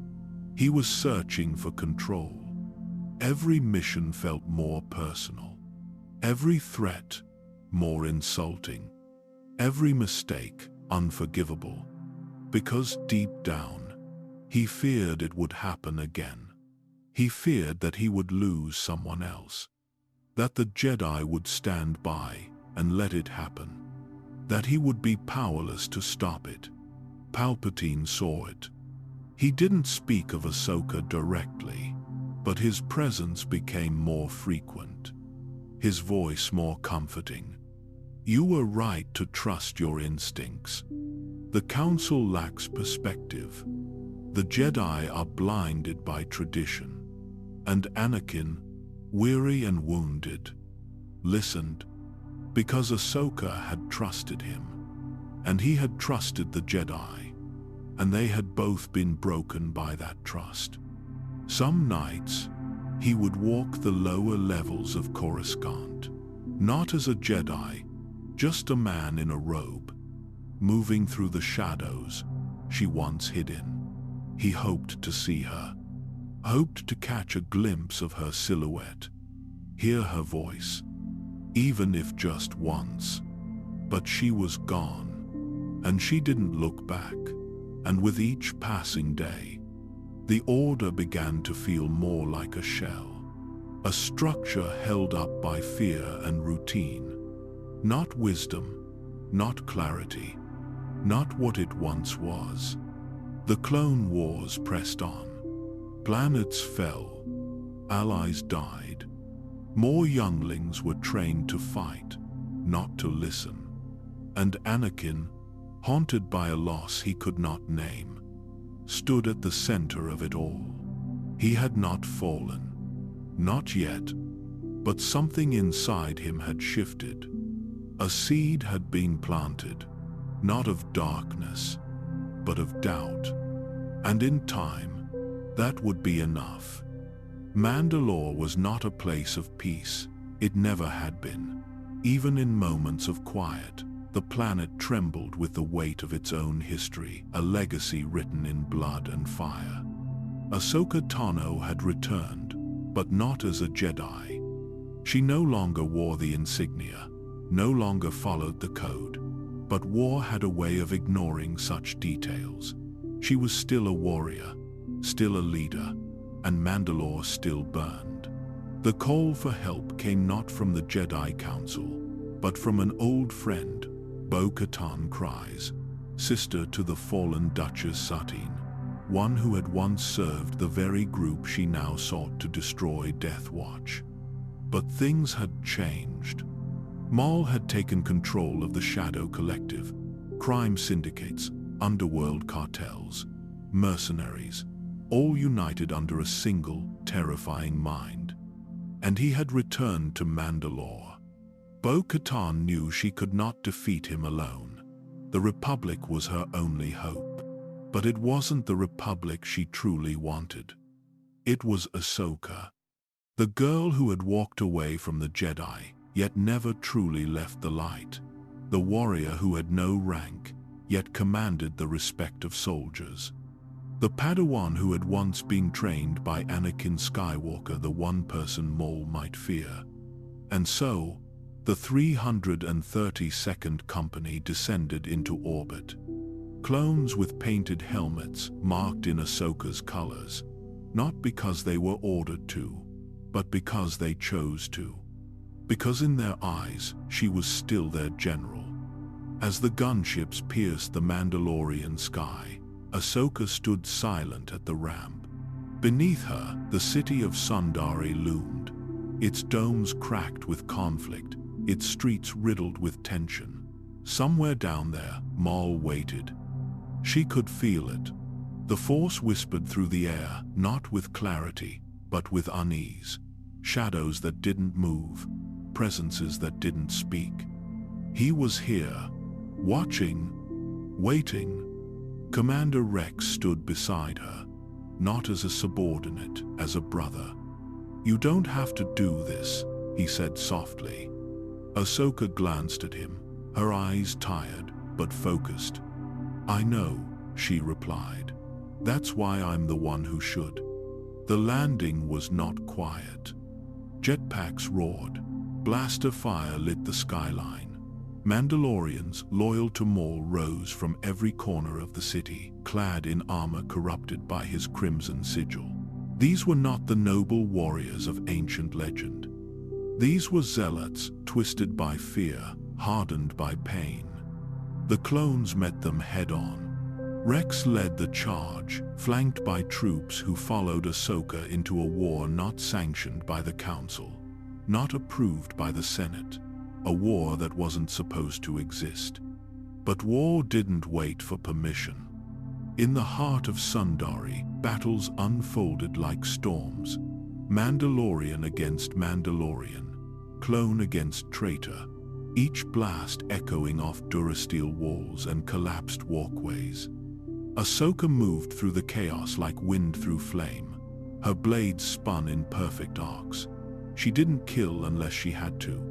He was searching for control. Every mission felt more personal. Every threat more insulting. Every mistake unforgivable. Because deep down, he feared it would happen again. He feared that he would lose someone else. That the Jedi would stand by and let it happen. That he would be powerless to stop it. Palpatine saw it. He didn't speak of Ahsoka directly, but his presence became more frequent. His voice more comforting. You were right to trust your instincts. The Council lacks perspective. The Jedi are blinded by tradition. And Anakin, weary and wounded, listened because Ahsoka had trusted him. And he had trusted the Jedi. And they had both been broken by that trust. Some nights, he would walk the lower levels of Coruscant, not as a Jedi, just a man in a robe, moving through the shadows she once hid in. He hoped to see her, hoped to catch a glimpse of her silhouette, hear her voice, even if just once. But she was gone, and she didn't look back. And with each passing day, the Order began to feel more like a shell, a structure held up by fear and routine. Not wisdom, not clarity, not what it once was. The Clone Wars pressed on. Planets fell, allies died. More younglings were trained to fight, not to listen. And Anakin, haunted by a loss he could not name, stood at the center of it all. He had not fallen. Not yet. But something inside him had shifted. A seed had been planted, not of darkness, but of doubt. And in time, that would be enough. Mandalore was not a place of peace. It never had been. Even in moments of quiet, the planet trembled with the weight of its own history, a legacy written in blood and fire. Ahsoka Tano had returned, but not as a Jedi. She no longer wore the insignia, no longer followed the code, but war had a way of ignoring such details. She was still a warrior, still a leader, and Mandalore still burned. The call for help came not from the Jedi Council, but from an old friend, Bo-Katan Kryze, sister to the fallen Duchess Satine, one who had once served the very group she now sought to destroy. Death Watch. But things had changed. Maul had taken control of the Shadow Collective, crime syndicates, underworld cartels, mercenaries, all united under a single, terrifying mind. And he had returned to Mandalore. Bo-Katan knew she could not defeat him alone. The Republic was her only hope. But it wasn't the Republic she truly wanted. It was Ahsoka. The girl who had walked away from the Jedi, yet never truly left the light. The warrior who had no rank, yet commanded the respect of soldiers. The Padawan who had once been trained by Anakin Skywalker, the one person Maul might fear. And so, the 332nd Company descended into orbit. Clones with painted helmets marked in Ahsoka's colors, not because they were ordered to, but because they chose to. Because in their eyes, she was still their general. As the gunships pierced the Mandalorian sky, Ahsoka stood silent at the ramp. Beneath her, the city of Sundari loomed, its domes cracked with conflict, its streets riddled with tension. Somewhere down there, Maul waited. She could feel it. The Force whispered through the air, not with clarity, but with unease. Shadows that didn't move, presences that didn't speak. He was here, watching, waiting. Commander Rex stood beside her, not as a subordinate, as a brother. "You don't have to do this," he said softly. Ahsoka glanced at him, her eyes tired but focused. "I know," she replied. "That's why I'm the one who should." The landing was not quiet. Jetpacks roared. Blaster fire lit the skyline. Mandalorians loyal to Maul rose from every corner of the city, clad in armor corrupted by his crimson sigil. These were not the noble warriors of ancient legend. These were zealots twisted by fear, hardened by pain. The clones met them head-on. Rex led the charge, flanked by troops who followed Ahsoka into a war not sanctioned by the Council, not approved by the Senate. A war that wasn't supposed to exist. But war didn't wait for permission. In the heart of Sundari, battles unfolded like storms. Mandalorian against Mandalorian, clone against traitor, each blast echoing off durasteel walls and collapsed walkways. Ahsoka moved through the chaos like wind through flame. Her blades spun in perfect arcs. She didn't kill unless she had to.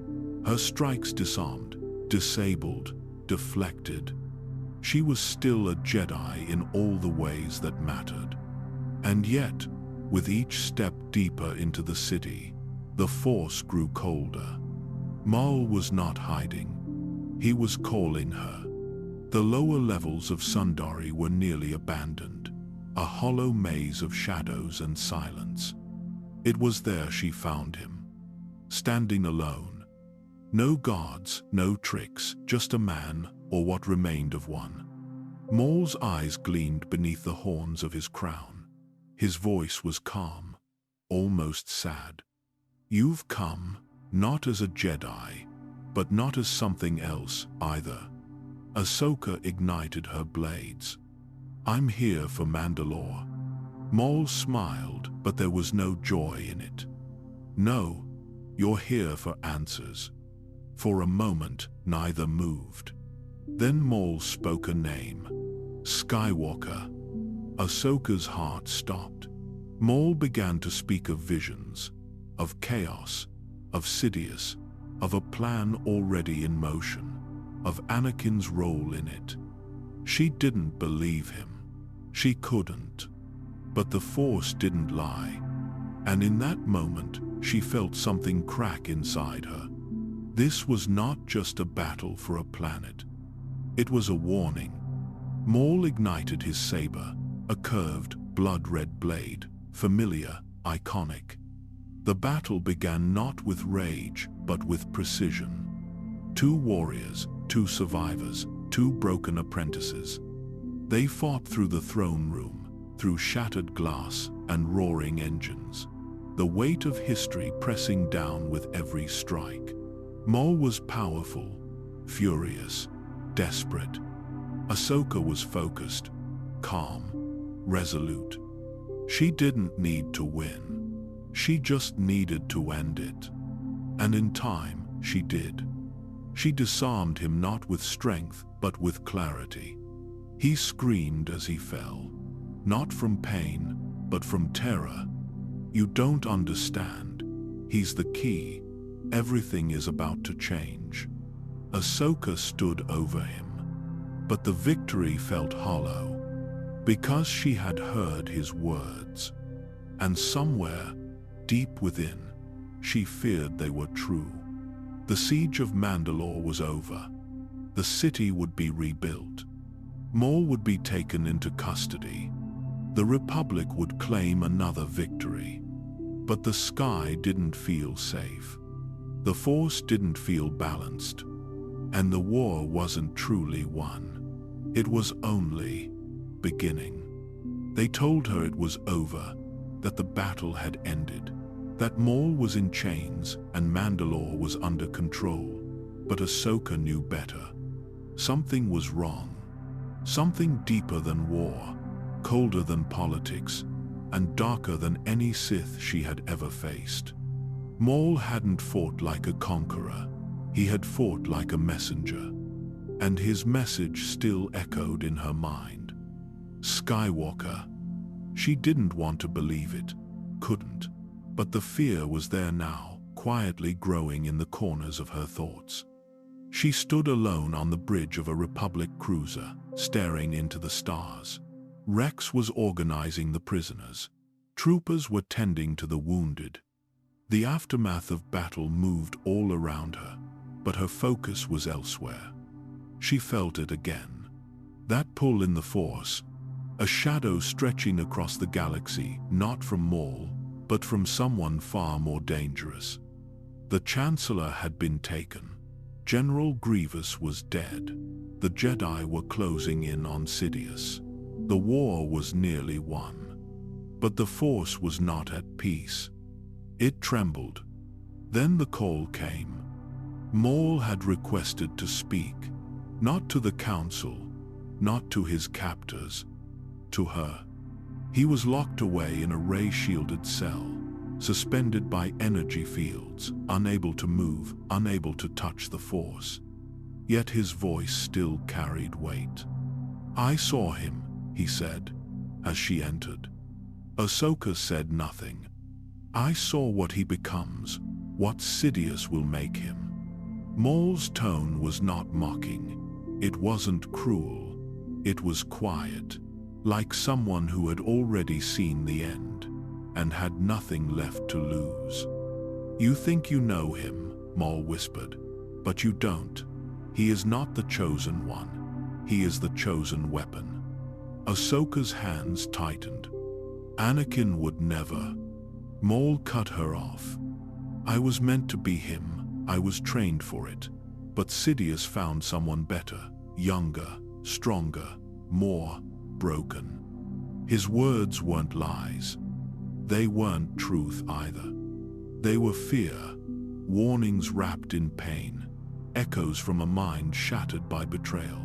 Her strikes disarmed, disabled, deflected. She was still a Jedi in all the ways that mattered. And yet, with each step deeper into the city, the Force grew colder. Maul was not hiding. He was calling her. The lower levels of Sundari were nearly abandoned, a hollow maze of shadows and silence. It was there she found him, standing alone. No guards, no tricks, just a man, or what remained of one. Maul's eyes gleamed beneath the horns of his crown. His voice was calm, almost sad. "You've come, not as a Jedi, but not as something else either." Ahsoka ignited her blades. "I'm here for Mandalore." Maul smiled, but there was no joy in it. "No, you're here for answers." For a moment, neither moved. Then Maul spoke a name. Skywalker. Ahsoka's heart stopped. Maul began to speak of visions, of chaos, of Sidious, of a plan already in motion, of Anakin's role in it. She didn't believe him. She couldn't. But the Force didn't lie. And in that moment, she felt something crack inside her. This was not just a battle for a planet. It was a warning. Maul ignited his saber, a curved, blood-red blade, familiar, iconic. The battle began not with rage, but with precision. Two warriors, two survivors, two broken apprentices. They fought through the throne room, through shattered glass and roaring engines. The weight of history pressing down with every strike. Maul was powerful, furious, desperate. Ahsoka was focused, calm, resolute. She didn't need to win. She just needed to end it. And in time, she did. She disarmed him not with strength, but with clarity. He screamed as he fell, not from pain, but from terror. "You don't understand. He's the key. Everything is about to change." Ahsoka stood over him. But the victory felt hollow. because she had heard his words. And somewhere, deep within, she feared they were true. The siege of Mandalore was over. The city would be rebuilt. Maul would be taken into custody. The Republic would claim another victory. But the sky didn't feel safe. The Force didn't feel balanced. And the war wasn't truly won. It was only beginning. They told her it was over, that the battle had ended, that Maul was in chains and Mandalore was under control. But Ahsoka knew better. Something was wrong. Something deeper than war, colder than politics, and darker than any Sith she had ever faced. Maul hadn't fought like a conqueror. He had fought like a messenger. And his message still echoed in her mind. Skywalker. She didn't want to believe it, couldn't. But the fear was there now, quietly growing in the corners of her thoughts. She stood alone on the bridge of a Republic cruiser, staring into the stars. Rex was organizing the prisoners. Troopers were tending to the wounded. The aftermath of battle moved all around her, but her focus was elsewhere. She felt it again. That pull in the Force, a shadow stretching across the galaxy, not from Maul, but from someone far more dangerous. The Chancellor had been taken. General Grievous was dead. The Jedi were closing in on Sidious. The war was nearly won. But the Force was not at peace. It trembled. Then the call came. Maul had requested to speak, not to the Council, not to his captors, to her. He was locked away in a ray-shielded cell, suspended by energy fields, unable to move, unable to touch the Force. Yet his voice still carried weight. "I saw him," he said, as she entered. Ahsoka said nothing. "I saw what he becomes, what Sidious will make him." Maul's tone was not mocking. It wasn't cruel. It was quiet, like someone who had already seen the end and had nothing left to lose. "You think you know him," Maul whispered, "but you don't. He is not the chosen one. He is the chosen weapon." Ahsoka's hands tightened. "Anakin would never." Maul cut her off. "I was meant to be him. I was trained for it. But Sidious found someone better, younger, stronger, more broken." His words weren't lies. They weren't truth either. They were fear, warnings wrapped in pain, echoes from a mind shattered by betrayal.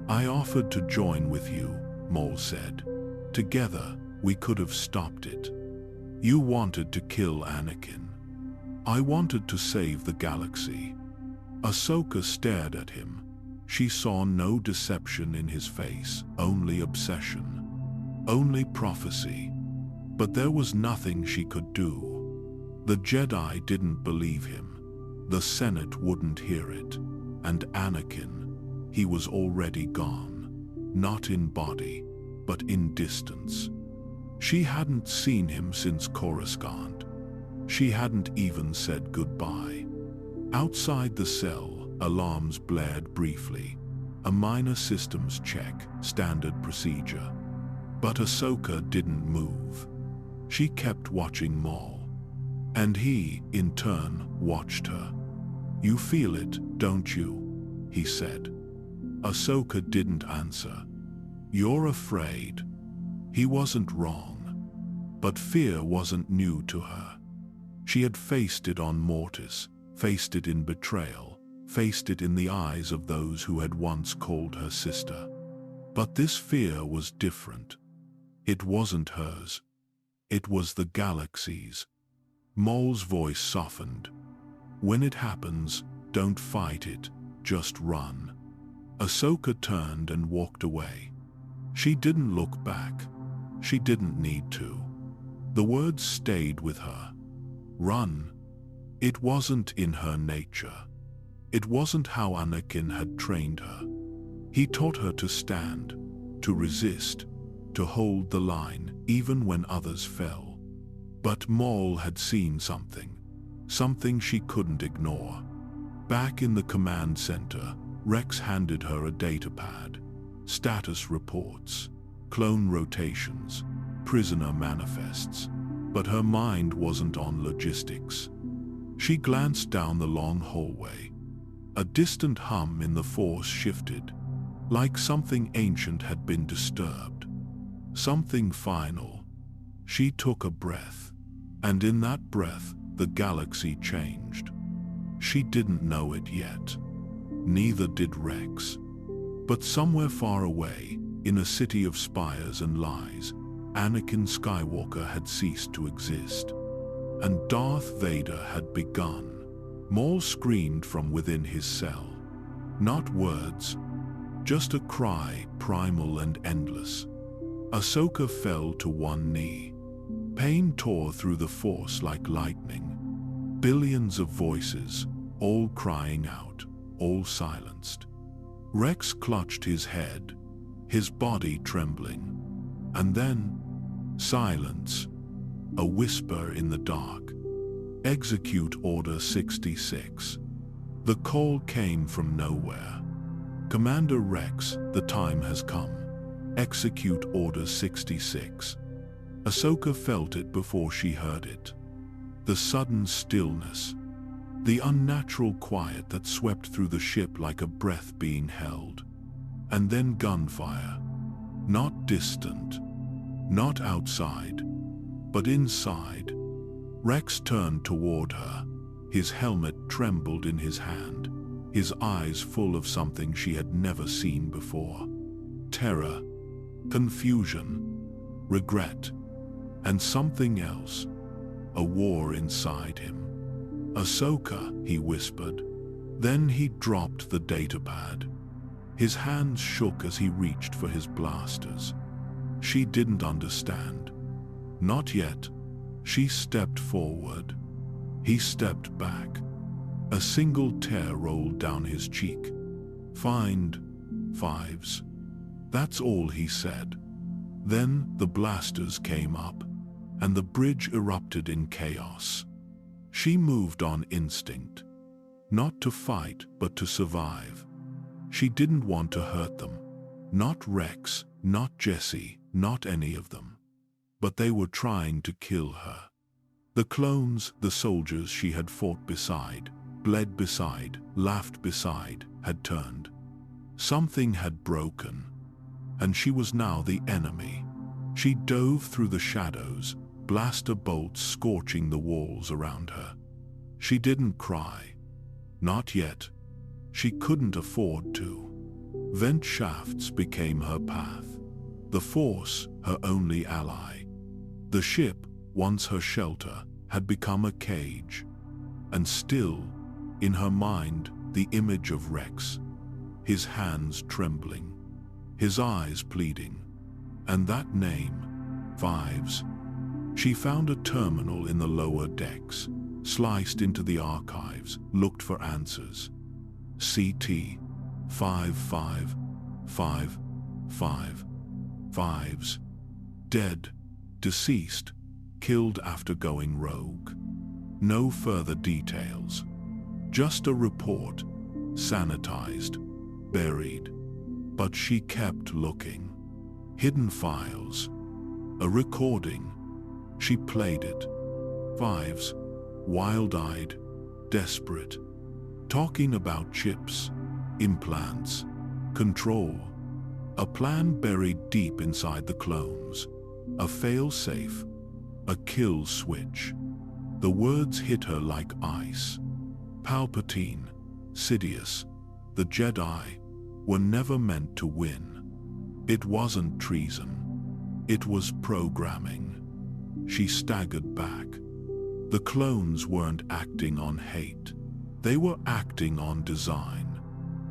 "I offered to join with you," Maul said. "Together, we could have stopped it. You wanted to kill Anakin. I wanted to save the galaxy." Ahsoka stared at him. She saw no deception in his face, only obsession, only prophecy. But there was nothing she could do. The Jedi didn't believe him. The Senate wouldn't hear it. And Anakin, he was already gone. Not in body, but in distance. She hadn't seen him since Coruscant. She hadn't even said goodbye. Outside the cell, alarms blared briefly. A minor systems check, standard procedure. But Ahsoka didn't move. She kept watching Maul. And he, in turn, watched her. "You feel it, don't you?" he said. Ahsoka didn't answer. "You're afraid." He wasn't wrong. But fear wasn't new to her. She had faced it on Mortis, faced it in betrayal, faced it in the eyes of those who had once called her sister. But this fear was different. It wasn't hers. It was the galaxy's. Maul's voice softened. "When it happens, don't fight it, just run." Ahsoka turned and walked away. She didn't look back. She didn't need to. The words stayed with her. Run. It wasn't in her nature. It wasn't how Anakin had trained her. He taught her to stand, to resist, to hold the line even when others fell. But Maul had seen something she couldn't ignore. Back in the command center, Rex handed her a datapad. Status reports, clone rotations, prisoner manifests. But her mind wasn't on logistics. She glanced down the long hallway. A distant hum in the Force shifted, like something ancient had been disturbed. Something final. She took a breath, and in that breath, the galaxy changed. She didn't know it yet. Neither did Rex. But somewhere far away, in a city of spires and lies, Anakin Skywalker had ceased to exist. And Darth Vader had begun. Maul screamed from within his cell. Not words, just a cry, primal and endless. Ahsoka fell to one knee. Pain tore through the Force like lightning. Billions of voices, all crying out, all silenced. Rex clutched his head, his body trembling. And then, silence. A whisper in the dark. Execute Order 66. The call came from nowhere. Commander Rex, the time has come. Execute Order 66. Ahsoka felt it before she heard it. The sudden stillness. The unnatural quiet that swept through the ship like a breath being held. And then gunfire. Not distant. Not outside. But inside. Rex turned toward her. His helmet trembled in his hand, his eyes full of something she had never seen before. Terror, confusion, regret, and something else. A war inside him. "Ahsoka," he whispered. Then he dropped the datapad. His hands shook as he reached for his blasters. She didn't understand. Not yet. She stepped forward. He stepped back. A single tear rolled down his cheek. "Find fives." That's all he said. Then the blasters came up, and the bridge erupted in chaos. She moved on instinct. Not to fight, but to survive. She didn't want to hurt them. Not Rex, not Jesse, not any of them. But they were trying to kill her. The clones, the soldiers she had fought beside, bled beside, laughed beside, had turned. Something had broken, and she was now the enemy. She dove through the shadows, blaster bolts scorching the walls around her. She didn't cry. Not yet. She couldn't afford to. Vent shafts became her path. The Force, her only ally. The ship, once her shelter, had become a cage. And still, in her mind, the image of Rex. His hands trembling. His eyes pleading. And that name, Fives. She found a terminal in the lower decks, sliced into the archives, looked for answers. CT 5555 Fives. Dead, deceased, killed after going rogue. No further details. Just a report, sanitized, buried. But she kept looking. Hidden files. A recording. She played it. Fives. Wild-eyed, desperate. Talking about chips, implants, control. A plan buried deep inside the clones. A fail-safe. A kill switch. The words hit her like ice. Palpatine, Sidious, the Jedi, were never meant to win. It wasn't treason. It was programming. She staggered back. The clones weren't acting on hate. They were acting on design,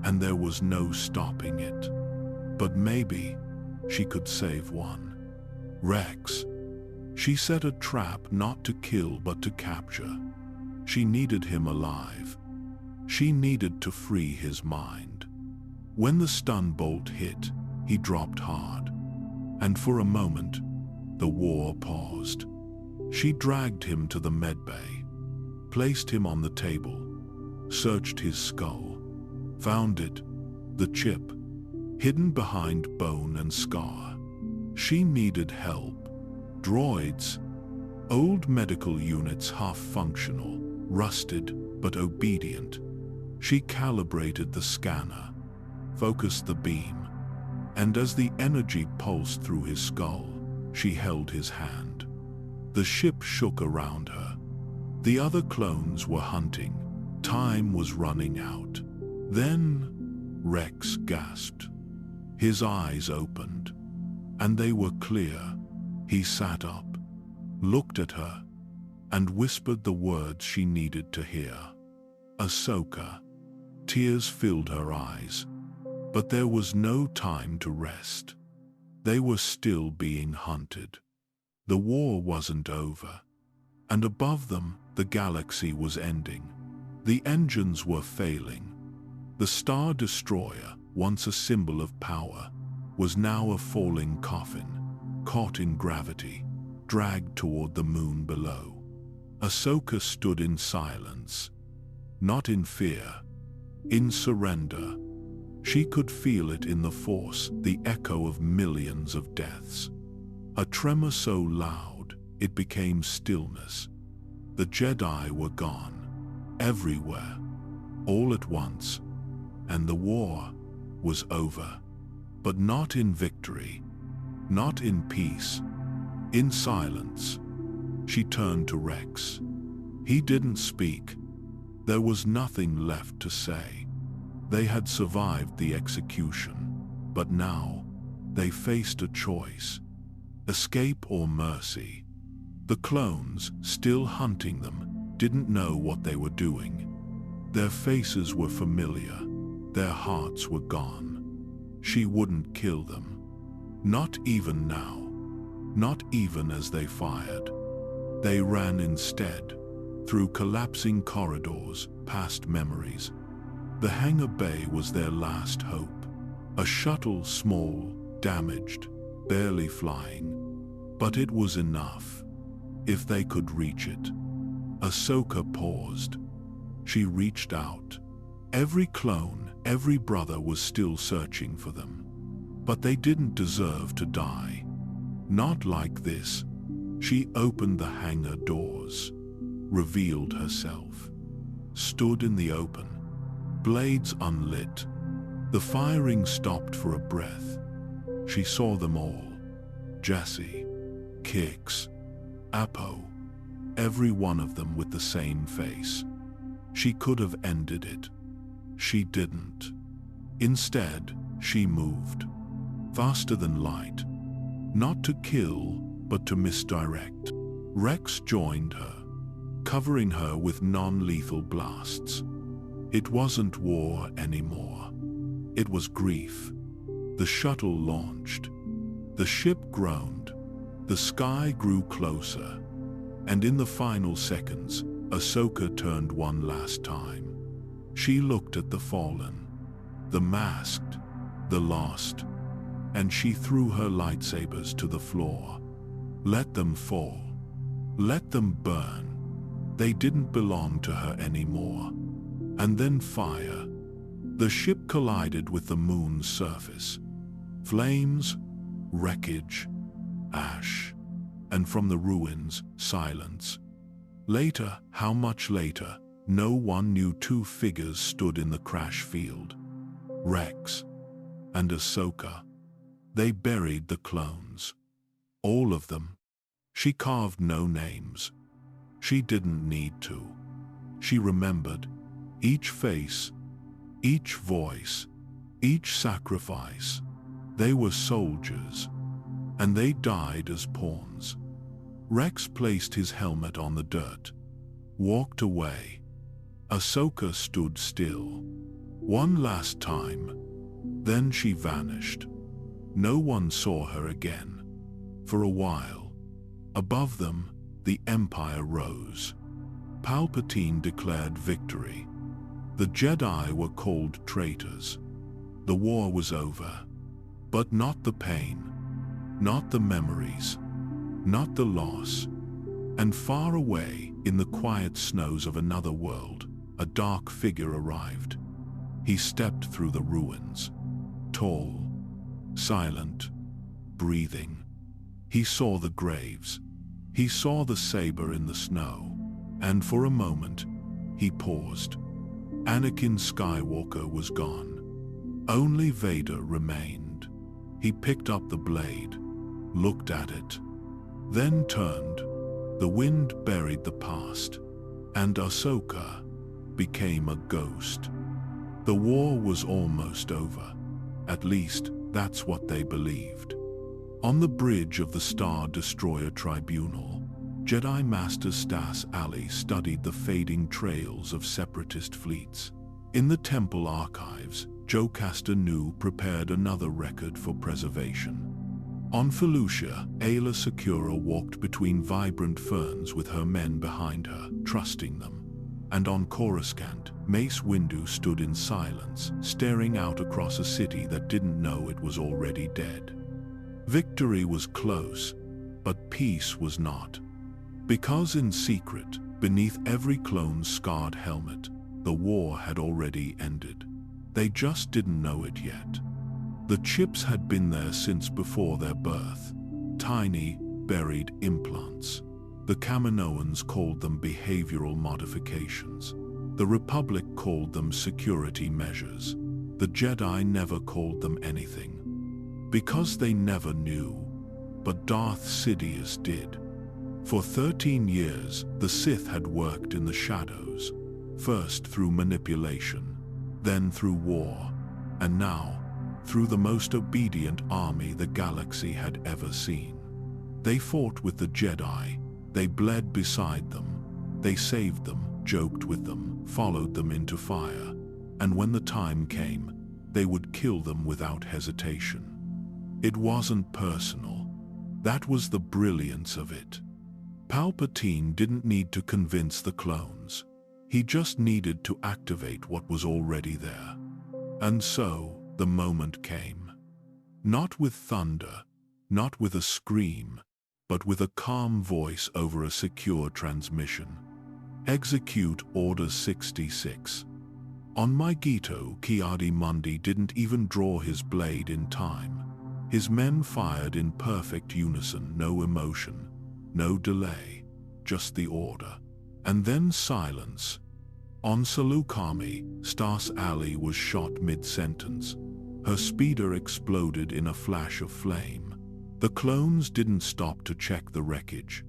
and there was no stopping it. But maybe she could save one. Rex. She set a trap not to kill but to capture. She needed him alive. She needed to free his mind. When the stun bolt hit, he dropped hard. And for a moment, the war paused. She dragged him to the medbay, placed him on the table, searched his skull, found it, the chip, hidden behind bone and scar. She needed help. Droids, old medical units half-functional, rusted but obedient. She calibrated the scanner, focused the beam, and as the energy pulsed through his skull, she held his hand. The ship shook around her. The other clones were hunting. Time was running out. Then Rex gasped. His eyes opened, and they were clear. He sat up, looked at her, and whispered the words she needed to hear. Ahsoka. Tears filled her eyes, but there was no time to rest. They were still being hunted. The war wasn't over, and above them, the galaxy was ending. The engines were failing. The Star Destroyer, once a symbol of power, was now a falling coffin, caught in gravity, dragged toward the moon below. Ahsoka stood in silence, not in fear, in surrender. She could feel it in the Force, the echo of millions of deaths. A tremor so loud, it became stillness. The Jedi were gone, everywhere, all at once, and the war was over. But not in victory, not in peace, in silence. She turned to Rex. He didn't speak. There was nothing left to say. They had survived the execution, but now they faced a choice: escape or mercy. The clones, still hunting them, didn't know what they were doing. Their faces were familiar. Their hearts were gone. She wouldn't kill them. Not even now. Not even as they fired. They ran instead, through collapsing corridors, past memories. The hangar bay was their last hope. A shuttle, small, damaged, barely flying. But it was enough. If they could reach it. Ahsoka paused. She reached out. Every clone, every brother was still searching for them. But they didn't deserve to die. Not like this. She opened the hangar doors, revealed herself, stood in the open, blades unlit. The firing stopped for a breath. She saw them all. Jesse, Kix, Apo, every one of them with the same face. She could have ended it. She didn't. Instead, she moved. Faster than light. Not to kill, but to misdirect. Rex joined her, covering her with non-lethal blasts. It wasn't war anymore. It was grief. The shuttle launched. The ship groaned. The sky grew closer. And in the final seconds, Ahsoka turned one last time. She looked at the fallen, the masked, the lost, and she threw her lightsabers to the floor. Let them fall. Let them burn. They didn't belong to her anymore. And then fire. The ship collided with the moon's surface. Flames, wreckage, ash. And from the ruins, silence. Later, how much later, no one knew. Two figures stood in the crash field. Rex and Ahsoka. They buried the clones. All of them. She carved no names. She didn't need to. She remembered each face, each voice, each sacrifice. They were soldiers, and they died as pawns. Rex placed his helmet on the dirt, walked away. Ahsoka stood still. One last time. Then she vanished. No one saw her again. For a while. Above them, the Empire rose. Palpatine declared victory. The Jedi were called traitors. The war was over. But not the pain. not the memories, not the loss. And far away, in the quiet snows of another world, a dark figure arrived. He stepped through the ruins, tall, silent, breathing. He saw the graves. He saw the saber in the snow. And for a moment, he paused. Anakin Skywalker was gone. Only Vader remained. He picked up the blade, looked at it, then turned. The wind buried the past, and Ahsoka became a ghost. The war was almost over. At least, that's what they believed. On the bridge of the Star Destroyer Tribunal, Jedi Master Stas Ali studied the fading trails of separatist fleets. In the temple archives, Jocasta Nu prepared another record for preservation. On Felucia, Aayla Secura walked between vibrant ferns with her men behind her, trusting them. And on Coruscant, Mace Windu stood in silence, staring out across a city that didn't know it was already dead. Victory was close, but peace was not. Because in secret, beneath every clone's scarred helmet, the war had already ended. They just didn't know it yet. The chips had been there since before their birth. Tiny, buried implants. The Kaminoans called them behavioral modifications. The Republic called them security measures. The Jedi never called them anything. Because they never knew. But Darth Sidious did. For 13 years, the Sith had worked in the shadows. First through manipulation, then through war, and now, through the most obedient army the galaxy had ever seen. They fought with the Jedi, they bled beside them, they saved them, joked with them, followed them into fire, and when the time came, they would kill them without hesitation. It wasn't personal. That was the brilliance of it. Palpatine didn't need to convince the clones. He just needed to activate what was already there. And so, the moment came. Not with thunder, not with a scream, but with a calm voice over a secure transmission. Execute Order 66. On Maigito, Ki-Adi-Mundi didn't even draw his blade in time. His men fired in perfect unison, no emotion, no delay, just the order. And then silence. On Salukami, Stas Ali was shot mid-sentence. Her speeder exploded in a flash of flame. The clones didn't stop to check the wreckage.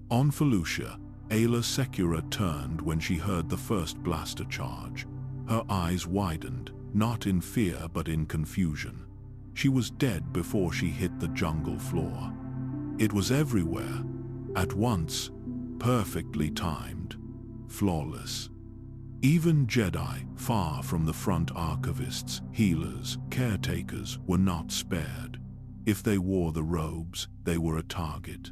On Felucia, Aayla Secura turned when she heard the first blaster charge. Her eyes widened, not in fear but in confusion. She was dead before she hit the jungle floor. It was everywhere, at once, perfectly timed, flawless. Even Jedi, far from the front archivists, healers, caretakers, were not spared. If they wore the robes, they were a target.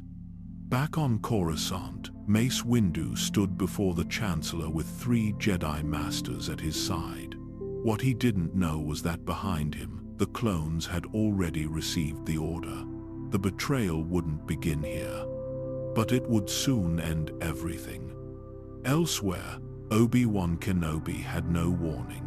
Back on Coruscant, Mace Windu stood before the Chancellor with 3 Jedi Masters at his side. What he didn't know was that behind him, the clones had already received the order. The betrayal wouldn't begin here, but it would soon end everything. Elsewhere, Obi-Wan Kenobi had no warning.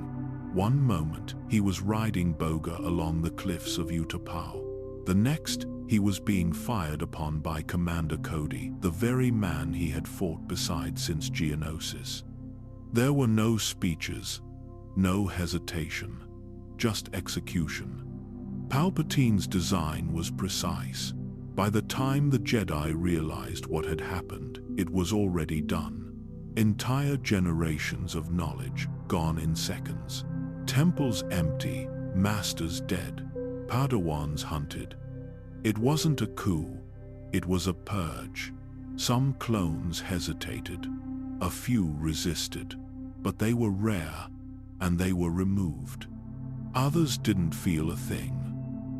One moment, he was riding Boga along the cliffs of Utapau. The next, he was being fired upon by Commander Cody, the very man he had fought beside since Geonosis. There were no speeches, no hesitation, just execution. Palpatine's design was precise. By the time the Jedi realized what had happened, it was already done. Entire generations of knowledge gone in seconds. Temples empty, masters dead, Padawans hunted. It wasn't a coup, it was a purge. Some clones hesitated, a few resisted, but they were rare, and they were removed. Others didn't feel a thing.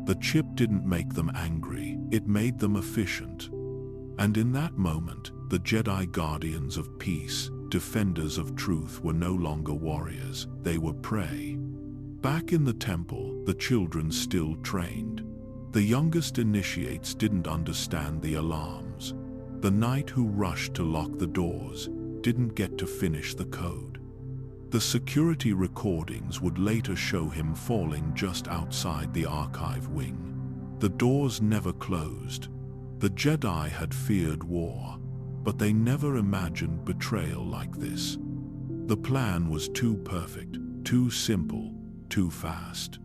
The chip didn't make them angry, it made them efficient. And in that moment, the Jedi Guardians of Peace, defenders of truth, were no longer warriors, they were prey. Back in the temple, the children still trained. The youngest initiates didn't understand the alarms. The knight who rushed to lock the doors didn't get to finish the code. The security recordings would later show him falling just outside the archive wing. The doors never closed. The Jedi had feared war, but they never imagined betrayal like this. The plan was too perfect, too simple, too fast.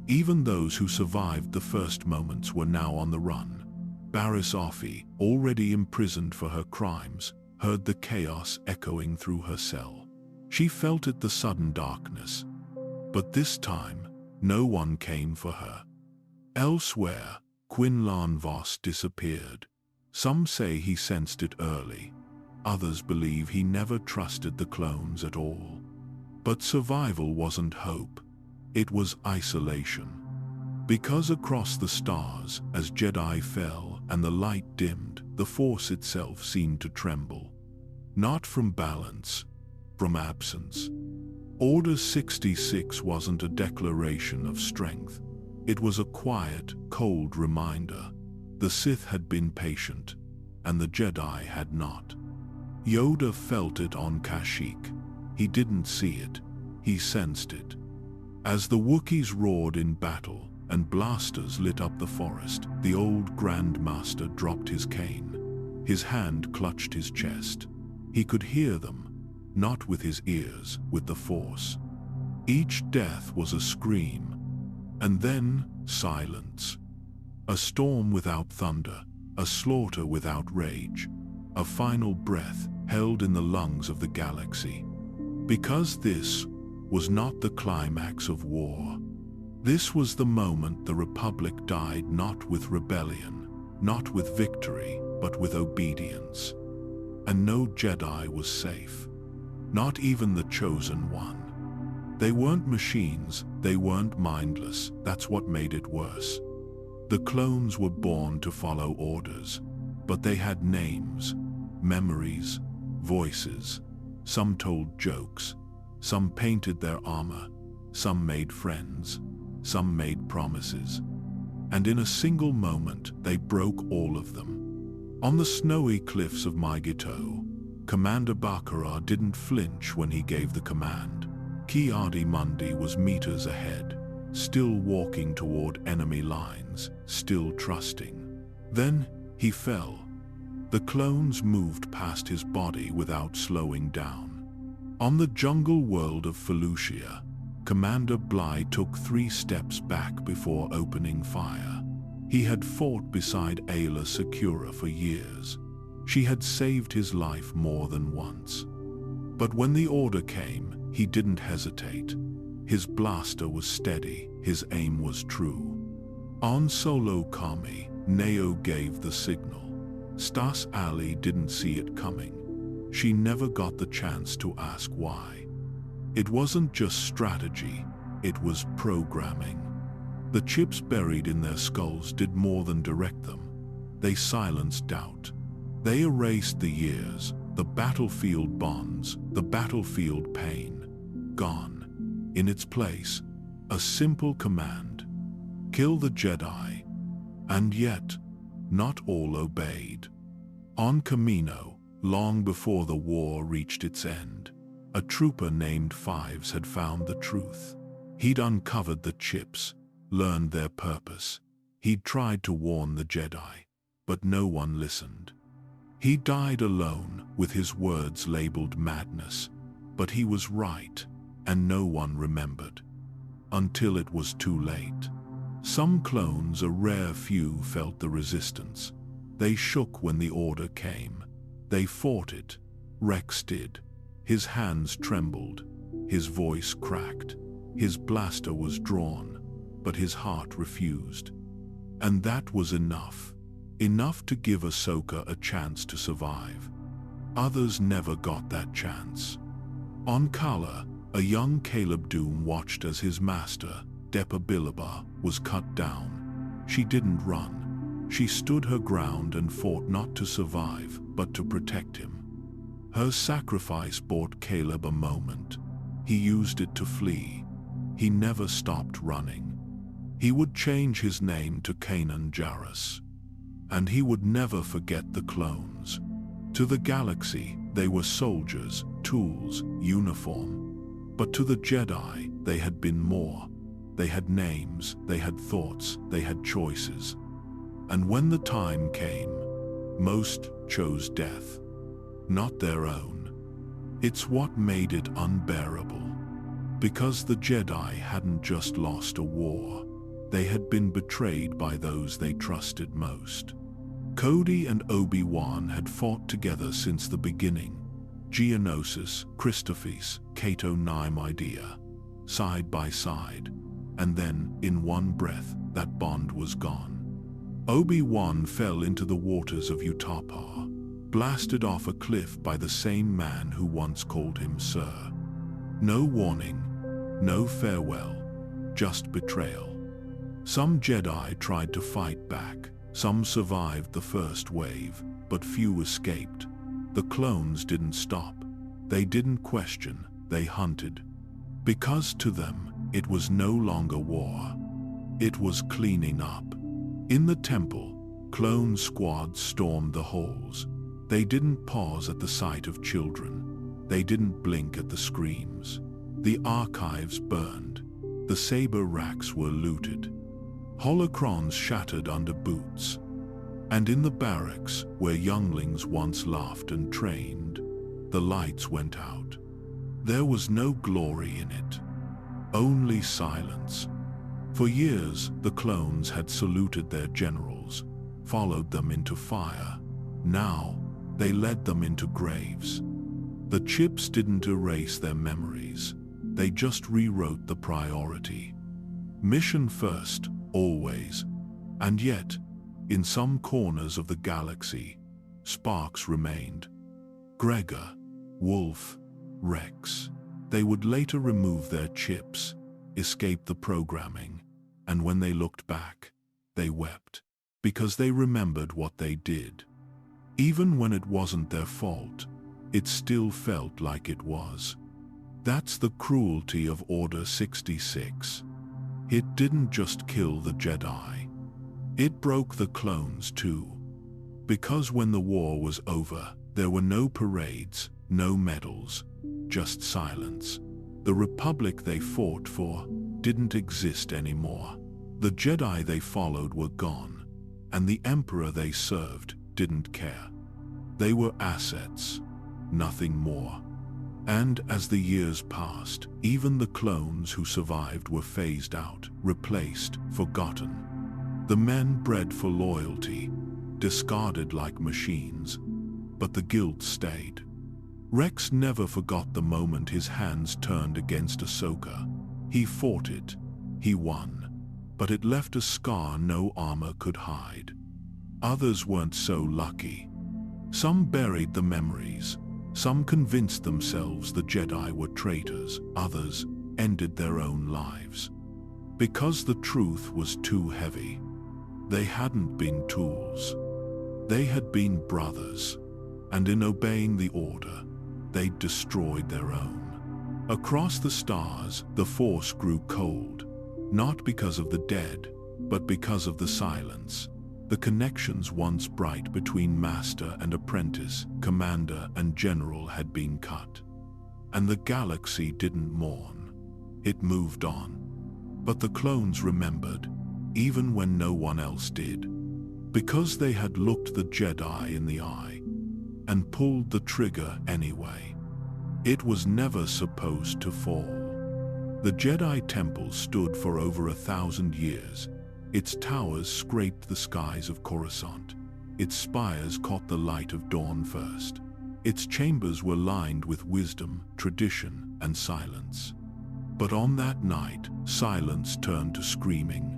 Even those who survived the first moments were now on the run. Barriss Offee, already imprisoned for her crimes, heard the chaos echoing through her cell. She felt it, the sudden darkness. But this time, no one came for her. Elsewhere, Quinlan Vos disappeared. Some say he sensed it early. Others believe he never trusted the clones at all. But survival wasn't hope. It was isolation. Because across the stars, as Jedi fell and the light dimmed, the Force itself seemed to tremble. Not from balance, from absence. Order 66 wasn't a declaration of strength. It was a quiet, cold reminder. The Sith had been patient, and the Jedi had not. Yoda felt it on Kashyyyk. He didn't see it. He sensed it. As the Wookiees roared in battle and blasters lit up the forest, the old Grand Master dropped his cane. His hand clutched his chest. He could hear them, not with his ears, with the Force. Each death was a scream, and then silence. A storm without thunder, a slaughter without rage, a final breath held in the lungs of the galaxy. Because this was not the climax of war. This was the moment the Republic died, not with rebellion, not with victory, but with obedience. And no Jedi was safe. Not even the Chosen One. They weren't machines, they weren't mindless. That's what made it worse. The clones were born to follow orders, but they had names, memories, voices. Some told jokes. Some painted their armor, some made friends, some made promises. And in a single moment, they broke all of them. On the snowy cliffs of Mygito, Commander Baccarat didn't flinch when he gave the command. Ki-Adi-Mundi was meters ahead, still walking toward enemy lines, still trusting. Then, he fell. The clones moved past his body without slowing down. On the jungle world of Felucia, Commander Bly took 3 steps back before opening fire. He had fought beside Ayla Secura for years. She had saved his life more than once. But when the order came, he didn't hesitate. His blaster was steady, his aim was true. On Solo Kami, Neo gave the signal. Stas Ali didn't see it coming. She never got the chance to ask why. It wasn't just strategy, it was programming. The chips buried in their skulls did more than direct them. They silenced doubt. They erased the years, the battlefield bonds, the battlefield pain. Gone. In its place, a simple command. Kill the Jedi. And yet, not all obeyed. On Kamino, long before the war reached its end, a trooper named Fives had found the truth. He'd uncovered the chips, learned their purpose. He'd tried to warn the Jedi, but no one listened. He died alone, with his words labeled madness, but he was right, and no one remembered. Until it was too late. Some clones, a rare few, felt the resistance. They shook when the order came. They fought it. Rex did. His hands trembled. His voice cracked. His blaster was drawn, but his heart refused. And that was enough. Enough to give Ahsoka a chance to survive. Others never got that chance. On Kala, a young Caleb Doom watched as his master, Depa Billaba, was cut down. She didn't run. She stood her ground and fought not to survive, but to protect him. Her sacrifice bought Caleb a moment. He used it to flee. He never stopped running. He would change his name to Kanan Jarrus. And he would never forget the clones. To the galaxy, they were soldiers, tools, uniform. But to the Jedi, they had been more. They had names, they had thoughts, they had choices. And when the time came, most chose death, not their own. It's what made it unbearable. Because the Jedi hadn't just lost a war, they had been betrayed by those they trusted most. Cody and Obi-Wan had fought together since the beginning. Geonosis, Christophsis, Cato Idea, side by side. And then, in one breath, that bond was gone. Obi-Wan fell into the waters of Utapau, blasted off a cliff by the same man who once called him Sir. No warning, no farewell, just betrayal. Some Jedi tried to fight back, some survived the first wave, but few escaped. The clones didn't stop. They didn't question, they hunted. Because to them, it was no longer war. It was cleaning up. In the temple, clone squads stormed the halls. They didn't pause at the sight of children. They didn't blink at the screams. The archives burned. The saber racks were looted. Holocrons shattered under boots. And in the barracks, where younglings once laughed and trained, the lights went out. There was no glory in it. Only silence. For years, the clones had saluted their generals, followed them into fire. Now, they led them into graves. The chips didn't erase their memories. They just rewrote the priority. Mission first, always. And yet, in some corners of the galaxy, sparks remained. Gregor, Wolf, Rex. They would later remove their chips, escape the programming, and when they looked back, they wept, because they remembered what they did. Even when it wasn't their fault, it still felt like it was. That's the cruelty of Order 66. It didn't just kill the Jedi. It broke the clones too. Because when the war was over, there were no parades, no medals, just silence. The Republic they fought for didn't exist anymore. The Jedi they followed were gone, and the Emperor they served didn't care. They were assets, nothing more. And as the years passed, even the clones who survived were phased out, replaced, forgotten. The men bred for loyalty, discarded like machines, but the guilt stayed. Rex never forgot the moment his hands turned against Ahsoka. He fought it, he won, but it left a scar no armor could hide. Others weren't so lucky. Some buried the memories, some convinced themselves the Jedi were traitors, others ended their own lives. Because the truth was too heavy. They hadn't been tools. They had been brothers, and in obeying the Order, they'd destroyed their own. Across the stars, the Force grew cold, not because of the dead, but because of the silence. The connections once bright between master and apprentice, commander and general had been cut. And the galaxy didn't mourn. It moved on. But the clones remembered, even when no one else did. Because they had looked the Jedi in the eye and pulled the trigger anyway. It was never supposed to fall. The Jedi Temple stood for over 1,000 years. Its towers scraped the skies of Coruscant. Its spires caught the light of dawn first. Its chambers were lined with wisdom, tradition, and silence. But on that night, silence turned to screaming.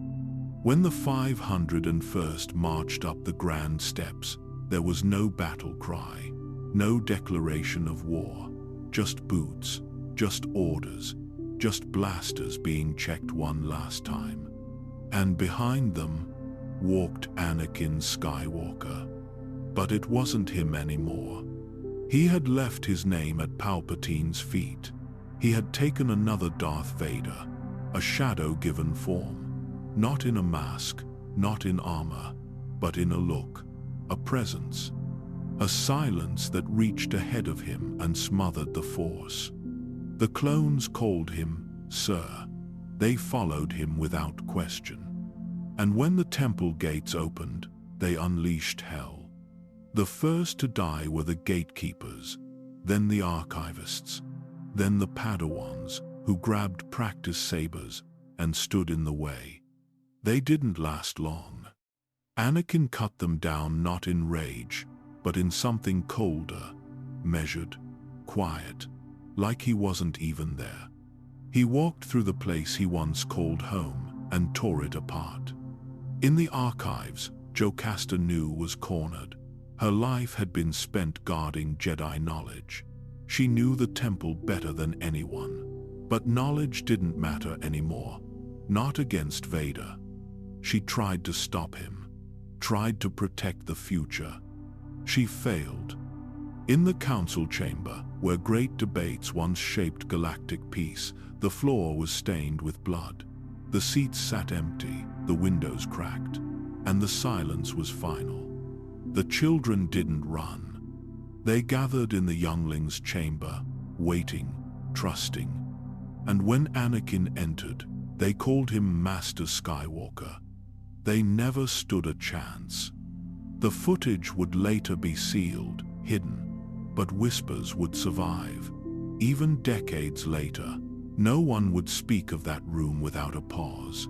When the 501st marched up the grand steps, there was no battle cry, no declaration of war, just boots, just orders, just blasters being checked one last time. And behind them walked Anakin Skywalker. But it wasn't him anymore. He had left his name at Palpatine's feet. He had taken another Darth Vader, a shadow given form. Not in a mask, not in armor, but in a look, a presence, a silence that reached ahead of him and smothered the Force. The clones called him Sir. They followed him without question. And when the temple gates opened, they unleashed hell. The first to die were the gatekeepers, then the archivists, then the Padawans, who grabbed practice sabers and stood in the way. They didn't last long. Anakin cut them down not in rage, but in something colder, measured, quiet, like he wasn't even there. He walked through the place he once called home and tore it apart. In the archives, Jocasta knew was cornered. Her life had been spent guarding Jedi knowledge. She knew the temple better than anyone. But knowledge didn't matter anymore. Not against Vader. She tried to stop him. Tried to protect the future. She failed. In the council chamber, where great debates once shaped galactic peace, the floor was stained with blood. The seats sat empty, the windows cracked, and the silence was final. The children didn't run. They gathered in the younglings' chamber, waiting, trusting. And when Anakin entered, they called him Master Skywalker. They never stood a chance. The footage would later be sealed, hidden, but whispers would survive. Even decades later, no one would speak of that room without a pause,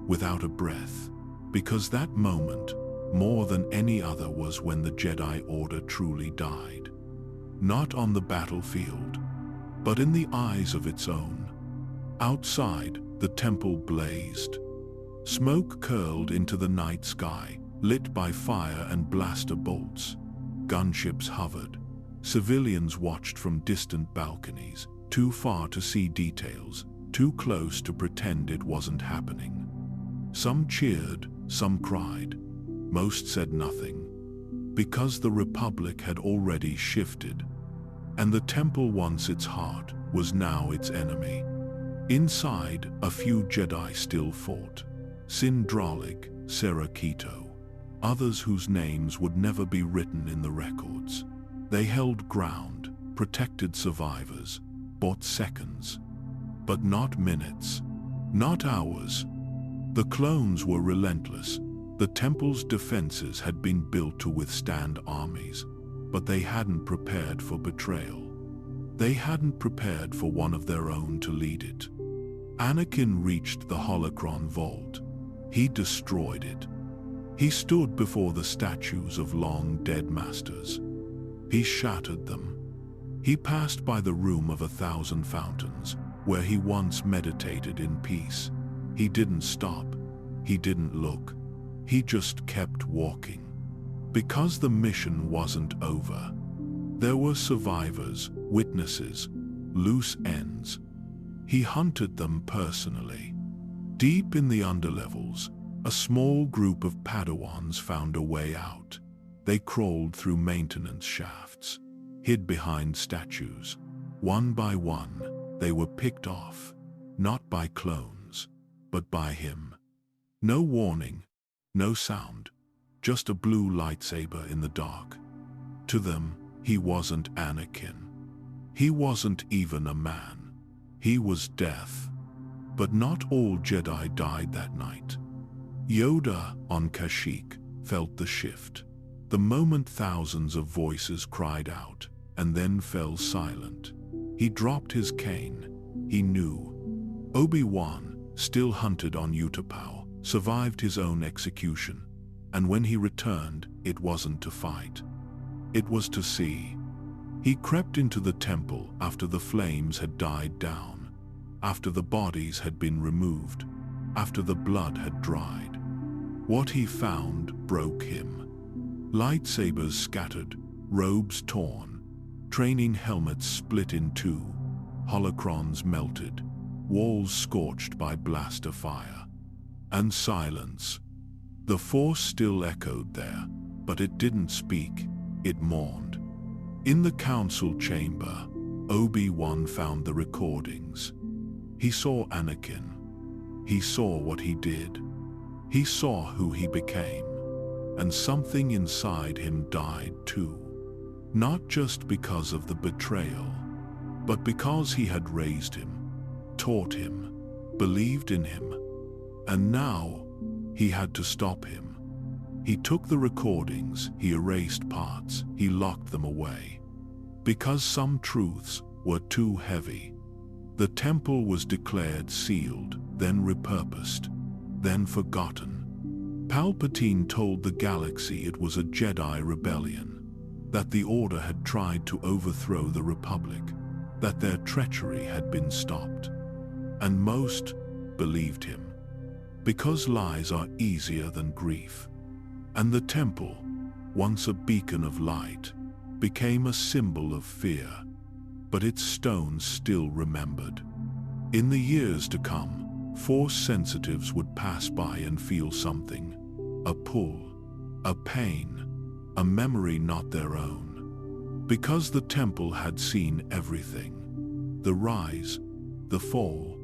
without a breath, because that moment, more than any other, was when the Jedi Order truly died. Not on the battlefield, but in the eyes of its own. Outside, the temple blazed. Smoke curled into the night sky, lit by fire and blaster bolts. Gunships hovered. Civilians watched from distant balconies, too far to see details, too close to pretend it wasn't happening. Some cheered, some cried. Most said nothing, because the Republic had already shifted, and the temple, once its heart, was now its enemy. Inside, a few Jedi still fought. Sin Dralik, Sera Keto, others whose names would never be written in the records. They held ground, protected survivors, bought seconds, but not minutes, not hours. The clones were relentless. The temple's defenses had been built to withstand armies, but they hadn't prepared for betrayal. They hadn't prepared for one of their own to lead it. Anakin reached the holocron vault. He destroyed it. He stood before the statues of long-dead masters. He shattered them. He passed by the room of 1,000 fountains, where he once meditated in peace. He didn't stop. He didn't look. He just kept walking. Because the mission wasn't over. There were survivors, witnesses, loose ends. He hunted them personally. Deep in the underlevels, a small group of Padawans found a way out. They crawled through maintenance shafts, hid behind statues. One by one, they were picked off, not by clones, but by him. No warning, no sound, just a blue lightsaber in the dark. To them, he wasn't Anakin. He wasn't even a man. He was death. But not all Jedi died that night. Yoda, on Kashyyyk, felt the shift. The moment thousands of voices cried out, and then fell silent. He dropped his cane. He knew. Obi-Wan, still hunted on Utapau, survived his own execution, and when he returned, it wasn't to fight. It was to see. He crept into the temple after the flames had died down, after the bodies had been removed, after the blood had dried. What he found broke him. Lightsabers scattered, robes torn, training helmets split in two, holocrons melted, walls scorched by blaster fire. And silence. The Force still echoed there, but it didn't speak, it mourned. In the council chamber, Obi-Wan found the recordings. He saw Anakin. He saw what he did. He saw who he became, and something inside him died too. Not just because of the betrayal, but because he had raised him, taught him, believed in him, and now he had to stop him. He took the recordings, he erased parts, he locked them away. Because some truths were too heavy. The temple was declared sealed, then repurposed, then forgotten. Palpatine told the galaxy it was a Jedi rebellion, that the Order had tried to overthrow the Republic, that their treachery had been stopped. And most believed him, because lies are easier than grief. And the temple, once a beacon of light, became a symbol of fear, but its stones still remembered. In the years to come, Force sensitives would pass by and feel something, a pull, a pain, a memory not their own. Because the temple had seen everything, the rise, the fall,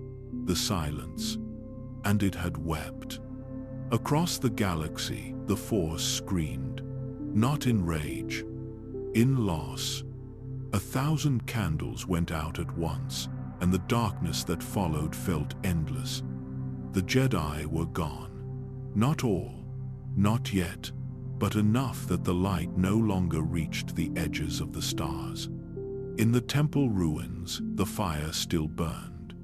the silence, and it had wept. Across the galaxy, the Force screamed, not in rage, in loss. 1,000 candles went out at once, and the darkness that followed felt endless. The Jedi were gone. Not all, not yet, but enough that the light no longer reached the edges of the stars. In the temple ruins, the fire still burned.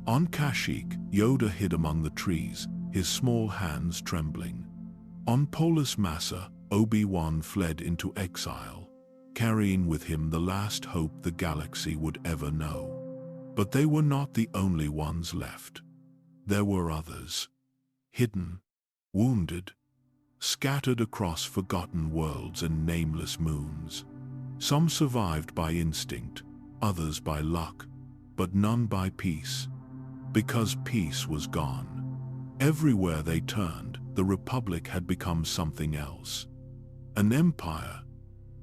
On Kashyyyk, Yoda hid among the trees, his small hands trembling. On Polis Massa, Obi-Wan fled into exile, carrying with him the last hope the galaxy would ever know. But they were not the only ones left. There were others, hidden, wounded, scattered across forgotten worlds and nameless moons. Some survived by instinct, others by luck, but none by peace. Because peace was gone. Everywhere they turned, the Republic had become something else. An empire,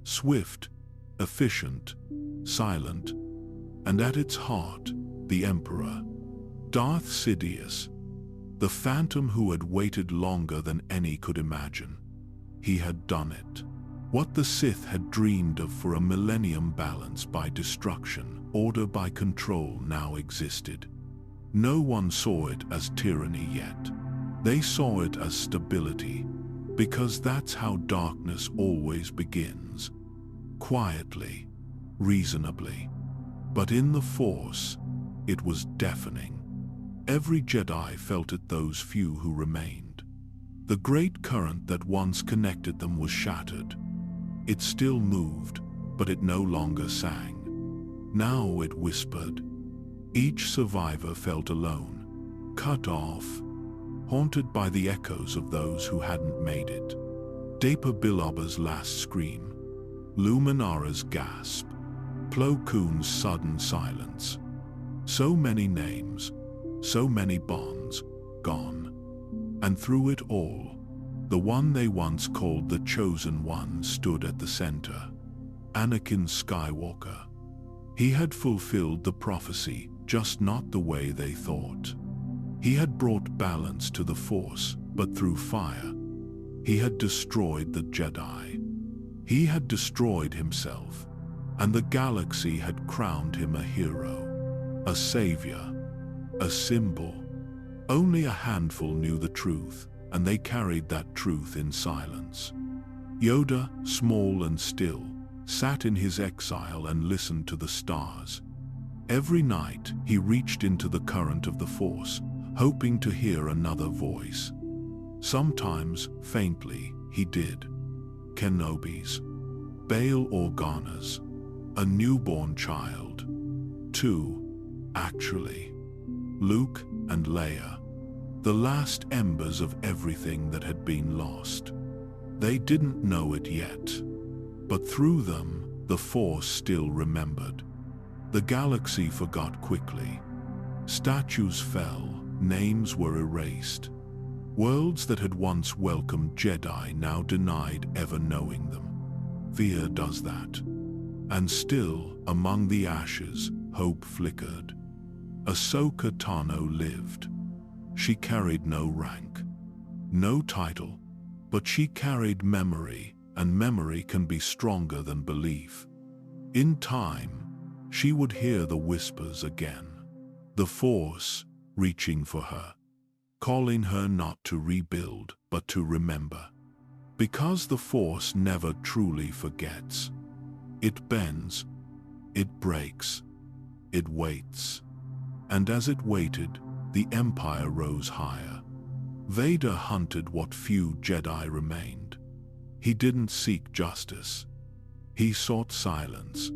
swift, efficient, silent, and at its heart, the Emperor, Darth Sidious, the phantom who had waited longer than any could imagine. He had done it. What the Sith had dreamed of for a millennium, balance by destruction, order by control, now existed. No one saw it as tyranny yet. They saw it as stability, because that's how darkness always begins. Quietly, reasonably. But in the Force, it was deafening. Every Jedi felt it, those few who remained. The great current that once connected them was shattered. It still moved, but it no longer sang. Now it whispered. Each survivor felt alone, cut off, haunted by the echoes of those who hadn't made it. Dapa Biloba's last scream, Luminara's gasp, Plo Koon's sudden silence. So many names, so many bonds, gone. And through it all, the one they once called the Chosen One stood at the center. Anakin Skywalker. He had fulfilled the prophecy, just not the way they thought. He had brought balance to the Force, but through fire. He had destroyed the Jedi. He had destroyed himself, and the galaxy had crowned him a hero, a savior, a symbol. Only a handful knew the truth, and they carried that truth in silence. Yoda, small and still, sat in his exile and listened to the stars. Every night, he reached into the current of the Force, hoping to hear another voice. Sometimes, faintly, he did. Kenobi's, Bail Organa's, a newborn child. 2, actually. Luke and Leia. The last embers of everything that had been lost. They didn't know it yet. But through them, the Force still remembered. The galaxy forgot quickly. Statues fell, names were erased. Worlds that had once welcomed Jedi now denied ever knowing them. Fear does that. And still, among the ashes, hope flickered. Ahsoka Tano lived. She carried no rank. no title, but she carried memory, and memory can be stronger than belief. In time, she would hear the whispers again, the Force reaching for her, calling her not to rebuild, but to remember. Because the Force never truly forgets. It bends, it breaks, it waits. And as it waited, the Empire rose higher. Vader hunted what few Jedi remained. He didn't seek justice. He sought silence.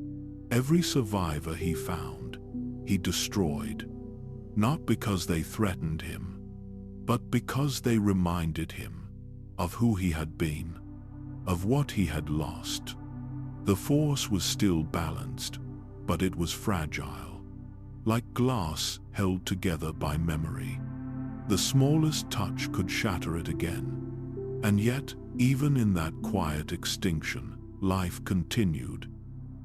Every survivor he found, he destroyed. Not because they threatened him, but because they reminded him of who he had been, of what he had lost. The Force was still balanced, but it was fragile, like glass held together by memory. The smallest touch could shatter it again. And yet, even in that quiet extinction, life continued.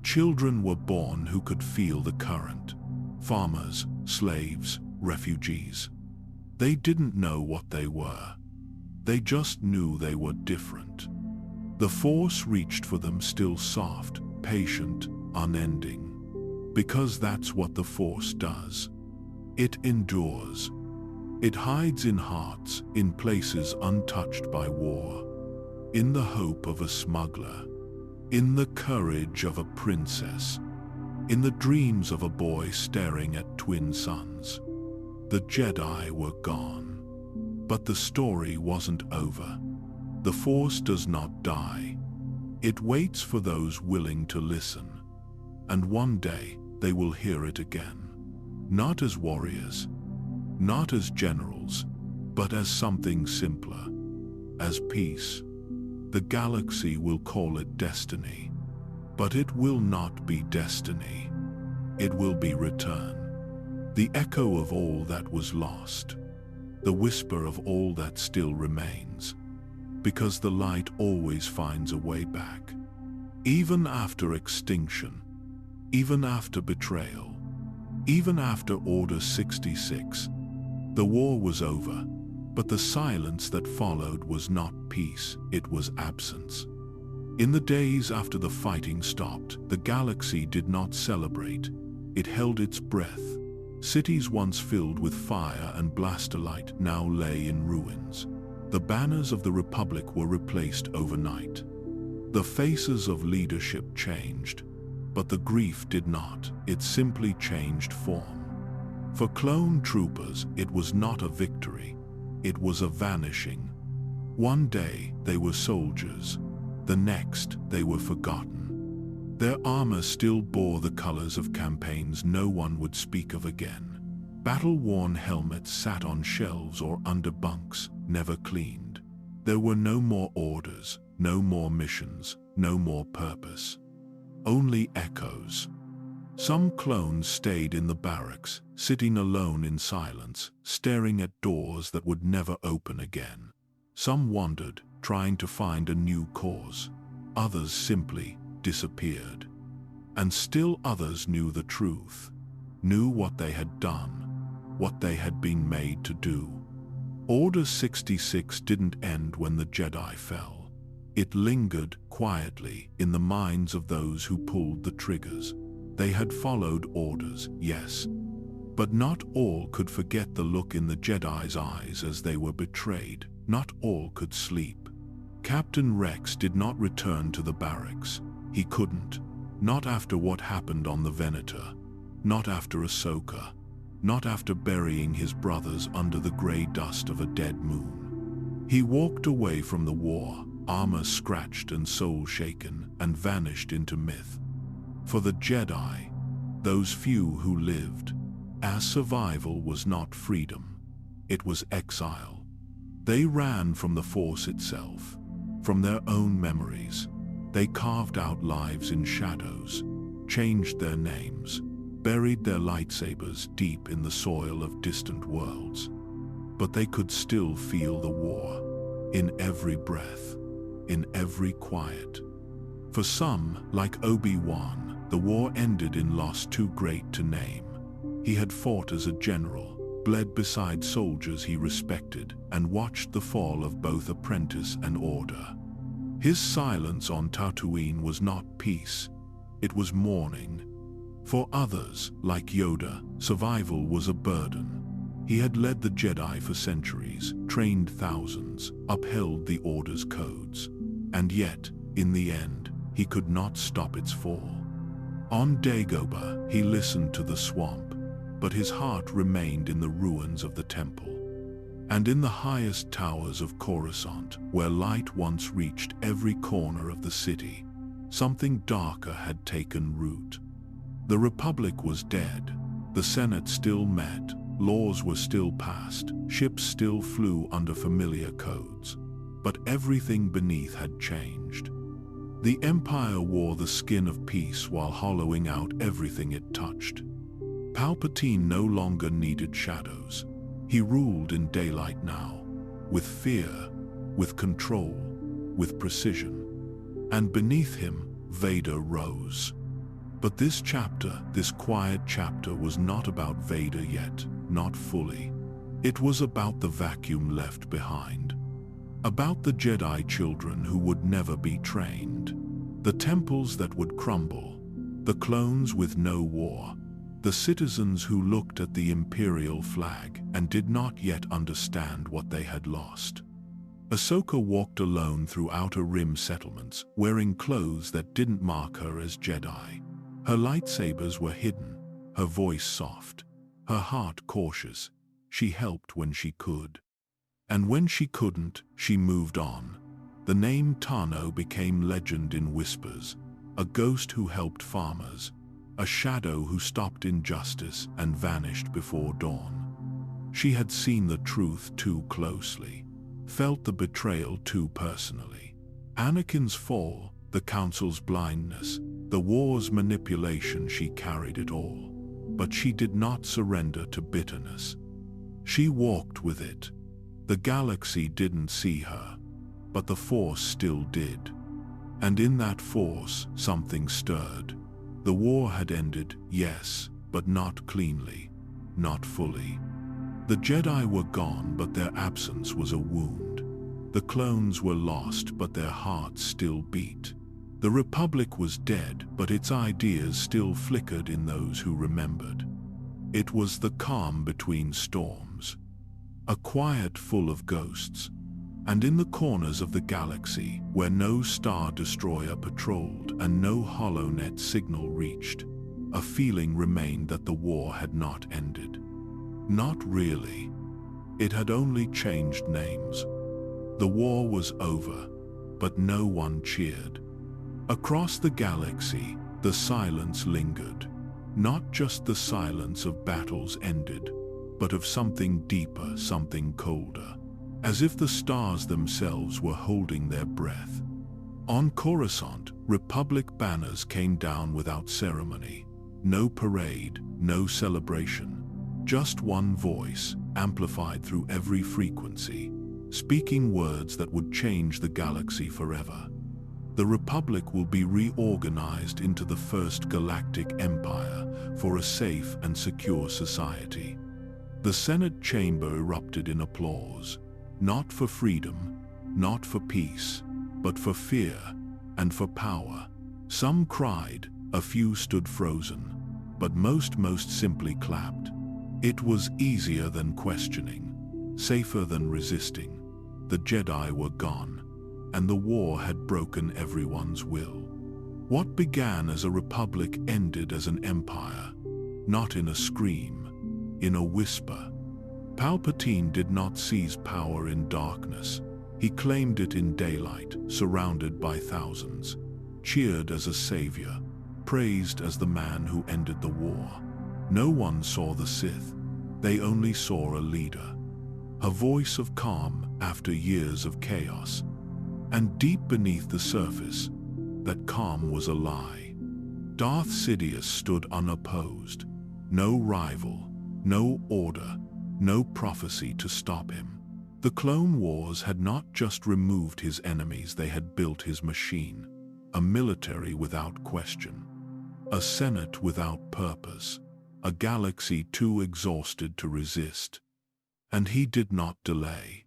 Children were born who could feel the current. Farmers, slaves, refugees. They didn't know what they were. They just knew they were different. The Force reached for them still soft, patient, unending. Because that's what the Force does. It endures. It hides in hearts, in places untouched by war. In the hope of a smuggler. In the courage of a princess. In the dreams of a boy staring at twin suns. The Jedi were gone. But the story wasn't over. The Force does not die. It waits for those willing to listen. And one day, they will hear it again. Not as warriors, not as generals, but as something simpler, as peace. The galaxy will call it destiny, but it will not be destiny. It will be return. The echo of all that was lost, the whisper of all that still remains, because the light always finds a way back. Even after extinction, even after betrayal, even after Order 66, the war was over, but the silence that followed was not peace, it was absence. In the days after the fighting stopped, the galaxy did not celebrate, it held its breath. Cities once filled with fire and blasterlight now lay in ruins. The banners of the Republic were replaced overnight. The faces of leadership changed, but the grief did not, it simply changed form. For clone troopers, it was not a victory, it was a vanishing. One day they were soldiers, the next they were forgotten. Their armor still bore the colors of campaigns no one would speak of again. Battle-worn helmets sat on shelves or under bunks, never cleaned. There were no more orders, no more missions, no more purpose. Only echoes. Some clones stayed in the barracks, sitting alone in silence, staring at doors that would never open again. Some wandered, trying to find a new cause. Others simply disappeared. And still others knew the truth, knew what they had done, what they had been made to do. Order 66 didn't end when the Jedi fell. It lingered quietly in the minds of those who pulled the triggers. They had followed orders, yes, but not all could forget the look in the Jedi's eyes as they were betrayed. Not all could sleep. Captain Rex did not return to the barracks. He couldn't. Not after what happened on the Venator. Not after Ahsoka. Not after burying his brothers under the gray dust of a dead moon. He walked away from the war, armor scratched and soul shaken, and vanished into myth. For the Jedi, those few who lived, our survival was not freedom. It was exile. They ran from the Force itself, from their own memories. They carved out lives in shadows, changed their names, buried their lightsabers deep in the soil of distant worlds. But they could still feel the war, in every breath, in every quiet. For some, like Obi-Wan, the war ended in loss too great to name. He had fought as a general, bled beside soldiers he respected, and watched the fall of both apprentice and order. His silence on Tatooine was not peace, it was mourning. For others, like Yoda, survival was a burden. He had led the Jedi for centuries, trained thousands, upheld the Order's codes. And yet, in the end, he could not stop its fall. On Dagobah, he listened to the swamp, but his heart remained in the ruins of the temple. And in the highest towers of Coruscant, where light once reached every corner of the city, something darker had taken root. The Republic was dead, the Senate still met, laws were still passed, ships still flew under familiar codes. But everything beneath had changed. The Empire wore the skin of peace while hollowing out everything it touched. Palpatine no longer needed shadows. He ruled in daylight now, with fear, with control, with precision. And beneath him, Vader rose. But this chapter, this quiet chapter, was not about Vader yet, not fully. It was about the vacuum left behind. About the Jedi children who would never be trained. The temples that would crumble. The clones with no war. The citizens who looked at the Imperial flag and did not yet understand what they had lost. Ahsoka walked alone through Outer Rim settlements, wearing clothes that didn't mark her as Jedi. Her lightsabers were hidden, her voice soft, her heart cautious. She helped when she could. And when she couldn't, she moved on. The name Tano became legend in whispers, a ghost who helped farmers, a shadow who stopped injustice and vanished before dawn. She had seen the truth too closely, felt the betrayal too personally. Anakin's fall, the Council's blindness, the war's manipulation, she carried it all. But she did not surrender to bitterness. She walked with it. The galaxy didn't see her, but the Force still did. And in that Force, something stirred. The war had ended, yes, but not cleanly, not fully. The Jedi were gone, but their absence was a wound. The clones were lost, but their hearts still beat. The Republic was dead, but its ideas still flickered in those who remembered. It was the calm between storms. A quiet full of ghosts, and in the corners of the galaxy, where no star destroyer patrolled and no holonet signal reached, a feeling remained that the war had not ended. Not really. It had only changed names. The war was over, but no one cheered. Across the galaxy, the silence lingered. Not just the silence of battles ended, but of something deeper, something colder, as if the stars themselves were holding their breath. On Coruscant, Republic banners came down without ceremony. No parade, no celebration. Just one voice, amplified through every frequency, speaking words that would change the galaxy forever. The Republic will be reorganized into the first Galactic Empire for a safe and secure society. The Senate chamber erupted in applause, not for freedom, not for peace, but for fear and for power. Some cried, a few stood frozen, but most simply clapped. It was easier than questioning, safer than resisting. The Jedi were gone, and the war had broken everyone's will. What began as a republic ended as an empire, not in a scream, in a whisper. Palpatine did not seize power in darkness. He claimed it in daylight, surrounded by thousands, cheered as a savior, praised as the man who ended the war. No one saw the Sith. They only saw a leader, a voice of calm after years of chaos. And deep beneath the surface, that calm was a lie. Darth Sidious stood unopposed. No rival, no order, no prophecy to stop him. The Clone Wars had not just removed his enemies, they had built his machine. A military without question. A Senate without purpose. a galaxy too exhausted to resist. And he did not delay.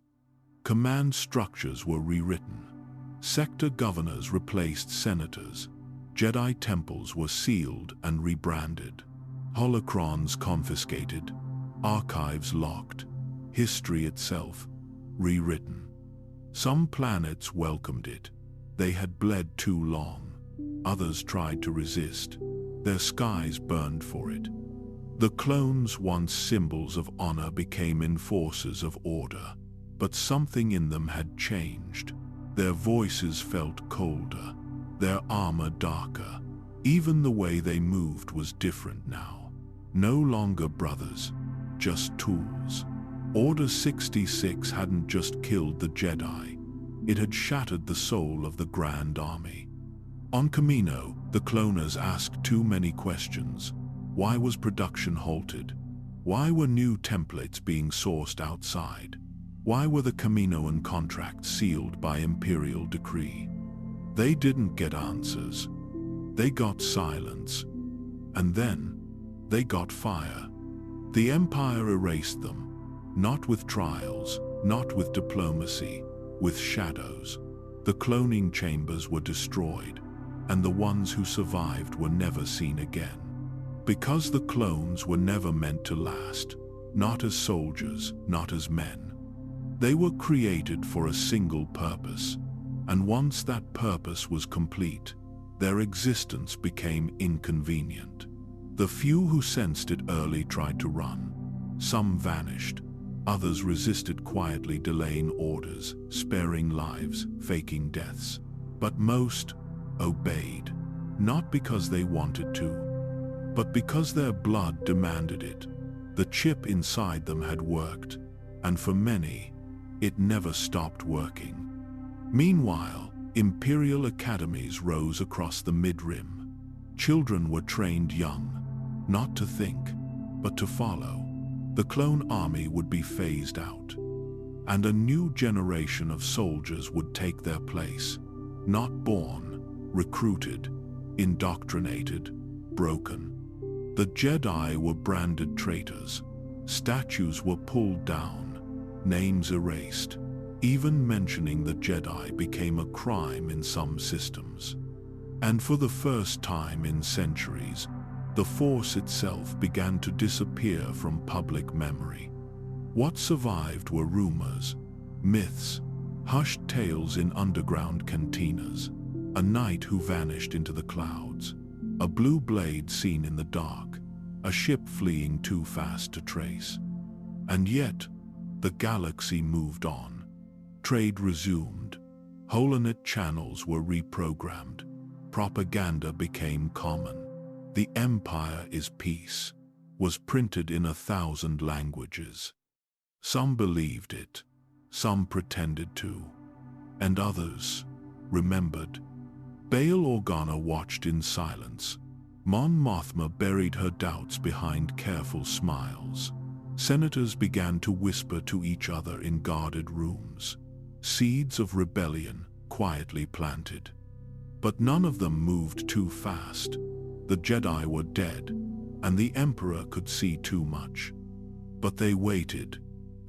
Command structures were rewritten. Sector governors replaced senators. Jedi temples were sealed and rebranded. Holocrons confiscated. Archives locked. History itself rewritten. Some planets welcomed it. They had bled too long. Others tried to resist. Their skies burned for it. The clones, once symbols of honor, became enforcers of order. But something in them had changed. Their voices felt colder, their armor darker. Even the way they moved was different now. No longer brothers, just tools. Order 66 hadn't just killed the Jedi. It had shattered the soul of the Grand Army. On Kamino, the cloners asked too many questions. Why was production halted? Why were new templates being sourced outside? Why were the Kaminoan contracts sealed by Imperial decree? They didn't get answers. They got silence. And then, they got fire. The Empire erased them. Not with trials, not with diplomacy, with shadows. The cloning chambers were destroyed, and the ones who survived were never seen again. Because the clones were never meant to last, not as soldiers, not as men. They were created for a single purpose, and once that purpose was complete, their existence became inconvenient. The few who sensed it early tried to run. Some vanished. Others resisted quietly, delaying orders, sparing lives, faking deaths. But most obeyed, not because they wanted to, but because their blood demanded it. The chip inside them had worked, and for many, it never stopped working. Meanwhile, Imperial academies rose across the mid-rim. Children were trained young, not to think, but to follow. The clone army would be phased out, and a new generation of soldiers would take their place. Not born, recruited, indoctrinated, broken. The Jedi were branded traitors. Statues were pulled down, names erased. Even mentioning the Jedi became a crime in some systems. And for the first time in centuries, the Force itself began to disappear from public memory. What survived were rumors, myths, hushed tales in underground cantinas, a knight who vanished into the clouds, a blue blade seen in the dark, a ship fleeing too fast to trace. And yet, the galaxy moved on. Trade resumed. Holonet channels were reprogrammed. Propaganda became common. "The Empire is peace" was printed in 1,000 languages. Some believed it, some pretended to, and others remembered. Bail Organa watched in silence. Mon Mothma buried her doubts behind careful smiles. Senators began to whisper to each other in guarded rooms. Seeds of rebellion quietly planted. But none of them moved too fast. The Jedi were dead, and the Emperor could see too much. But they waited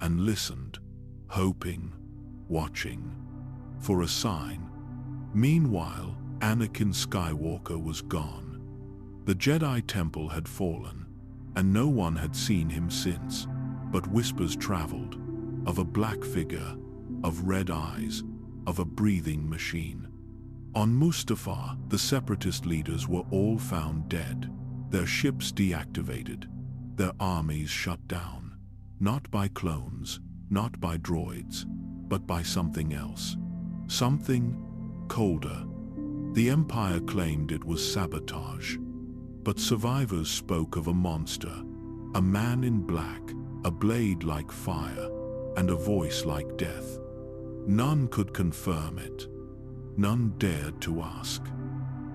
and listened, hoping, watching, for a sign. Meanwhile, Anakin Skywalker was gone. The Jedi Temple had fallen, and no one had seen him since. But whispers traveled, of a black figure, of red eyes, of a breathing machine. On Mustafar, the Separatist leaders were all found dead, their ships deactivated, their armies shut down, not by clones, not by droids, but by something else. Something colder. The Empire claimed it was sabotage, but survivors spoke of a monster, a man in black, a blade like fire, and a voice like death. None could confirm it. None dared to ask.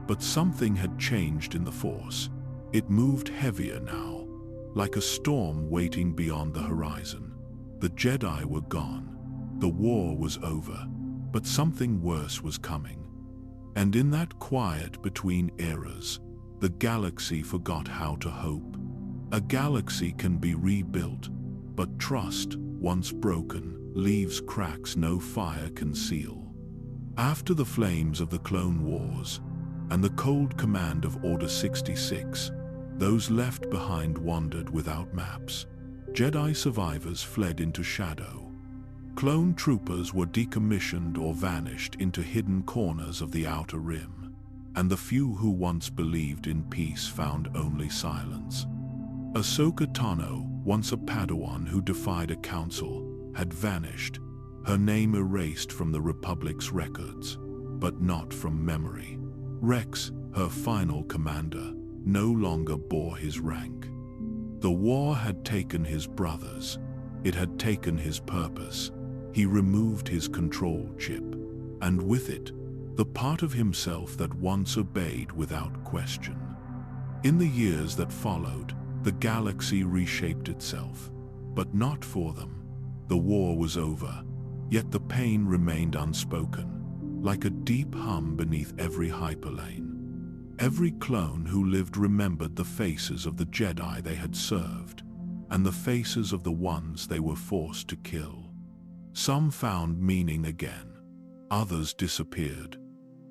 But something had changed in the Force. It moved heavier now, like a storm waiting beyond the horizon. The Jedi were gone. The war was over, but something worse was coming. And in that quiet between eras, the galaxy forgot how to hope. A galaxy can be rebuilt, but trust, once broken, leaves cracks no fire can seal. After the flames of the Clone Wars and the cold command of Order 66, those left behind wandered without maps. Jedi survivors fled into shadow. Clone troopers were decommissioned or vanished into hidden corners of the Outer Rim, and the few who once believed in peace found only silence. Ahsoka Tano, once a Padawan who defied a council, had vanished, her name erased from the Republic's records, but not from memory. Rex, her final commander, no longer bore his rank. The war had taken his brothers. It had taken his purpose. He removed his control chip, and with it, the part of himself that once obeyed without question. In the years that followed, the galaxy reshaped itself, but not for them. The war was over, yet the pain remained unspoken, like a deep hum beneath every hyperlane. Every clone who lived remembered the faces of the Jedi they had served, and the faces of the ones they were forced to kill. Some found meaning again, others disappeared.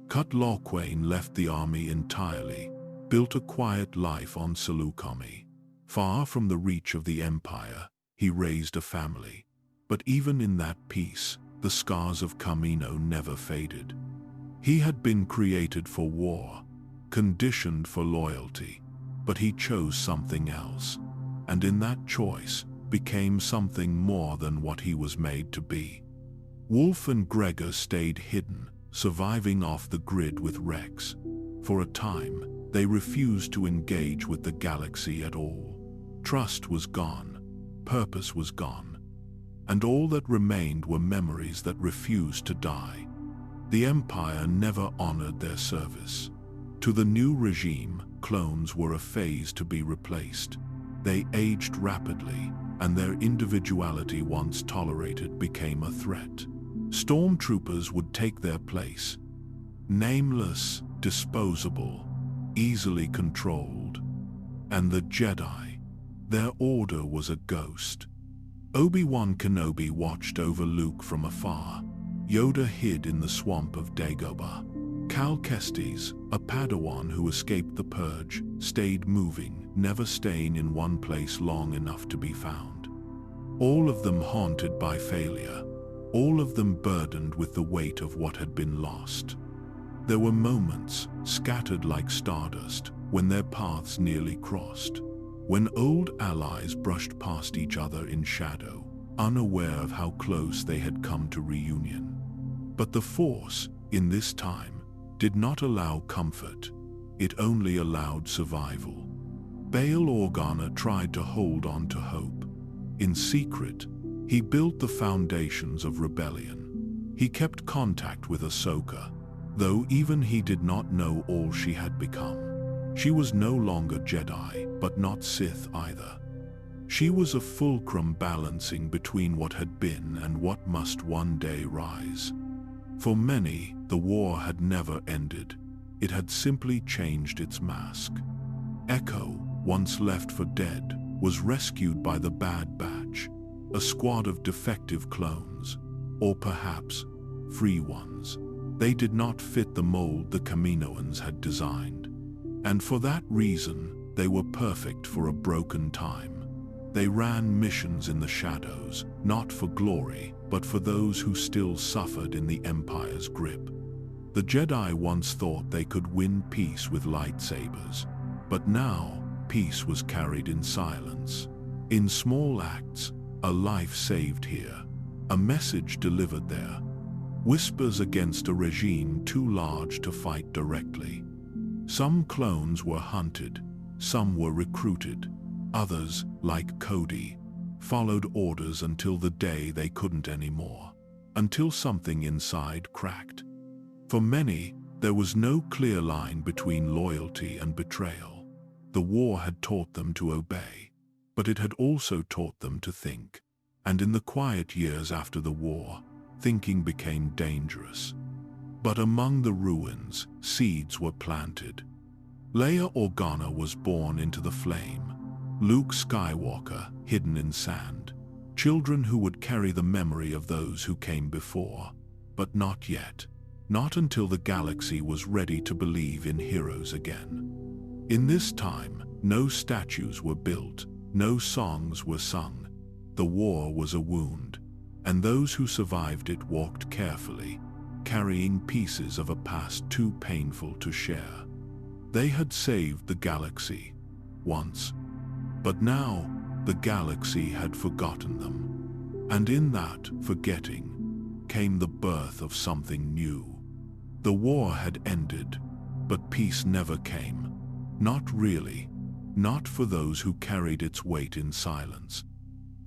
Cut Lawquane left the army entirely, built a quiet life on Seleucami. Far from the reach of the Empire, he raised a family. But even in that peace, the scars of Kamino never faded. He had been created for war, conditioned for loyalty, but he chose something else, and in that choice became something more than what he was made to be. Wolf and Gregor stayed hidden, surviving off the grid with Rex. For a time, they refused to engage with the galaxy at all. Trust was gone, purpose was gone, and all that remained were memories that refused to die. The Empire never honored their service. To the new regime, clones were a phase to be replaced. They aged rapidly, and their individuality once tolerated became a threat. Stormtroopers would take their place. Nameless, disposable, easily controlled. And the Jedi, their order was a ghost. Obi-Wan Kenobi watched over Luke from afar. Yoda hid in the swamp of Dagobah. Cal Kestis, a Padawan who escaped the Purge, stayed moving, never staying in one place long enough to be found. All of them haunted by failure, all of them burdened with the weight of what had been lost. There were moments, scattered like stardust, when their paths nearly crossed, when old allies brushed past each other in shadow, unaware of how close they had come to reunion. But the Force, in this time, did not allow comfort, it only allowed survival. Bail Organa tried to hold on to hope. In secret, he built the foundations of rebellion. He kept contact with Ahsoka, though even he did not know all she had become. She was no longer Jedi, but not Sith either. She was a fulcrum balancing between what had been and what must one day rise. For many, the war had never ended. It had simply changed its mask. Echo, once left for dead, was rescued by the Bad Batch, a squad of defective clones, or perhaps free ones. They did not fit the mold the Kaminoans had designed. And for that reason, they were perfect for a broken time. They ran missions in the shadows, not for glory, but for those who still suffered in the Empire's grip. The Jedi once thought they could win peace with lightsabers, but now peace was carried in silence. In small acts, a life saved here, a message delivered there, whispers against a regime too large to fight directly. Some clones were hunted, some were recruited, others, like Cody, followed orders until the day they couldn't anymore, until something inside cracked. For many, there was no clear line between loyalty and betrayal. The war had taught them to obey, but it had also taught them to think. And in the quiet years after the war, thinking became dangerous. But among the ruins, seeds were planted. Leia Organa was born into the flame. Luke Skywalker, hidden in sand. Children who would carry the memory of those who came before. But not yet. Not until the galaxy was ready to believe in heroes again. In this time, no statues were built, no songs were sung. The war was a wound, and those who survived it walked carefully, carrying pieces of a past too painful to share. They had saved the galaxy once, but now the galaxy had forgotten them. And in that forgetting came the birth of something new. The war had ended, but peace never came. Not really. Not for those who carried its weight in silence.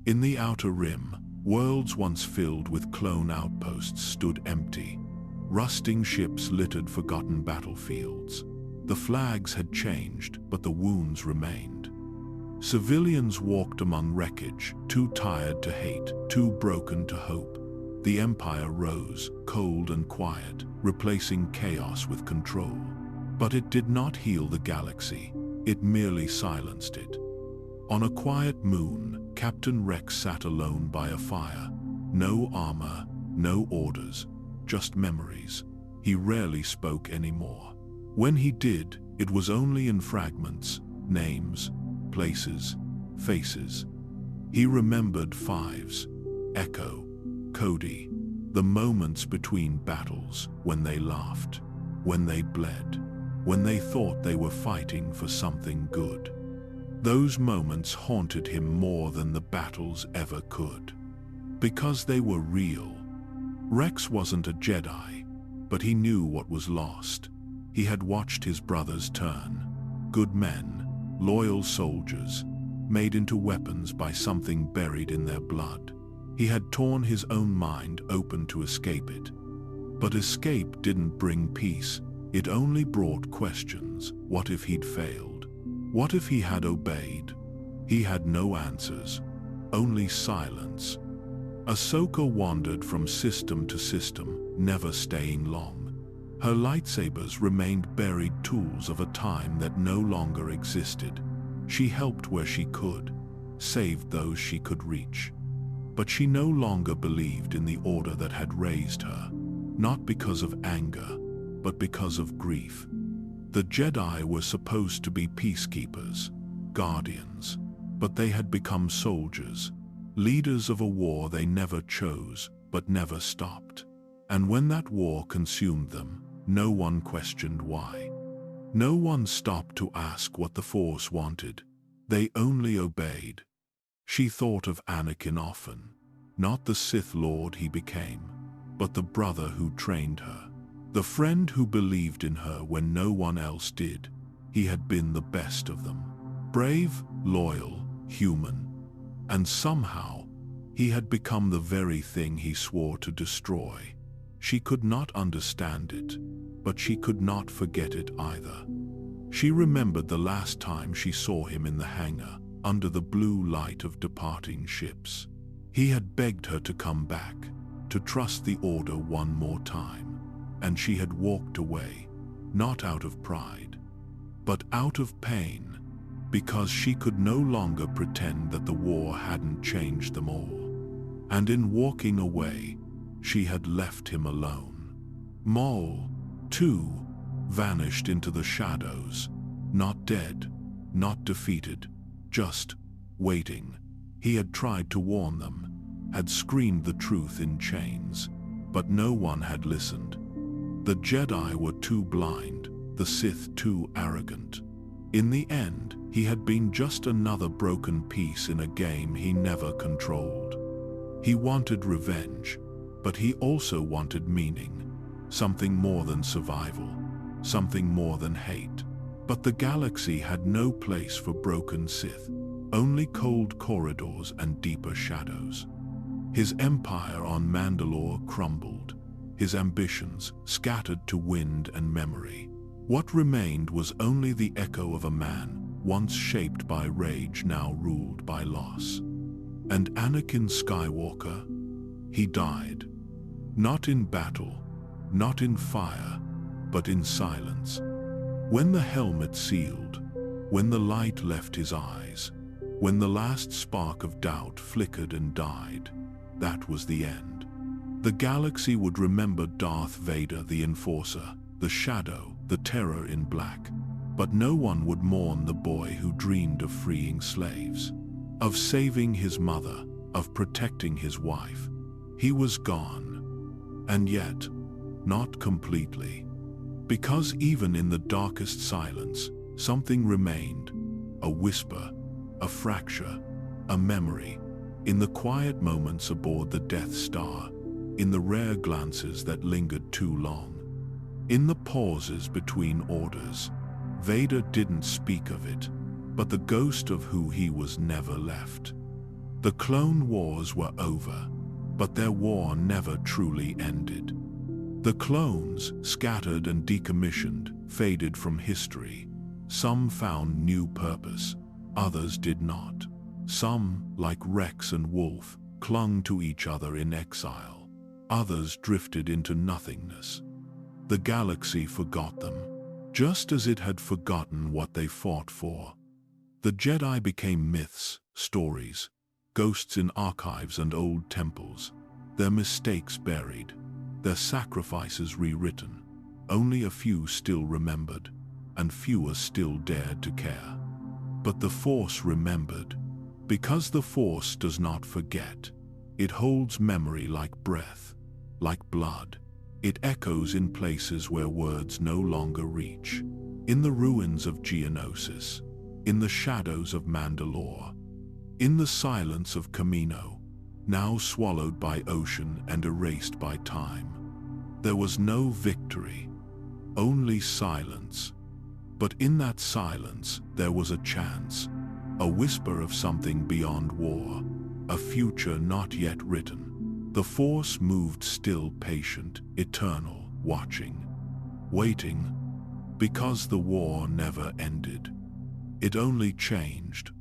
In the Outer Rim, worlds once filled with clone outposts stood empty. Rusting ships littered forgotten battlefields. The flags had changed, but the wounds remained. Civilians walked among wreckage, too tired to hate, too broken to hope. The Empire rose, cold and quiet, replacing chaos with control. But it did not heal the galaxy. It merely silenced it. On a quiet moon, Captain Rex sat alone by a fire. No armor, no orders, just memories. He rarely spoke anymore. When he did, it was only in fragments, names, places, faces. He remembered Fives, Echo, Cody, the moments between battles, when they laughed, when they bled, when they thought they were fighting for something good. Those moments haunted him more than the battles ever could. Because they were real. Rex wasn't a Jedi, but he knew what was lost. He had watched his brothers turn. Good men, loyal soldiers, made into weapons by something buried in their blood. He had torn his own mind open to escape it. But escape didn't bring peace. It only brought questions. What if he'd failed? What if he had obeyed? He had no answers, only silence. Ahsoka wandered from system to system, never staying long. Her lightsabers remained buried tools of a time that no longer existed. She helped where she could, saved those she could reach. But she no longer believed in the order that had raised her, not because of anger, but because of grief. The Jedi were supposed to be peacekeepers, guardians, but they had become soldiers, leaders of a war they never chose, but never stopped. And when that war consumed them, no one questioned why. No one stopped to ask what the Force wanted. They only obeyed. She thought of Anakin often, not the Sith Lord he became, but the brother who trained her, the friend who believed in her when no one else did. He had been the best of them, brave, loyal, human, and somehow he had become the very thing he swore to destroy. She could not understand it, but she could not forget it either. She remembered the last time she saw him in the hangar, under the blue light of departing ships. He had begged her to come back, to trust the Order one more time, and she had walked away, not out of pride, but out of pain, because she could no longer pretend that the war hadn't changed them all. And in walking away, she had left him alone. Maul, too, vanished into the shadows, not dead, not defeated, just waiting. He had tried to warn them, had screamed the truth in chains, but no one had listened. The Jedi were too blind, the Sith too arrogant. In the end, he had been just another broken piece in a game he never controlled. He wanted revenge, but he also wanted meaning, something more than survival, something more than hate. But the galaxy had no place for broken Sith, only cold corridors and deeper shadows. His empire on Mandalore crumbled, his ambitions scattered to wind and memory. What remained was only the echo of a man, once shaped by rage, now ruled by loss. And Anakin Skywalker? He died. Not in battle, not in fire, but in silence. When the helmet sealed, when the light left his eyes, When the last spark of doubt flickered and died, that was the end. The galaxy would remember Darth Vader the Enforcer, the Shadow, the Terror in Black, but no one would mourn the boy who dreamed of freeing slaves, of saving his mother, of protecting his wife. He was gone. And yet, not completely. Because even in the darkest silence, something remained, a whisper, a fracture, a memory, in the quiet moments aboard the Death Star, in the rare glances that lingered too long, in the pauses between orders. Vader didn't speak of it, but the ghost of who he was never left. The Clone Wars were over, but their war never truly ended. The clones, scattered and decommissioned, faded from history. Some found new purpose, others did not. Some, like Rex and Wolf, clung to each other in exile. Others drifted into nothingness. The galaxy forgot them, just as it had forgotten what they fought for. The Jedi became myths, stories, ghosts in archives and old temples, their mistakes buried, their sacrifices rewritten. Only a few still remembered, and fewer still dared to care. But the Force remembered, because the Force does not forget. It holds memory like breath, like blood. It echoes in places where words no longer reach. In the ruins of Geonosis, in the shadows of Mandalore, in the silence of Camino, now swallowed by ocean and erased by time. There was no victory, only silence. But in that silence, there was a chance, a whisper of something beyond war, a future not yet written. The Force moved still, patient, eternal, watching, waiting, because the war never ended. It only changed.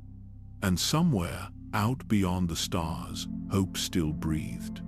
And somewhere, out beyond the stars, hope still breathed.